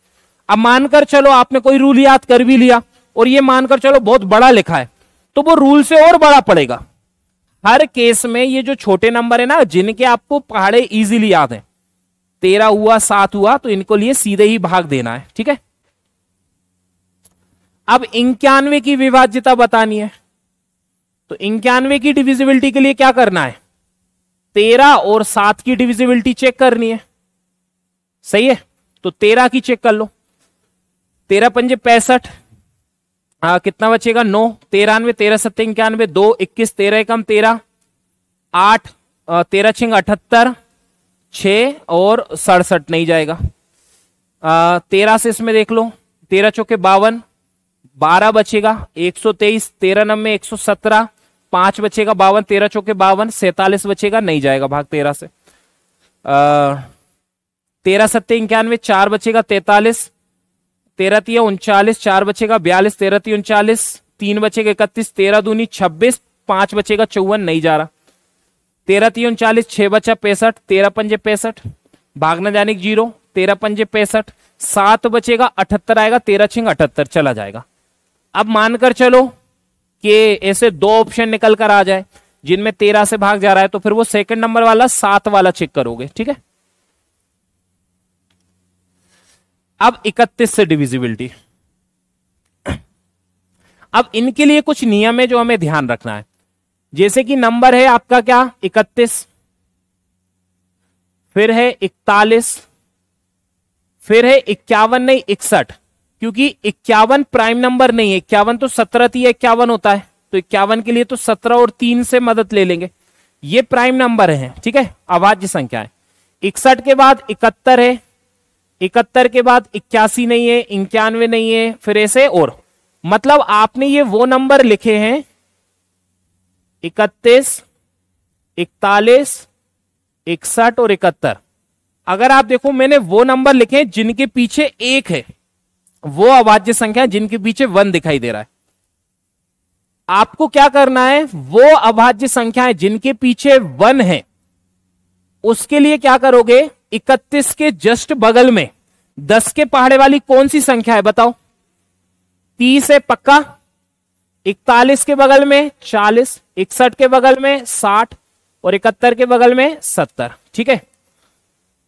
अब मानकर चलो आपने कोई रूल याद कर भी लिया और ये मानकर चलो बहुत बड़ा लिखा है, तो वो रूल से और बड़ा पड़ेगा। हर केस में ये जो छोटे नंबर है ना, जिनके आपको पहाड़े इजीली याद हैं, 13 हुआ, 7 हुआ, तो इनको लिए सीधे ही भाग देना है। ठीक है, अब 91 की विभाज्यता बतानी है, तो 91 की डिविजिबिलिटी के लिए क्या करना है, 13 और 7 की डिविजिबिलिटी चेक करनी है। सही है, तो 13 की चेक कर लो। 13 पंजे 65, कितना बचेगा 9, 93, 13 सत्ते 91, 2 21, 13 एकम 13, 8, 13 छिंग 78, 6 और 67 नहीं जाएगा। 13 से इसमें देख लो, 13 चौके 52, 12 बचेगा 123, 13 नम्बे 117, 5 बचेगा 52, 13 चौके 52, 47 बचेगा, नहीं जाएगा भाग 13 से। 13 सत्ते 91, 4 बचेगा 43, 13 तिया 39, 4 बचेगा 42, 13 तिया 39, 3 बचेगा 31, 13 दूनी 26, 5 बचेगा 54, नहीं जा रहा। 13 तिया 39, 6 बचा 65, 13 पंजे 65, भागना जाने 0, 13 पंजे 65, 7 बचेगा 78 आएगा, 13 छिंग 78 चला जाएगा। अब मानकर चलो कि ऐसे 2 ऑप्शन निकल कर आ जाए जिनमें 13 से भाग जा रहा है, तो फिर वो सेकंड नंबर वाला 7 वाला चेक करोगे। ठीक है, अब 31 से डिविजिबिलिटी। अब इनके लिए कुछ नियम है जो हमें ध्यान रखना है। जैसे कि नंबर है आपका क्या 31, फिर है 41, फिर है 51 नहीं 61, क्योंकि 51 प्राइम नंबर नहीं है। 51 तो 17 थी, 51 होता है, तो 51 के लिए तो 17 और 3 से मदद ले लेंगे। ये प्राइम नंबर है। ठीक है, अभाज्य संख्या है। 61 के बाद 71 है, 71 के बाद 81 नहीं है, 91 नहीं है, फिर ऐसे और, मतलब आपने ये वो नंबर लिखे हैं 31, 41, 61 और 71। अगर आप देखो मैंने वो नंबर लिखे हैं जिनके पीछे 1 है, वो अभाज्य संख्या जिनके पीछे 1 दिखाई दे रहा है। आपको क्या करना है, वो अभाज्य संख्याएं जिनके पीछे 1 है उसके लिए क्या करोगे, 31 के जस्ट बगल में 10 के पहाड़े वाली कौन सी संख्या है बताओ, 30 है पक्का, 41 के बगल में 40, 61 के बगल में 60 और 71 के बगल में 70। ठीक है,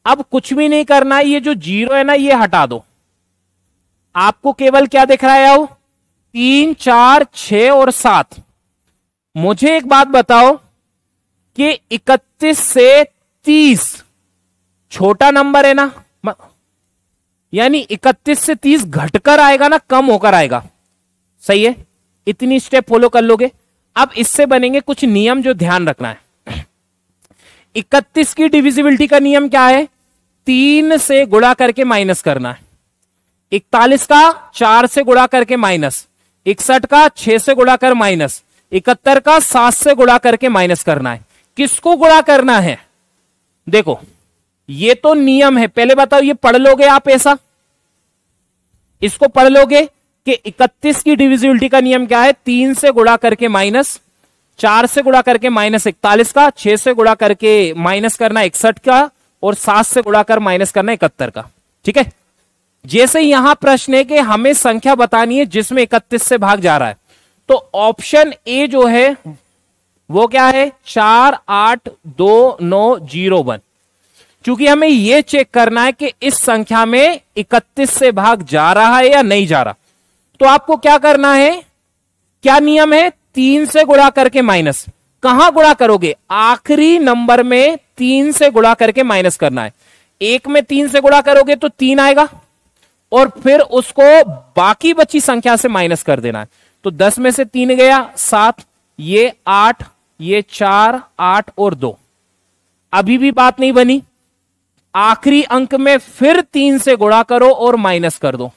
अब कुछ भी नहीं करना है, ये जो 0 है ना ये हटा दो। आपको केवल क्या दिख रहा है आओ, 3, 4, 6 और 7। मुझे एक बात बताओ कि 31 से 30 छोटा नंबर है ना, यानी 31 से 30 घटकर आएगा ना, कम होकर आएगा। सही है, इतनी स्टेप फॉलो कर लोगे। अब इससे बनेंगे कुछ नियम जो ध्यान रखना है। 31 की डिविजिबिलिटी का नियम क्या है, 3 से गुणा करके माइनस करना है। 41 का 4 से गुणा करके माइनस, 61 का 6 से गुणा कर माइनस, 71 का 7 से गुणा करके माइनस करना है। किसको गुणा करना है, देखो ये तो नियम है। पहले बताओ ये पढ़ लोगे आप, ऐसा इसको पढ़ लोगे कि 31 की डिविजिबिलिटी का नियम क्या है, 3 से गुणा करके माइनस, 4 से गुणा करके माइनस 41 का, 6 से गुणा करके माइनस करना 61 का, और 7 से गुणा कर माइनस करना 71 का। ठीक है, जैसे यहां प्रश्न है कि हमें संख्या बतानी है जिसमें 31 से भाग जा रहा है, तो ऑप्शन ए जो है वो क्या है, 4, 8, 2, 9, 0, 1। क्योंकि हमें यह चेक करना है कि इस संख्या में 31 से भाग जा रहा है या नहीं जा रहा, तो आपको क्या करना है, क्या नियम है, 3 से गुणा करके माइनस। कहां गुणा करोगे, आखिरी नंबर में 3 से गुणा करके माइनस करना है। 1 में 3 से गुणा करोगे तो 3 आएगा, और फिर उसको बाकी बची संख्या से माइनस कर देना है। तो 10 में से 3 गया 7, ये 8, ये 4, 8 और 2। अभी भी बात नहीं बनी, आखिरी अंक में फिर 3 से गुणा करो और माइनस कर दो।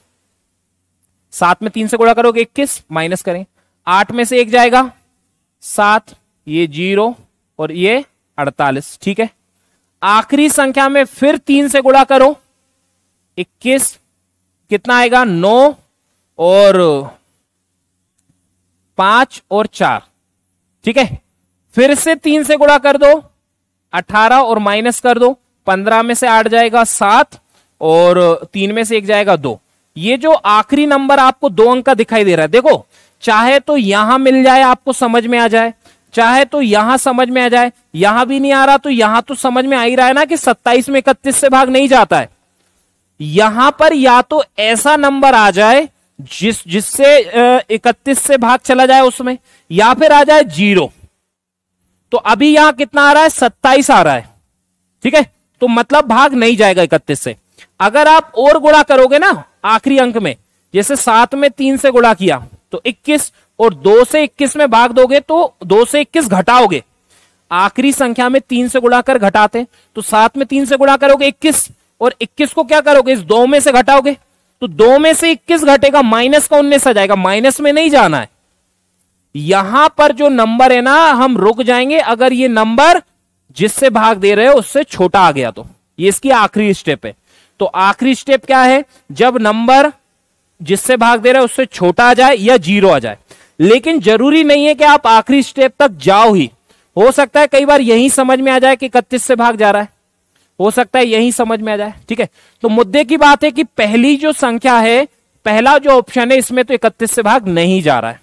7 में 3 से गुणा करोगे 21, माइनस करें, 8 में से 1 जाएगा 7, ये 0 और ये 48। ठीक है, आखिरी संख्या में फिर 3 से गुणा करो 21, कितना आएगा 9 और 5 और 4। ठीक है, फिर से 3 से गुणा कर दो 18 और माइनस कर दो, 15 में से 8 जाएगा 7 और 3 में से 1 जाएगा 2। ये जो आखिरी नंबर आपको 2 अंक का दिखाई दे रहा है, देखो चाहे तो यहां मिल जाए, आपको समझ में आ जाए, चाहे तो यहां समझ में आ जाए। यहां भी नहीं आ रहा तो यहां तो समझ में आ ही रहा है ना कि 27 में 31 से भाग नहीं जाता है। यहां पर या तो ऐसा नंबर आ जाए जिससे 31 से भाग चला जाए उसमें, या फिर आ जाए 0। तो अभी यहां कितना आ रहा है, 27 आ रहा है, ठीक है, तो मतलब भाग नहीं जाएगा 31 से। अगर आप और गुणा करोगे ना आखिरी अंक में, जैसे 7 में 3 से गुणा किया तो 21, और 2 से 21 में भाग दोगे तो 2 से 21 घटाओगे, आखिरी संख्या में 3 से गुणा कर घटाते, तो 7 में 3 से गुणा करोगे 21, और 21 को क्या करोगे, इस 2 में से घटाओगे, तो 2 में से 21 घटेगा, माइनस का 19 आ जाएगा, माइनस में नहीं जाना है। यहां पर जो नंबर है ना, हम रुक जाएंगे अगर ये नंबर जिससे भाग दे रहे हो उससे छोटा आ गया तो। ये इसकी आखिरी स्टेप है। तो आखिरी स्टेप क्या है, जब नंबर जिससे भाग दे रहे हो उससे छोटा आ जाए या 0 आ जाए। लेकिन जरूरी नहीं है कि आप आखिरी स्टेप तक जाओ ही, हो सकता है कई बार यही समझ में आ जाए कि 31 से भाग जा रहा है, हो सकता है यही समझ में आ जाए, ठीक है। तो मुद्दे की बात है कि पहली जो संख्या है, पहला जो ऑप्शन है, इसमें तो 31 से भाग नहीं जा रहा है।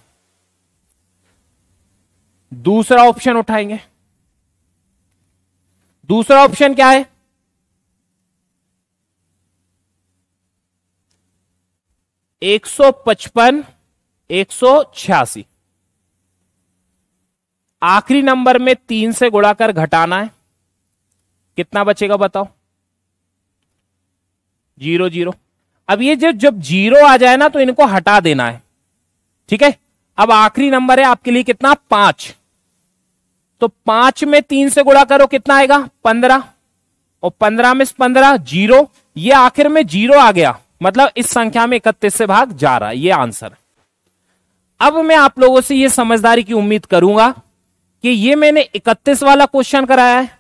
दूसरा ऑप्शन उठाएंगे। दूसरा ऑप्शन क्या है, एक 155 186, आखिरी नंबर में 3 से गुणा कर घटाना है, कितना बचेगा बताओ, 0 0। अब ये जब 0 आ जाए ना तो इनको हटा देना है, ठीक है। अब आखिरी नंबर है आपके लिए कितना, 5, तो 5 में 3 से गुणा करो, कितना आएगा 15, और 15 में 15 0, ये आखिर में 0 आ गया, मतलब इस संख्या में 31 से भाग जा रहा है, ये आंसर है। अब मैं आप लोगों से ये समझदारी की उम्मीद करूंगा कि ये मैंने 31 वाला क्वेश्चन कराया है,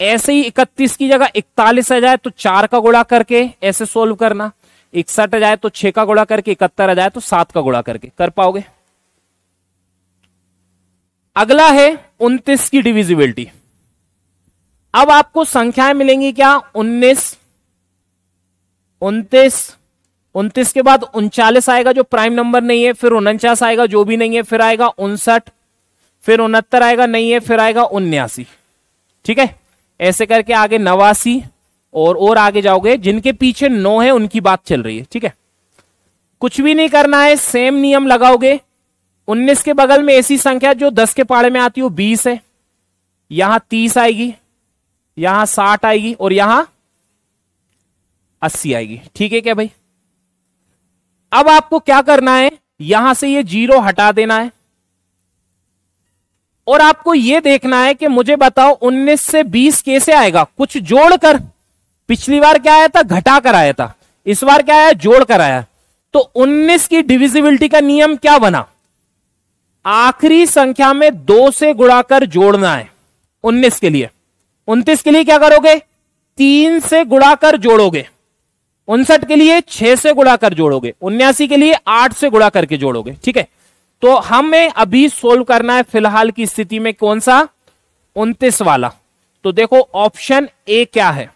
ऐसे ही 31 की जगह 41 आ जाए तो 4 का गुणा करके ऐसे सोल्व करना, 61 आ जाए तो 6 का गुणा करके, 71 आ जाए तो 7 का गुणा करके कर पाओगे। अगला है 29 की डिविजिबिलिटी। अब आपको संख्याएं मिलेंगी क्या, 19, 29 के बाद 39 आएगा जो प्राइम नंबर नहीं है, फिर 49 आएगा जो भी नहीं है, फिर आएगा 59, फिर 69 आएगा नहीं है, फिर आएगा 79, ठीक है। ऐसे करके आगे 89 और आगे जाओगे, जिनके पीछे 9 है उनकी बात चल रही है, ठीक है। कुछ भी नहीं करना है, सेम नियम लगाओगे। 19 के बगल में ऐसी संख्या जो 10 के पाड़े में आती हो 20 है, यहां 30 आएगी, यहां 60 आएगी और यहां 80 आएगी, ठीक है क्या भाई। अब आपको क्या करना है, यहां से ये 0 हटा देना है, और आपको यह देखना है कि मुझे बताओ 19 से 20 कैसे आएगा, कुछ जोड़कर। पिछली बार क्या आया था, घटा कर आया था, इस बार क्या आया, जोड़ कर आया। तो 19 की डिविजिबिलिटी का नियम क्या बना, आखिरी संख्या में 2 से गुणा कर जोड़ना है 19 के लिए। 29 के लिए क्या करोगे, 3 से गुणा कर जोड़ोगे, 59 के लिए 6 से गुणा कर जोड़ोगे, 79 के लिए 8 से गुणा करके जोड़ोगे, ठीक है। तो हमें अभी सोल्व करना है फिलहाल की स्थिति में कौन सा, 29 वाला। तो देखो ऑप्शन ए क्या है,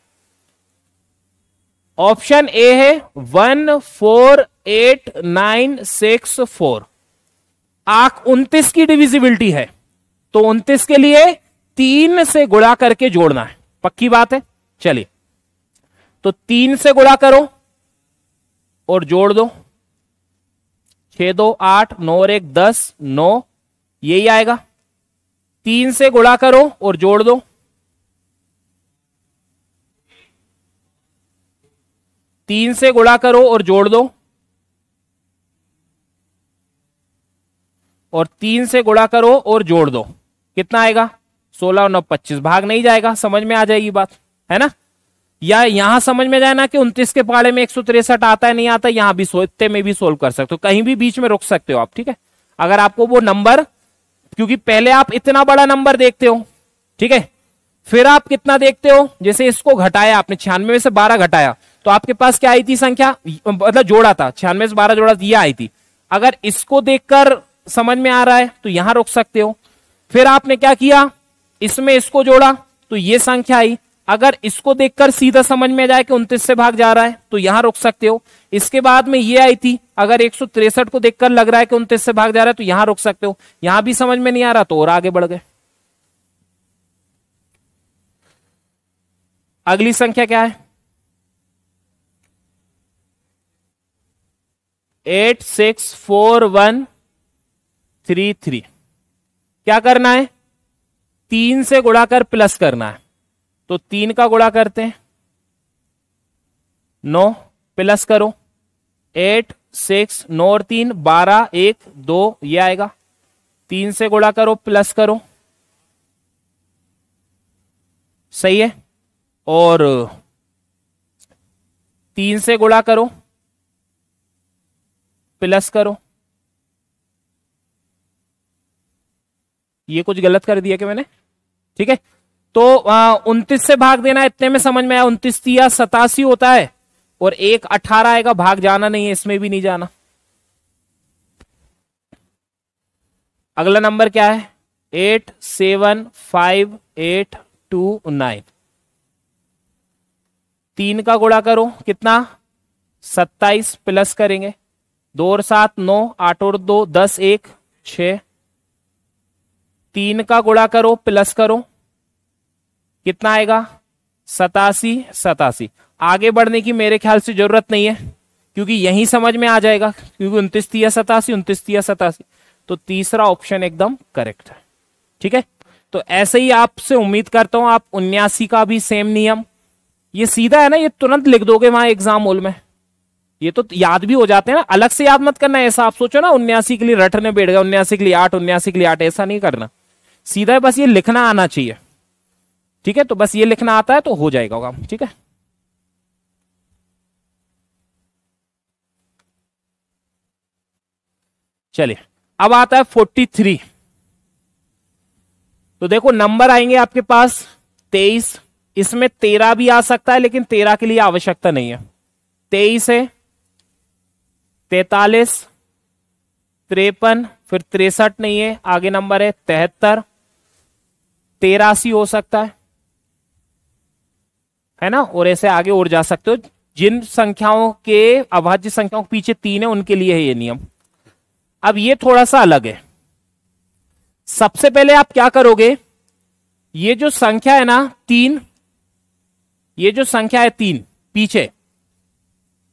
ऑप्शन ए है 14896 29 की डिविजिबिलिटी है, तो 29 के लिए 3 से गुणा करके जोड़ना है, पक्की बात है। चलिए तो 3 से गुणा करो और जोड़ दो, 6 2 8 9 और 1 10 9, यही आएगा। 3 से गुणा करो और जोड़ दो, 3 से गुणा करो और जोड़ दो, और 3 से गुणा करो और जोड़ दो, कितना आएगा 16 और 9 25, भाग नहीं जाएगा, समझ में आ जाएगी बात, है ना। या यहां समझ में जाए ना कि 29 के पाड़े में 163 आता है नहीं आता, यहां भी इतने में भी सोल्व कर सकते हो, कहीं भी बीच में रुक सकते हो आप, ठीक है। अगर आपको वो नंबर, क्योंकि पहले आप इतना बड़ा नंबर देखते हो, ठीक है, फिर आप कितना देखते हो, जैसे इसको घटाया आपने, 96 में से 12 घटाया तो आपके पास क्या आई थी संख्या, मतलब जोड़ा था, 96 से 12 जोड़ा ये आई थी। अगर इसको देखकर समझ में आ रहा है तो यहां रोक सकते हो। फिर आपने क्या किया, इसमें इसको जोड़ा तो ये संख्या आई। अगर इसको देखकर सीधा समझ में जाए कि 29 से भाग जा रहा है तो यहां रोक सकते हो। इसके बाद में ये आई थी, अगर 163 को देखकर लग रहा है कि 29 से भाग जा रहा है तो यहां रुक सकते हो, यहां भी समझ में नहीं आ रहा तो और आगे बढ़ गए। अगली संख्या क्या है? 864133। क्या करना है? 3 से गुणा कर प्लस करना है, तो 3 का गुणा करते हैं, 9 प्लस करो 8 6 9 और 3 12 1 2 ये आएगा। 3 से गुणा करो प्लस करो, सही है। और 3 से गुणा करो प्लस करो, ये कुछ गलत कर दिया क्या मैंने? ठीक है, तो 29 से भाग देना, इतने में समझ में आया। 29 या 87 होता है और 1 18 आएगा, भाग जाना नहीं है, इसमें भी नहीं जाना। अगला नंबर क्या है? 87589। 3 का गुणा करो कितना? 27 प्लस करेंगे, 2 और 7 9 8 और 2 10 1 6। 3 का गुणा करो प्लस करो, कितना आएगा? 87 87। आगे बढ़ने की मेरे ख्याल से जरूरत नहीं है क्योंकि यही समझ में आ जाएगा, क्योंकि 29 या 87 29 या 87, तो तीसरा ऑप्शन एकदम करेक्ट है। ठीक है, तो ऐसे ही आपसे उम्मीद करता हूं आप 79 का भी सेम नियम, ये सीधा है ना, ये तुरंत लिख दोगे वहां एग्जाम हॉल में, ये तो याद भी हो जाते हैं ना, अलग से याद मत करना। ऐसा आप सोचो ना 79 के लिए रटने बैठ गए, 79 के लिए 8 79 के लिए 8, ऐसा नहीं करना, सीधा है, बस ये लिखना आना चाहिए। ठीक है, तो बस ये लिखना आता है तो हो जाएगा काम। ठीक है, चलिए अब आता है 43। तो देखो नंबर आएंगे आपके पास 23, इसमें 13 भी आ सकता है लेकिन 13 के लिए आवश्यकता नहीं है। 23 है, 43 53, फिर 63 नहीं है, आगे नंबर है 73, 83 हो सकता है ना, और ऐसे आगे और जा सकते हो। जिन संख्याओं के अभाज्य संख्याओं के पीछे 3 है उनके लिए है ये नियम। अब ये थोड़ा सा अलग है। सबसे पहले आप क्या करोगे, ये जो संख्या है ना 3, ये जो संख्या है 3 पीछे,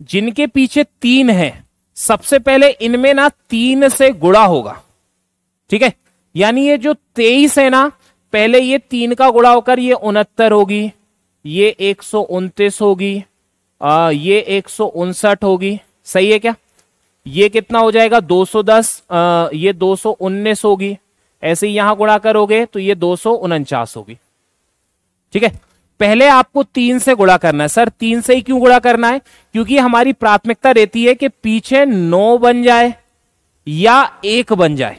जिनके पीछे 3 है, सबसे पहले इनमें ना 3 से गुणा होगा। ठीक है, यानी ये जो 23 है ना, पहले ये 3 का गुणा होकर ये 69 होगी, ये 129 होगी, ये 159 होगी, सही है क्या? ये कितना हो जाएगा 210, ये 219 होगी, ऐसे ही यहां गुणा करोगे तो ये 249 होगी। ठीक है, पहले आपको 3 से गुणा करना है। सर 3 से ही क्यों गुणा करना है? क्योंकि हमारी प्राथमिकता रहती है कि पीछे 9 बन जाए या 1 बन जाए।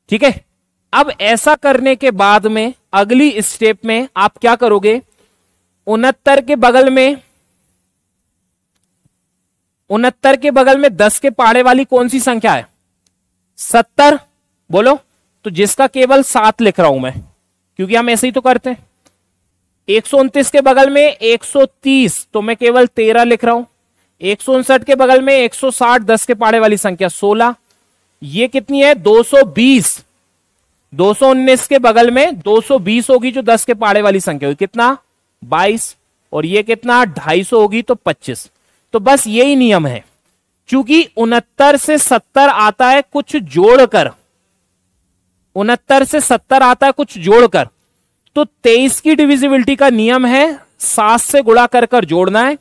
ठीक है, अब ऐसा करने के बाद में अगली स्टेप में आप क्या करोगे, 69 के बगल में 10 के पहाड़े वाली कौन सी संख्या है? 70। बोलो, तो जिसका केवल 7 लिख रहा हूं मैं, क्योंकि हम ऐसे ही तो करते हैं। 129 के बगल में 130, तो मैं केवल 13 लिख रहा हूं। 159 के बगल में 160, 10 के पहाड़े वाली संख्या 16, ये कितनी है 220। 219 के बगल में 220 होगी जो 10 के पहाड़े वाली संख्या होगी, कितना 22, और ये कितना 250 होगी तो 25। तो बस यही नियम है, क्योंकि 69 से 70 आता है कुछ जोड़कर, 69 से 70 आता है कुछ जोड़कर, तो 23 की डिविजिबिलिटी का नियम है 7 से गुणा कर जोड़ना है,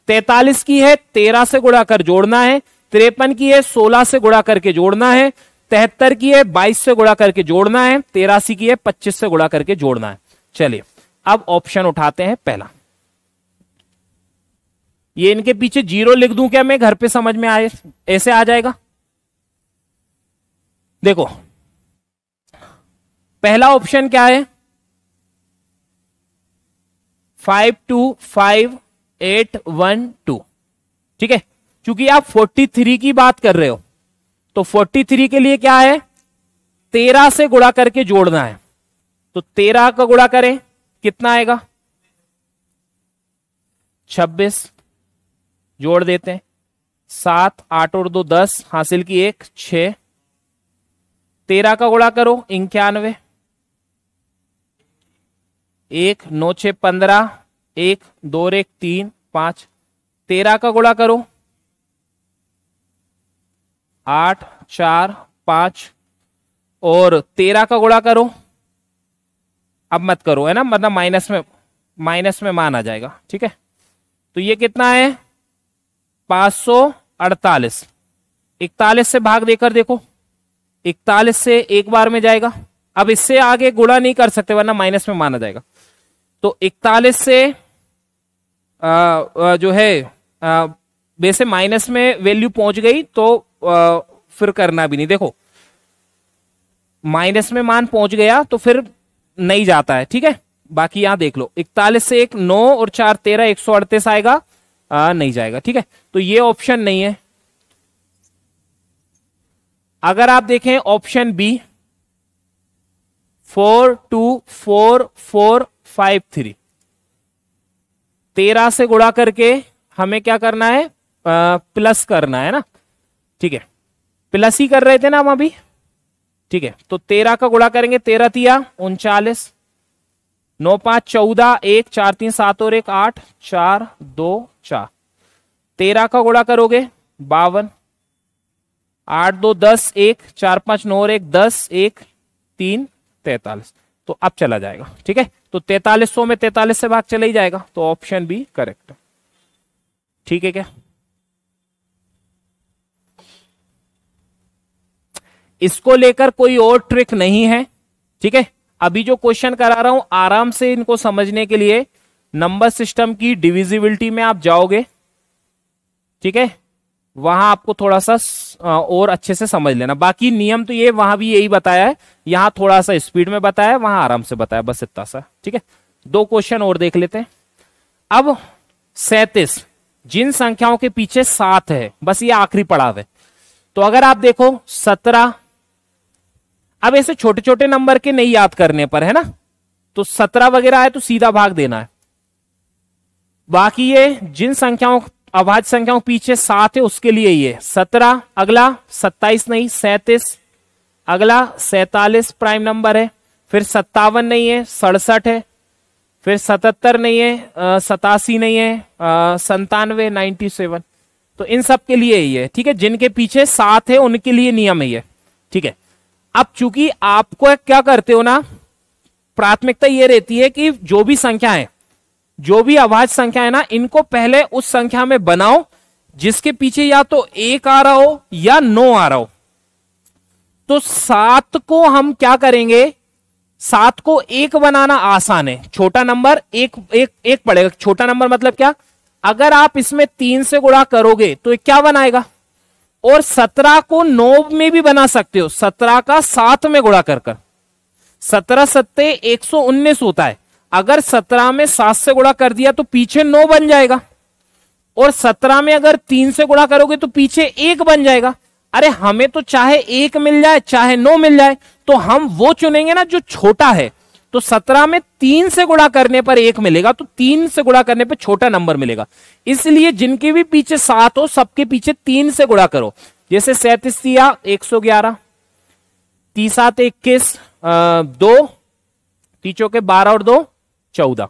43 की है 13 से गुणा कर जोड़ना है, 53 की है 16 से गुणा करके जोड़ना है, 73 की है 22 से गुणा करके जोड़ना है, 83 की है 25 से गुणा करके जोड़ना है। चलिए अब ऑप्शन उठाते हैं पहला। ये इनके पीछे 0 लिख दूं क्या मैं, घर पे समझ में आए, ऐसे आ जाएगा। देखो पहला ऑप्शन क्या है, 525812। ठीक है, क्योंकि आप 43 की बात कर रहे हो, तो 43 के लिए क्या है, 13 से गुणा करके जोड़ना है। तो 13 का गुणा करें कितना आएगा 26, जोड़ देते हैं 7, 8 और 2 10, हासिल की 1 6, 13 का गुणा करो 91, 1 9 6 15, 1 2 और 1 3 5, 13 का गुणा करो 8 4 5 और 13 का गुणा करो, अब मत करो है ना, मतलब माइनस में मान आ जाएगा। ठीक है, तो ये कितना है 548। 41 से भाग देकर देखो, 41 से एक बार में जाएगा। अब इससे आगे गुणा नहीं कर सकते वरना माइनस में माना जाएगा। तो 41 से जो है वैसे माइनस में वैल्यू पहुंच गई तो फिर करना भी नहीं। देखो माइनस में मान पहुंच गया तो फिर नहीं जाता है। ठीक है, बाकी यहां देख लो 41 से 1 9 और 4 13, 138 आएगा, नहीं जाएगा। ठीक है, तो ये ऑप्शन नहीं है। अगर आप देखें ऑप्शन बी 4 2 4 4 5 3, 13 से गुणा करके हमें क्या करना है, प्लस करना है ना। ठीक है, प्लस ही कर रहे थे ना हम अभी। ठीक है, तो 13 का गुणा करेंगे, 13 तिया 39, 9 5 14, 1 4 3 7 और 1 8, 4 2 4, 13 का गुणा करोगे 52, 8 2 10, 1 4 5 9 और 1 10, 1 3 43, तो अब चला जाएगा। ठीक है, तो 4300 में 43 से भाग चला ही जाएगा, तो ऑप्शन बी करेक्ट। ठीक है क्या, इसको लेकर कोई और ट्रिक नहीं है। ठीक है, अभी जो क्वेश्चन करा रहा हूं आराम से इनको समझने के लिए नंबर सिस्टम की डिविजिबिलिटी में आप जाओगे। ठीक है, वहां आपको थोड़ा सा और अच्छे से समझ लेना। बाकी नियम तो ये वहां भी यही बताया है, यहां थोड़ा सा स्पीड में बताया है, वहां आराम से बताया, बस इतना सा। ठीक है, 2 क्वेश्चन और देख लेते हैं। अब 37, जिन संख्याओं के पीछे 7 है, बस ये आखिरी पड़ाव है। तो अगर आप देखो 17, अब ऐसे छोटे छोटे नंबर के नहीं याद करने पर है ना, तो 17 वगैरह है तो सीधा भाग देना है। बाकी ये जिन संख्याओं अभाज्य संख्याओं पीछे 7 है उसके लिए ये 17, अगला 27 नहीं 37, अगला 47 प्राइम नंबर है, फिर 57 नहीं है 67 है, फिर 77 नहीं है, 87 नहीं है, 97 97, तो इन सब के लिए ही है। ठीक है, जिनके पीछे 7 है उनके लिए नियम है ये। ठीक है, अब चूंकि आपको क्या करते हो ना, प्राथमिकता ये रहती है कि जो भी संख्या है, जो भी अभाज्य संख्या है ना, इनको पहले उस संख्या में बनाओ जिसके पीछे या तो 1 आ रहा हो या 9 आ रहा हो। तो 7 को हम क्या करेंगे, 7 को 1 बनाना आसान है। छोटा नंबर एक पड़ेगा। छोटा नंबर मतलब क्या, अगर आप इसमें 3 से गुणा करोगे तो क्या बनाएगा, और 17 को 9 में भी बना सकते हो, 17 का 7 में गुणा कर 17 सत्ते 119 होता है। अगर 17 में 7 से गुणा कर दिया तो पीछे 9 बन जाएगा, और 17 में अगर 3 से गुणा करोगे तो पीछे 1 बन जाएगा। अरे हमें तो चाहे 1 मिल जाए चाहे 9 मिल जाए, तो हम वो चुनेंगे ना जो छोटा है। तो 17 में 3 से गुणा करने पर 1 मिलेगा, तो 3 से गुणा करने पर छोटा नंबर मिलेगा। इसलिए जिनके भी पीछे 7 हो सबके पीछे 3 से गुणा करो। जैसे 37 दिया 111, 30 7 21, 2 तीचों के 12 और 2 14।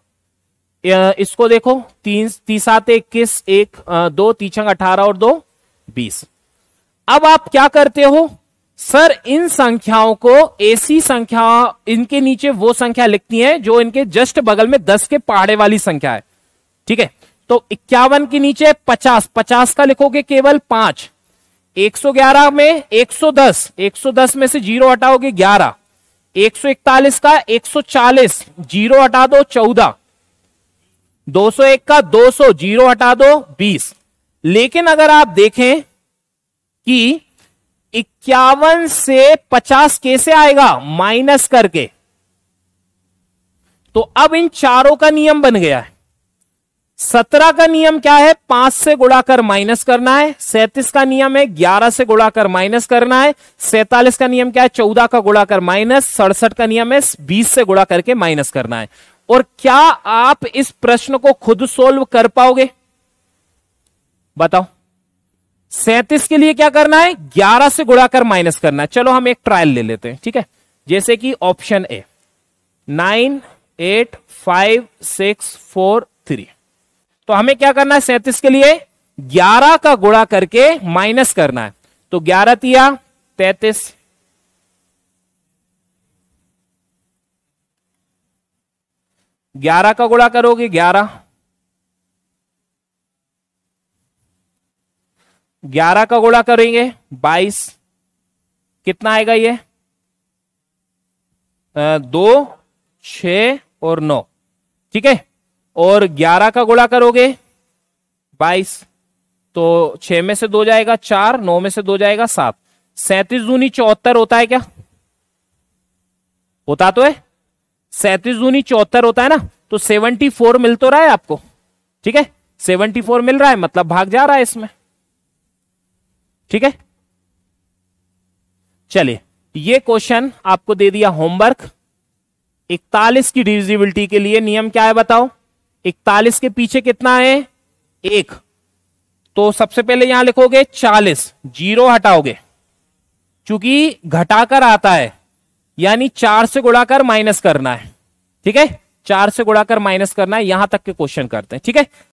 इसको देखो 30 7 21, 1 2 तीचंग 18 और 2 20। अब आप क्या करते हो, सर इन संख्याओं को ऐसी संख्या, इनके नीचे वो संख्या लिखती है जो इनके जस्ट बगल में 10 के पहाड़े वाली संख्या है। ठीक है, तो 51 के नीचे 50, 50 का लिखोगे केवल 5, 111 में 110, 110 में से 0 हटाओगे 11, 141 का 140, 0 हटा दो 14, 201 का 200, 0 हटा दो 20। लेकिन अगर आप देखें कि 51 से 50 कैसे आएगा, माइनस करके, तो अब इन चारों का नियम बन गया है। 17 का नियम क्या है, 5 से गुणा कर माइनस करना है। 37 का नियम है 11 से गुणा कर माइनस करना है। 47 का नियम क्या है, 14 का गुणा कर माइनस। 67 का नियम है 20 से गुणा करके माइनस करना है। और क्या आप इस प्रश्न को खुद सोल्व कर पाओगे, बताओ। 37 के लिए क्या करना है, 11 से गुणा कर माइनस करना है। चलो हम एक ट्रायल ले लेते हैं, ठीक है। जैसे कि ऑप्शन ए 9 8 5 6 4 3, तो हमें क्या करना है, 37 के लिए 11 का गुणा करके माइनस करना है। तो 11 तिया 33, 11 का गुणा करोगे 11, 11 का गुणा करेंगे 22, कितना आएगा ये 2 6 और 9, ठीक है। और 11 का गुणा करोगे 22, तो 6 में से 2 जाएगा 4, 9 में से 2 जाएगा 7, 37 दूनी 74 होता है क्या, होता तो है, 37 दूनी 74 होता है ना। तो 74 मिल तो रहा है आपको, ठीक है, 74 मिल रहा है, मतलब भाग जा रहा है इसमें, ठीक है। चलिए ये क्वेश्चन आपको दे दिया होमवर्क। 41 की डिविजिबिलिटी के लिए नियम क्या है बताओ, 41 के पीछे कितना है 1, तो सबसे पहले यहां लिखोगे 40, 0 हटाओगे, क्योंकि घटाकर आता है, यानी 4 से गुणा कर माइनस करना है, ठीक है, 4 से गुणा कर माइनस करना है। यहां तक के क्वेश्चन करते हैं, ठीक है।